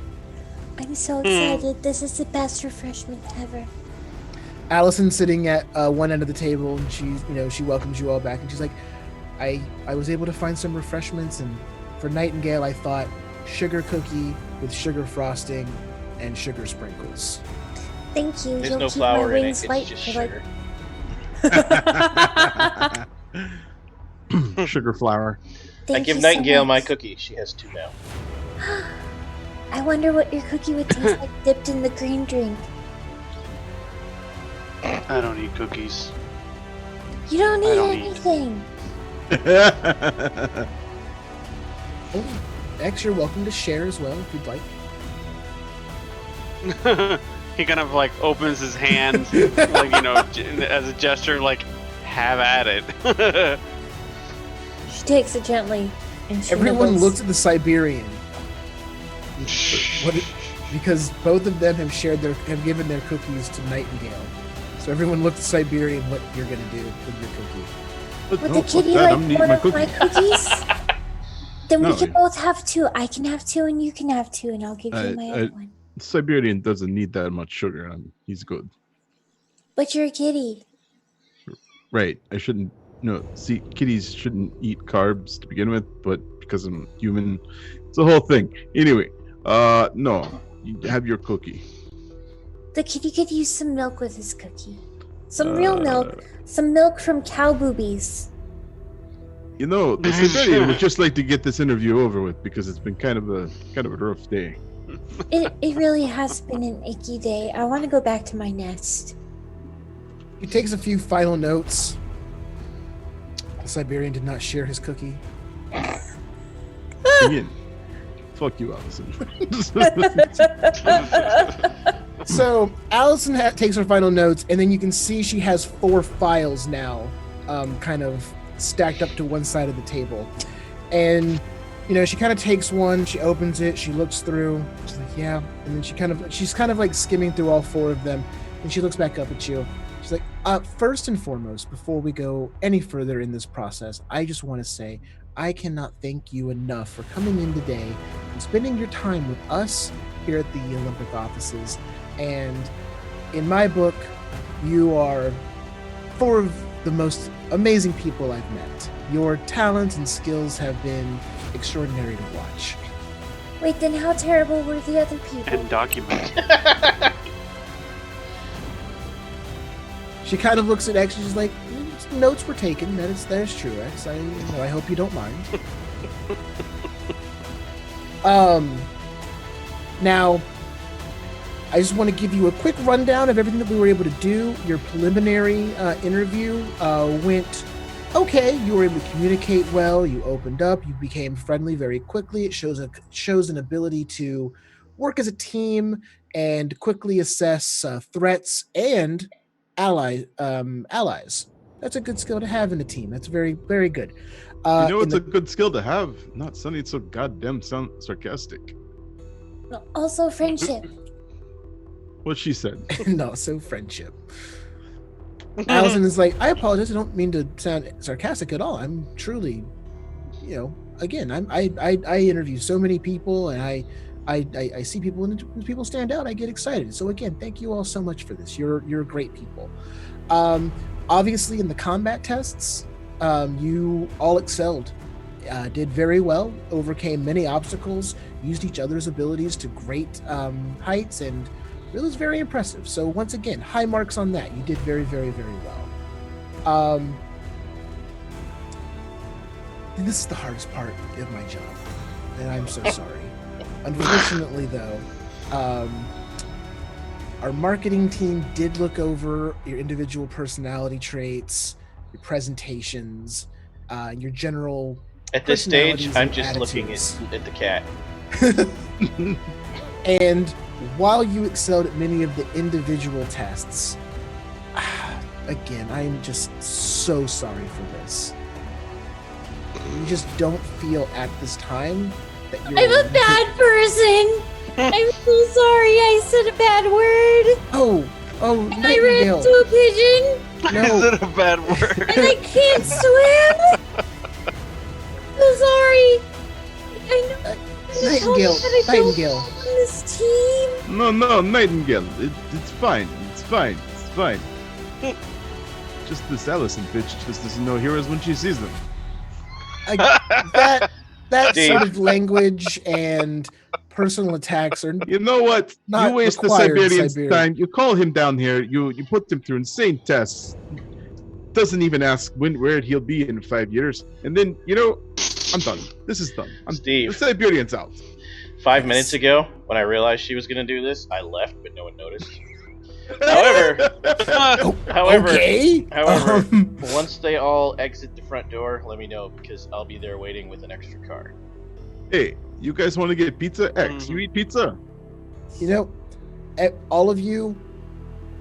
I'm so excited. This is the best refreshment ever. Allison sitting at one end of the table, and she welcomes you all back, and she's like, I was able to find some refreshments, and for Nightingale I thought sugar cookie with sugar frosting and sugar sprinkles. Thank you. There's You'll no keep my flour in it. wings It's light just for like. sugar. Sugar flour. Thank I give you so Nightingale my much. cookie. She has 2 now. I wonder what your cookie would taste like dipped in the green drink. I don't eat cookies. You don't I need don't eat. anything. Oh, X, you're welcome to share as well if you'd like. He kind of like opens his hand, like, you know, as a gesture, like, have at it. She takes it gently, and she Everyone nibbles. looks at the Siberian. Because both of them have given their cookies to Nightingale. So everyone looks at Siberian what you're gonna do with your cookie. But Would no, the fuck kitty that, like I'm eating one my of my cookie. cookies? Then No, we can both have 2. I can have 2 and you can have 2, and I'll give you my other one. Siberian doesn't need that much sugar. He's good. But you're a kitty. Right. I shouldn't. No, see, kitties shouldn't eat carbs to begin with, but because I'm human, it's a whole thing. Anyway, no, you have your cookie. The kitty could use some milk with his cookie. Some real milk. Some milk from cow boobies. You know, the Siberian would just like to get this interview over with because it's been kind of a rough day. It really has been an icky day. I want to go back to my nest. He takes a few final notes. The Siberian did not share his cookie. Again, fuck you, Allison. So Allison takes her final notes, and then you can see she has 4 files now, kind of stacked up to one side of the table. And she kind of takes one, she opens it, she looks through, she's like, yeah, and then she's kind of like skimming through all 4 of them, and she looks back up at you. She's like, first and foremost, before we go any further in this process, I just want to say I cannot thank you enough for coming in today and spending your time with us here at the Olympic offices. And in my book, you are 4 of the most amazing people I've met. Your talents and skills have been extraordinary to watch. Wait, then how terrible were the other people? And document. She kind of looks at X and she's like, notes were taken. That is true, X. I hope you don't mind. Now, I just want to give you a quick rundown of everything that we were able to do. Your preliminary interview went okay. You were able to communicate well. You opened up. You became friendly very quickly. It shows an ability to work as a team and quickly assess threats and allies. That's a good skill to have in a team. That's very, very good. It's a good skill to have. Not sounding so goddamn sarcastic. Also, friendship. What she said. No, so friendship. Allison is like, I apologize. I don't mean to sound sarcastic at all. I'm truly, again, I interview so many people, and I see people, and when people stand out, I get excited. So again, thank you all so much for this. You're great people. Obviously, in the combat tests, you all excelled. Did very well, overcame many obstacles, used each other's abilities to great heights, and it was very impressive. So once again, high marks on that. You did very, very, very well. This is the hardest part of my job, and I'm so sorry. Unfortunately, though, our marketing team did look over your individual personality traits, your presentations, your general. At this stage, I'm just attitudes. looking at the cat. And while you excelled at many of the individual tests, again, I'm just so sorry for this. You just don't feel at this time that you're. I'm a bad person. I'm so sorry. I said a bad word. Oh, And I ran into a pigeon. No. Is it a bad word? And I can't swim. So sorry. I know. Nightingale. Nightingale. On this team. No, Nightingale. It's fine. It's fine. Just this Allison bitch just doesn't know heroes when she sees them. That sort of language and personal attacks are. You know what? Not You waste the required in Siberian's Siberia. time. You call him down here. You put him through insane tests. Doesn't even ask where he'll be in 5 years. And then, I'm done. This is done. Steve. The Siberian's out. 5 minutes ago, when I realized she was going to do this, I left, but no one noticed. However, Okay. once they all exit the front door, let me know, because I'll be there waiting with an extra car. Hey, you guys want to get pizza? X, you eat pizza? All of you.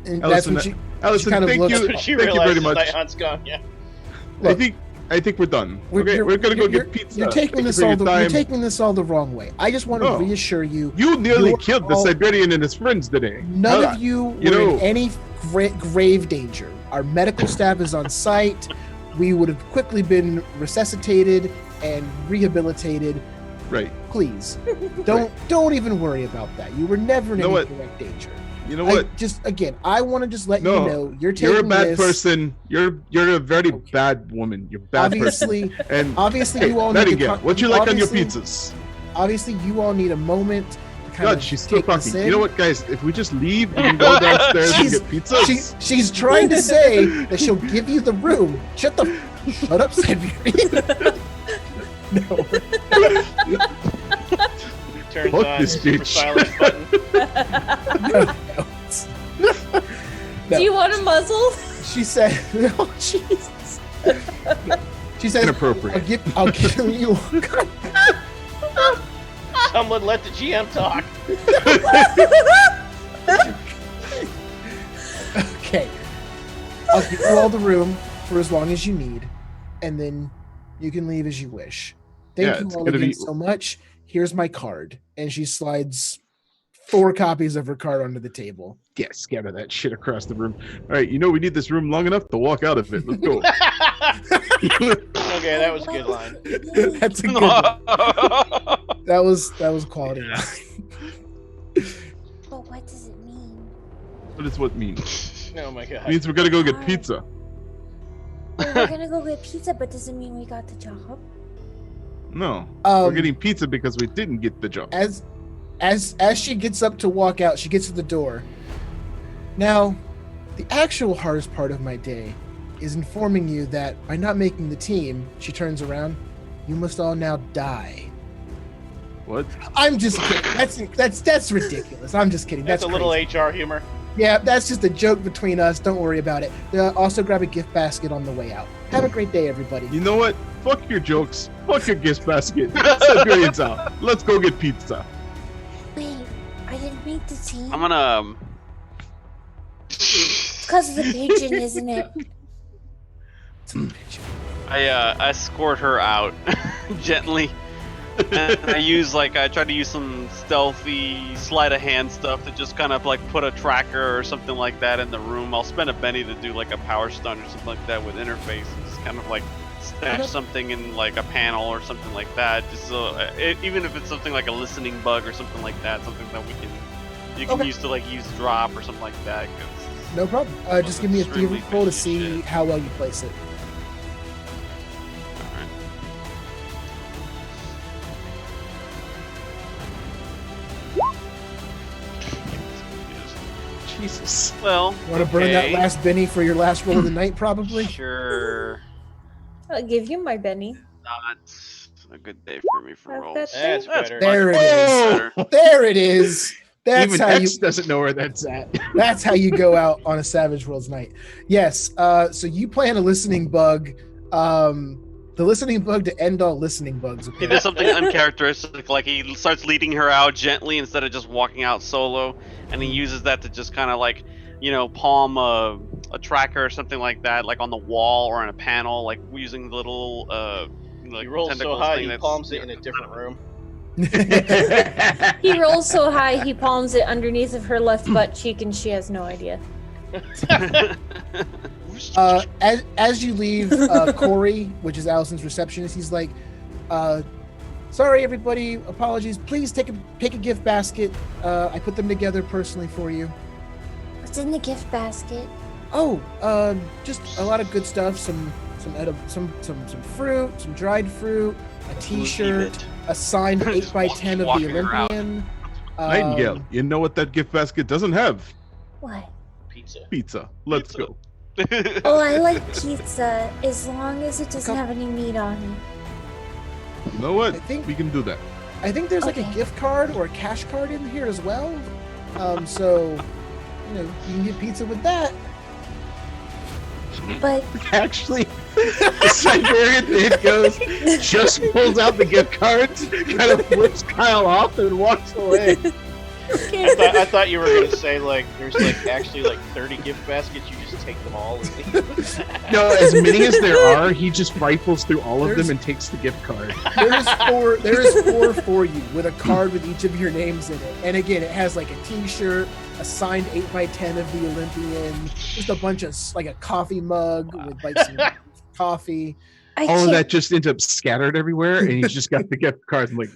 And Allison, that's what Allison, kind of thank looks- you. That's when she Thank you very realizes much. Nighthaunt's gone, yeah. I think we're done. Okay, we're gonna go get pizza. You're taking Thank this you for all. your You're time. taking this all the wrong way. I just want to No. reassure you. You nearly You're killed the all- Siberian and his friends today. None of you were in any know. grave danger. Our medical staff is on site. We would have quickly been resuscitated and rehabilitated. Right. Please, don't even worry about that. You were never in You know any what? direct danger. You know what? I want to just let you know you're taking You're a bad this. person. You're a very bad woman. You're a bad Obviously, person. And obviously, hey, you all need to. Nightingale, what you like on your obviously- pizzas? Obviously, you all need a moment to kind God, of she's still take this talking. in. You know what, guys? If we just leave, we can go downstairs and She's- get pizzas. She's trying to say that she'll give you the room. Shut up, Siberian. No. Turns Fuck on this super bitch. silent button. No. Do you want a muzzle? She said, "Oh Jesus." She said, Inappropriate. I'll give you." Someone let the GM talk. Okay. I'll give you all the room for as long as you need, and then you can leave as you wish. Yeah, Thank it's you all gonna again be- so much. Here's my card. And she slides 4 copies of her card onto the table. Yeah, scatter that shit across the room. All right, we need this room long enough to walk out of it. Let's go. Okay, that was a good line. That's a good one. That was quality line. But what does it mean? What does what mean? Oh my It god. means we're gonna go get pizza. Well, we're gonna go get pizza, but does it mean we got the job? No, we're Um, getting pizza because we didn't get the job. as she gets up to walk out, she gets to the door. Now, the actual hardest part of my day is informing you that by not making the team, she turns around, you must all now die. What? I'm just kidding. That's ridiculous. I'm just kidding. That's That's a little crazy. HR humor. Yeah, that's just a joke between us. Don't worry about it. Also grab a gift basket on the way out. Have a great day, everybody. You know what? Fuck your jokes. Fuck your gift basket. Siberians out. Let's go get pizza. Wait, I didn't make the team. I'm gonna. It's because of the pigeon, isn't it? I escort her out gently. And I try to use some stealthy sleight of hand stuff to just kind of like put a tracker or something like that in the room. I'll spend a penny to do like a power stunt or something like that with interface. Just kind of like stash something in like a panel or something like that. Just so even if it's something like a listening bug or something like that, something that you can use to like use drop or something like that. 'cause No problem. Just give me a thievery roll to see how well you place it. Jesus. Well, Want to burn that okay. last Benny for your last roll of the night, probably? Sure. I'll give you my Benny. Not a good day for me for Have rolls. that That's That's better. There it much is. better. There it is. That's Even how X you. doesn't know where that's at. That's how you go out on a Savage Worlds night. Yes. So you plan a listening bug. The listening bug to end all listening bugs. He Apparently. does something uncharacteristic, like he starts leading her out gently instead of just walking out solo, and he uses that to just kind of like, palm a tracker or something like that, like on the wall or on a panel, like using the little like He rolls so tentacles high, thing he that's- palms it in a different room. He rolls so high, he palms it underneath of her left butt cheek, and she has no idea. As you leave, Corey, which is Allison's receptionist, he's like, "Sorry, everybody. Apologies. Please pick a gift basket. I put them together personally for you. What's in the gift basket? Oh, just a lot of good stuff. Some fruit, some dried fruit, a T-shirt, a signed 8x10 of the walking her out. Olympian. Nightingale, you know what that gift basket doesn't have? What? Pizza. Pizza. Let's Pizza. go. Oh, I like pizza as long as it doesn't have any meat on it. You know what? I think- we can do that. I think there's like a Okay. gift card or a cash card in here as well. So you can get pizza with that. But Actually, the Siberian head goes, just pulls out the gift cards, kind of flips Kyle off, and walks away. I thought you were gonna say like there's like actually like 30 gift baskets. You just take them all. And No, as many as there are, he just rifles through all of There's- them and takes the gift card. There is four for you with a card with each of your names in it. And again, it has like a T-shirt, a signed 8x10 of the Olympian, just a bunch of like a coffee mug with like some coffee. I All of can't. that just ends up scattered everywhere, and he's just got the gift cards. I'm like,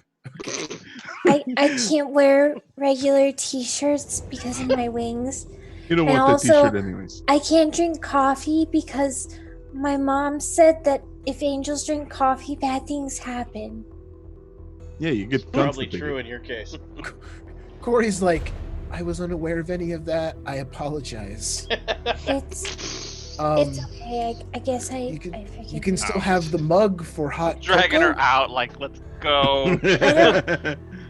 I can't wear regular T-shirts because of my wings. you don't And want that also- T-shirt anyways. I can't drink coffee because my mom said that if angels drink coffee, bad things happen. Yeah, you get probably constipated. true in your case. Corey's like, I was unaware of any of that. I apologize. It's Um, it's okay. I guess you can- I forgive you can you. still have the mug for hot Dragging cocoa. her out, like, let's go.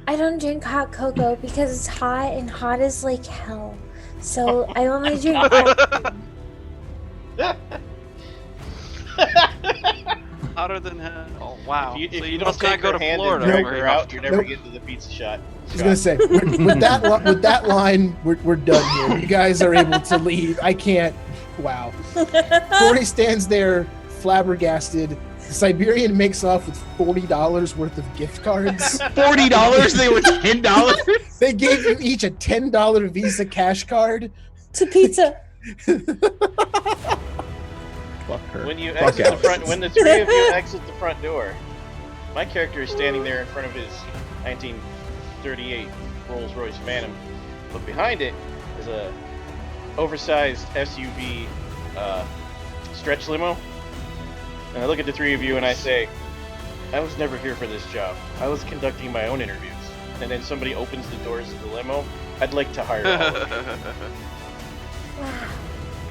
I don't drink hot cocoa because it's hot and hot is like hell. So I only drink cold. Hotter than hell. Oh, wow. If So you you don't must not take go her to hand Florida. and drag where her you have out, to- you're never Nope. getting to the pizza shot. I was gonna say with that line, we're done here. You guys are able to leave. I can't. Wow. Tori stands there flabbergasted. The Siberian makes off with $40 worth of gift cards. $40? They were $10? They gave you each a $10 Visa cash card. To pizza. Fuck her. When you Fuck exit the Alex. front, when the three of you exit the front door, my character is standing there in front of his 1938 Rolls-Royce Phantom, but behind it is a oversized SUV stretch limo. And I look at the three of you and I say, I was never here for this job. I was conducting my own interviews. And then somebody opens the doors of the limo. I'd like to hire all of you. Wow,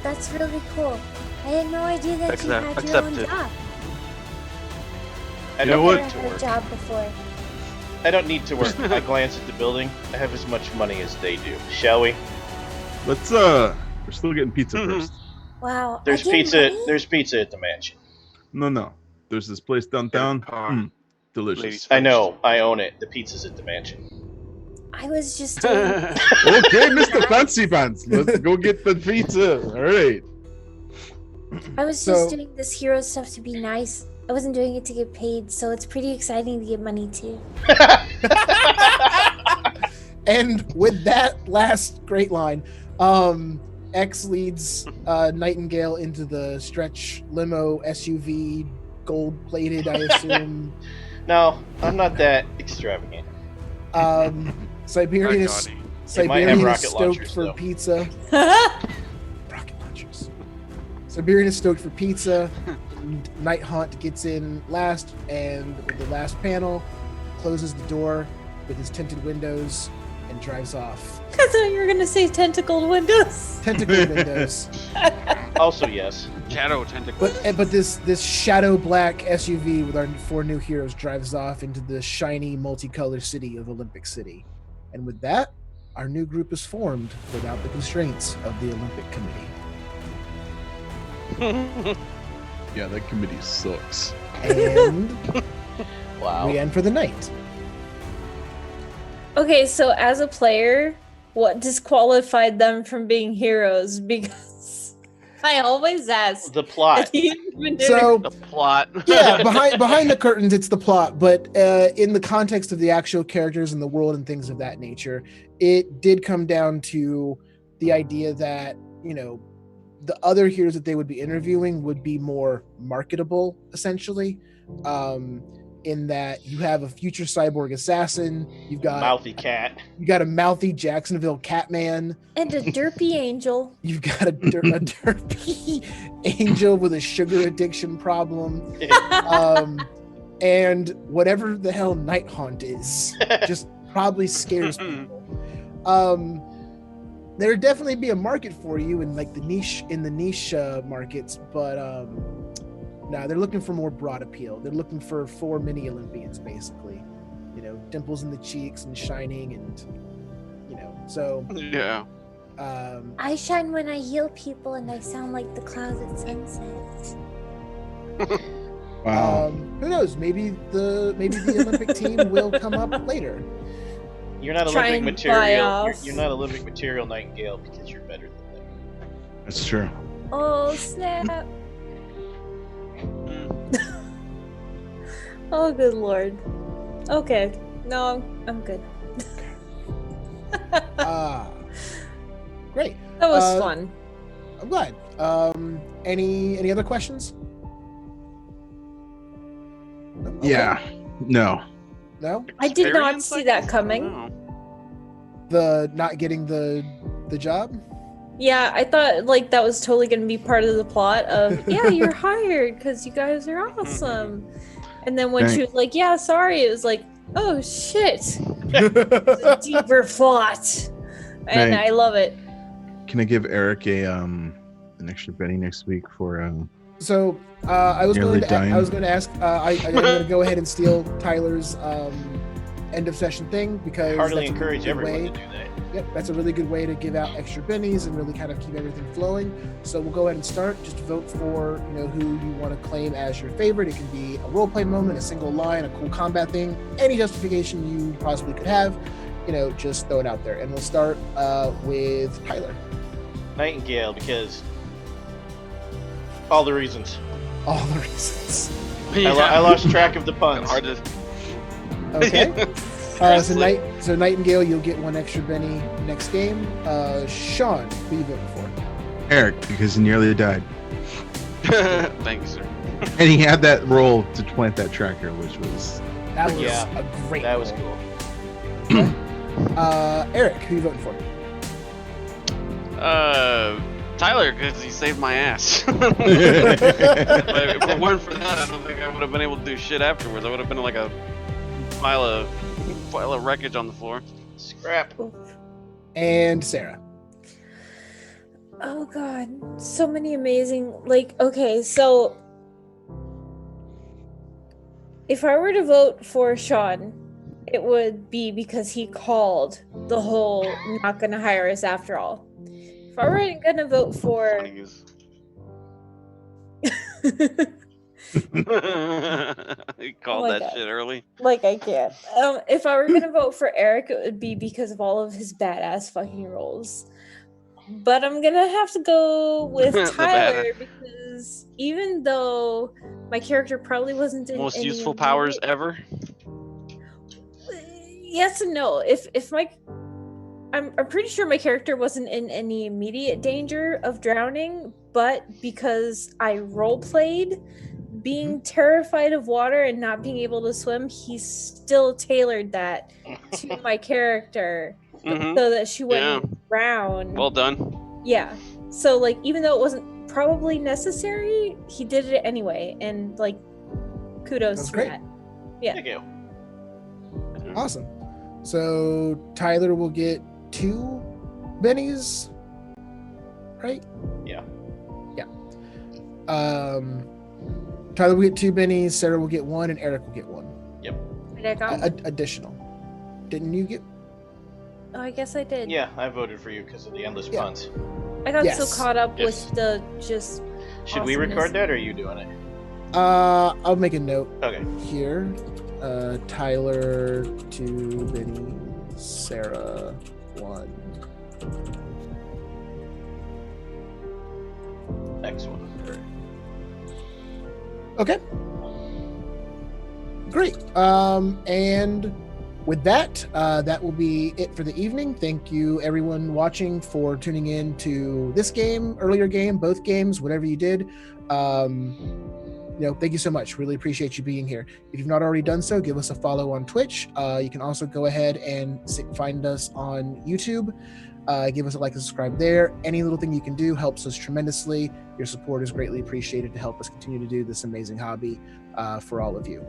that's really cool. I had no idea that you had your own Accepted. job. I You know don't what? need Never to had a work. job before. I don't need to work. I glance at the building. I have as much money as they do. Shall we? Let's we're still getting pizza first. Wow. There's I get pizza. money? There's pizza at the mansion. No. There's this place downtown. car. Delicious. Ladies I know. I own it. The pizza's at the mansion. I was just doing Okay, Mr. Fancy Pants. Let's go get the pizza. All right. I was So- just doing this hero stuff to be nice. I wasn't doing it to get paid, so it's pretty exciting to get money too. And with that last great line, X leads Nightingale into the stretch limo SUV, gold-plated, I assume. No, I'm not that extravagant. Siberian is Gaudy. Siberian is rocket stoked launchers, for though. pizza. Rocket launchers. Siberian is stoked for pizza. Night Haunt gets in last, and with the last panel, closes the door with his tinted windows and drives off. I thought you were gonna say tentacled windows. Tentacled windows. Also, yes. Shadow tentacle. But this shadow black SUV with our four new heroes drives off into the shiny multicolored city of Olympic City. And with that, our new group is formed without the constraints of the Olympic Committee. Yeah, that committee sucks. And Wow. we end for the night. Okay, so as a player, what disqualified them from being heroes? Because I always ask. The plot. So The plot. yeah, behind the curtains, it's the plot. But in the context of the actual characters and the world and things of that nature, it did come down to the idea that, you know, the other heroes that they would be interviewing would be more marketable, essentially. In that you have a future cyborg assassin, you've got Mouthy cat. you got a mouthy Jacksonville Catman, And a derpy angel. you've got a derpy angel with a sugar addiction problem. And whatever the hell Night Haunt is, just probably scares people. There would definitely be a market for you in like the niche markets, but no, they're looking for more broad appeal. They're looking for 4 mini Olympians, basically. You know, dimples in the cheeks and shining, and you know. So Yeah. I shine when I heal people and I sound like the clouds at sunset. Wow. who knows? Maybe the Olympic team will come up later. You're not Try Olympic and buy material. off. You're not Olympic material, Nightingale, because you're better than them. That's true. Oh snap! Oh good lord. Okay, no, I'm good. Great. That was Uh, fun. I'm glad. Any other questions? No? Okay. Yeah. No. No? I did not Experience, see I that guess? coming. I don't know. The not getting the job? Yeah, I thought like that was totally going to be part of the plot of yeah, you're hired because you guys are awesome. And then when she was like, "Yeah, sorry," it was like, "Oh shit, it's a deeper plot," and Right. I love it. Can I give Eric an extra penny next week for So I was Nearly going to dying. ask. I'm going to go ahead and steal Tyler's end of session thing because Heartily that's a encourage good everyone way. to do that. Yep, that's a really good way to give out extra bennies and really kind of keep everything flowing. So we'll go ahead and start. Just vote for who you want to claim as your favorite. It can be a role play moment, a single line, a cool combat thing, any justification you possibly could have. Just throw it out there. And we'll start with Tyler. Nightingale, because all the reasons. All the reasons. I lost track of the puns. Hard to... Okay. So Nightingale, you'll get one extra Benny next game. Sean, who are you voting for? Eric, because he nearly died. Thanks, sir. And he had that roll to plant that tracker, which was... That was Yeah, a great That was roll. cool. Okay. Eric, who are you voting for? Tyler, because he saved my ass. If it weren't for that, I don't think I would have been able to do shit afterwards. I would have been like a pile of wreckage on the floor. Scrap. And Sarah. Oh god, so many amazing. Okay, so if I were to vote for Sean, it would be because he called the whole not gonna hire us after all. If I were gonna vote for Funny is- he called my that God. shit early. I can't. If I were gonna vote for Eric, it would be because of all of his badass fucking roles. But I'm gonna have to go with The Tyler badass. because even though my character probably wasn't in Most any useful powers ever. Yes and no. I'm pretty sure my character wasn't in any immediate danger of drowning, but because I role played being terrified of water and not being able to swim, he still tailored that to my character Mhm. so that she wouldn't drown. Well done. Yeah. So even though it wasn't probably necessary, he did it anyway, and kudos That's to great. that. Yeah. Thank you. Awesome. So Tyler will get 2 bennies, right? Yeah. Yeah. Tyler will get 2 bennies, Sarah will get 1, and Eric will get 1. Did I go? Additional. Didn't you get? Oh, I guess I did. Yeah, I voted for you because of the endless Yeah. puns. I got Yes. so caught up Yes. with the just. Should we awesomeness. record that, or are you doing it? I'll make a note Okay. here. Tyler 2 bennies, Sarah 1. Excellent. Okay. Great. And with that, that will be it for the evening. Thank you, everyone watching, for tuning in to this game, earlier game, both games, whatever you did. Thank you so much. Really appreciate you being here. If you've not already done so, give us a follow on Twitch. You can also go ahead and find us on YouTube. Give us a like and subscribe there. Any little thing you can do helps us tremendously. Your support is greatly appreciated to help us continue to do this amazing hobby for all of you.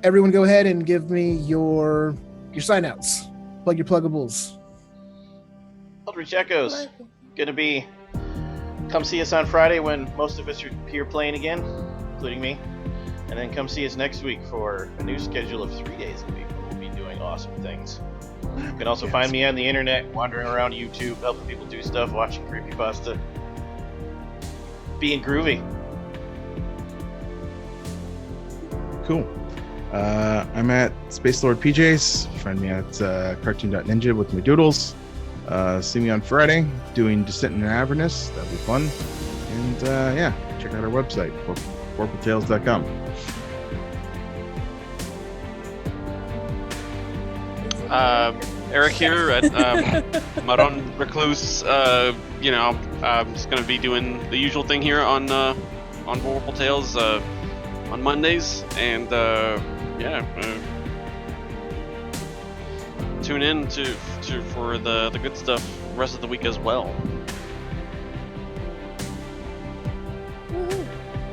Everyone go ahead and give me your sign outs. Plug your pluggables. Eldritch Echoes. Gonna be. Come see us on Friday when most of us are here playing again, including me. And then come see us next week for a new schedule of 3 days a week. We'll be doing awesome things. You can also find me on the internet, wandering around YouTube, helping people do stuff, watching creepypasta. Being groovy. Cool. I'm at Space Lord PJs. Find me at cartoon.ninja with my doodles. See me on Friday doing Descent into Avernus. That'll be fun. And check out our website, corporaltales.com. Eric here at Maron Recluse. I'm just gonna be doing the usual thing here on Vorpal Tales on Mondays, and tune in for the good stuff the rest of the week as well. Woohoo.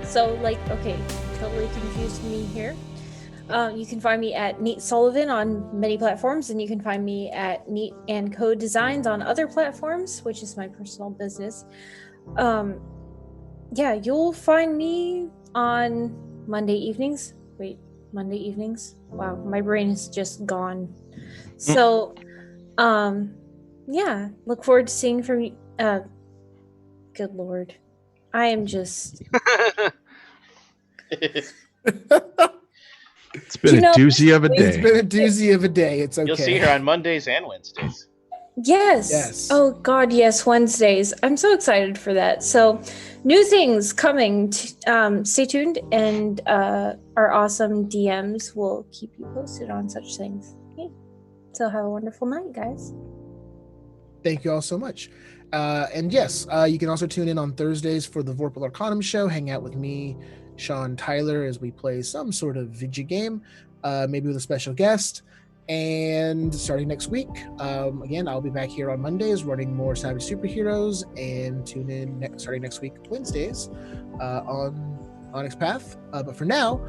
So, okay, totally confused me here. You can find me at Neat Sullivan on many platforms, and you can find me at Neat and Code Designs on other platforms, which is my personal business. You'll find me on Monday evenings. Wait, Monday evenings. Wow, my brain is just gone. So, yeah, look forward to seeing from you. Good Lord, I am just. It's been You a know, doozy of a It's day. been a doozy of a day. It's okay. You'll see her on Mondays and Wednesdays. Yes. Yes. Oh God, yes. Wednesdays. I'm so excited for that. So, new things coming. Stay tuned, and our awesome DMs will keep you posted on such things. Okay. So have a wonderful night, guys. Thank you all so much. And yes, you can also tune in on Thursdays for the Vorpal Arcanum show. Hang out with me, Sean Tyler, as we play some sort of video game, maybe with a special guest. And starting next week, again, I'll be back here on Mondays running more Savage Superheroes, and tune in starting next week, Wednesdays, on Onyx Path. But for now,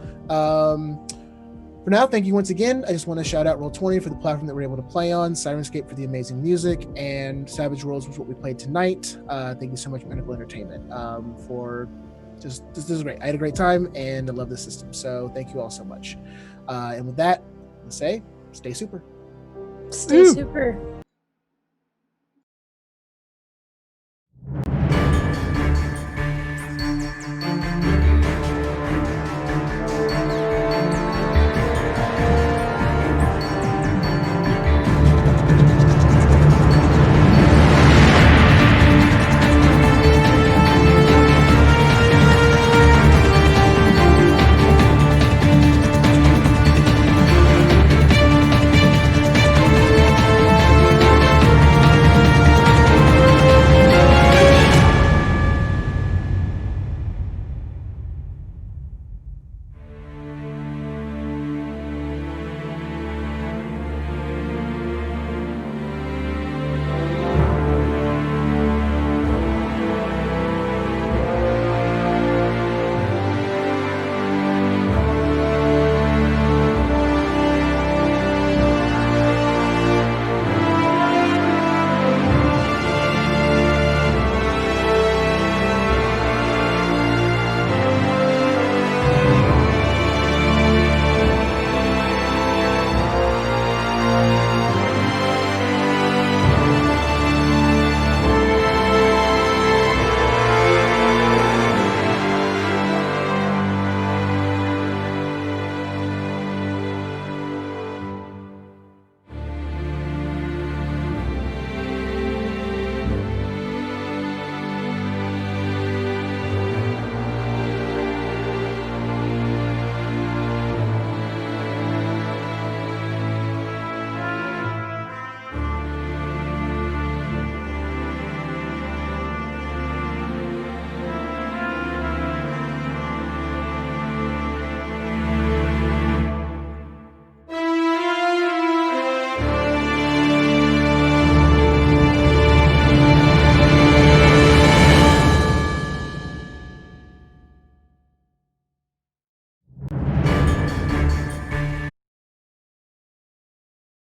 thank you once again. I just want to shout out Roll20 for the platform that we're able to play on, Sirenscape for the amazing music, and Savage Worlds was what we played tonight. Thank you so much, Medical Entertainment, for just this is great. I had a great time, and I love the system. So thank you all so much. And with that, let's say, stay super. Stay super.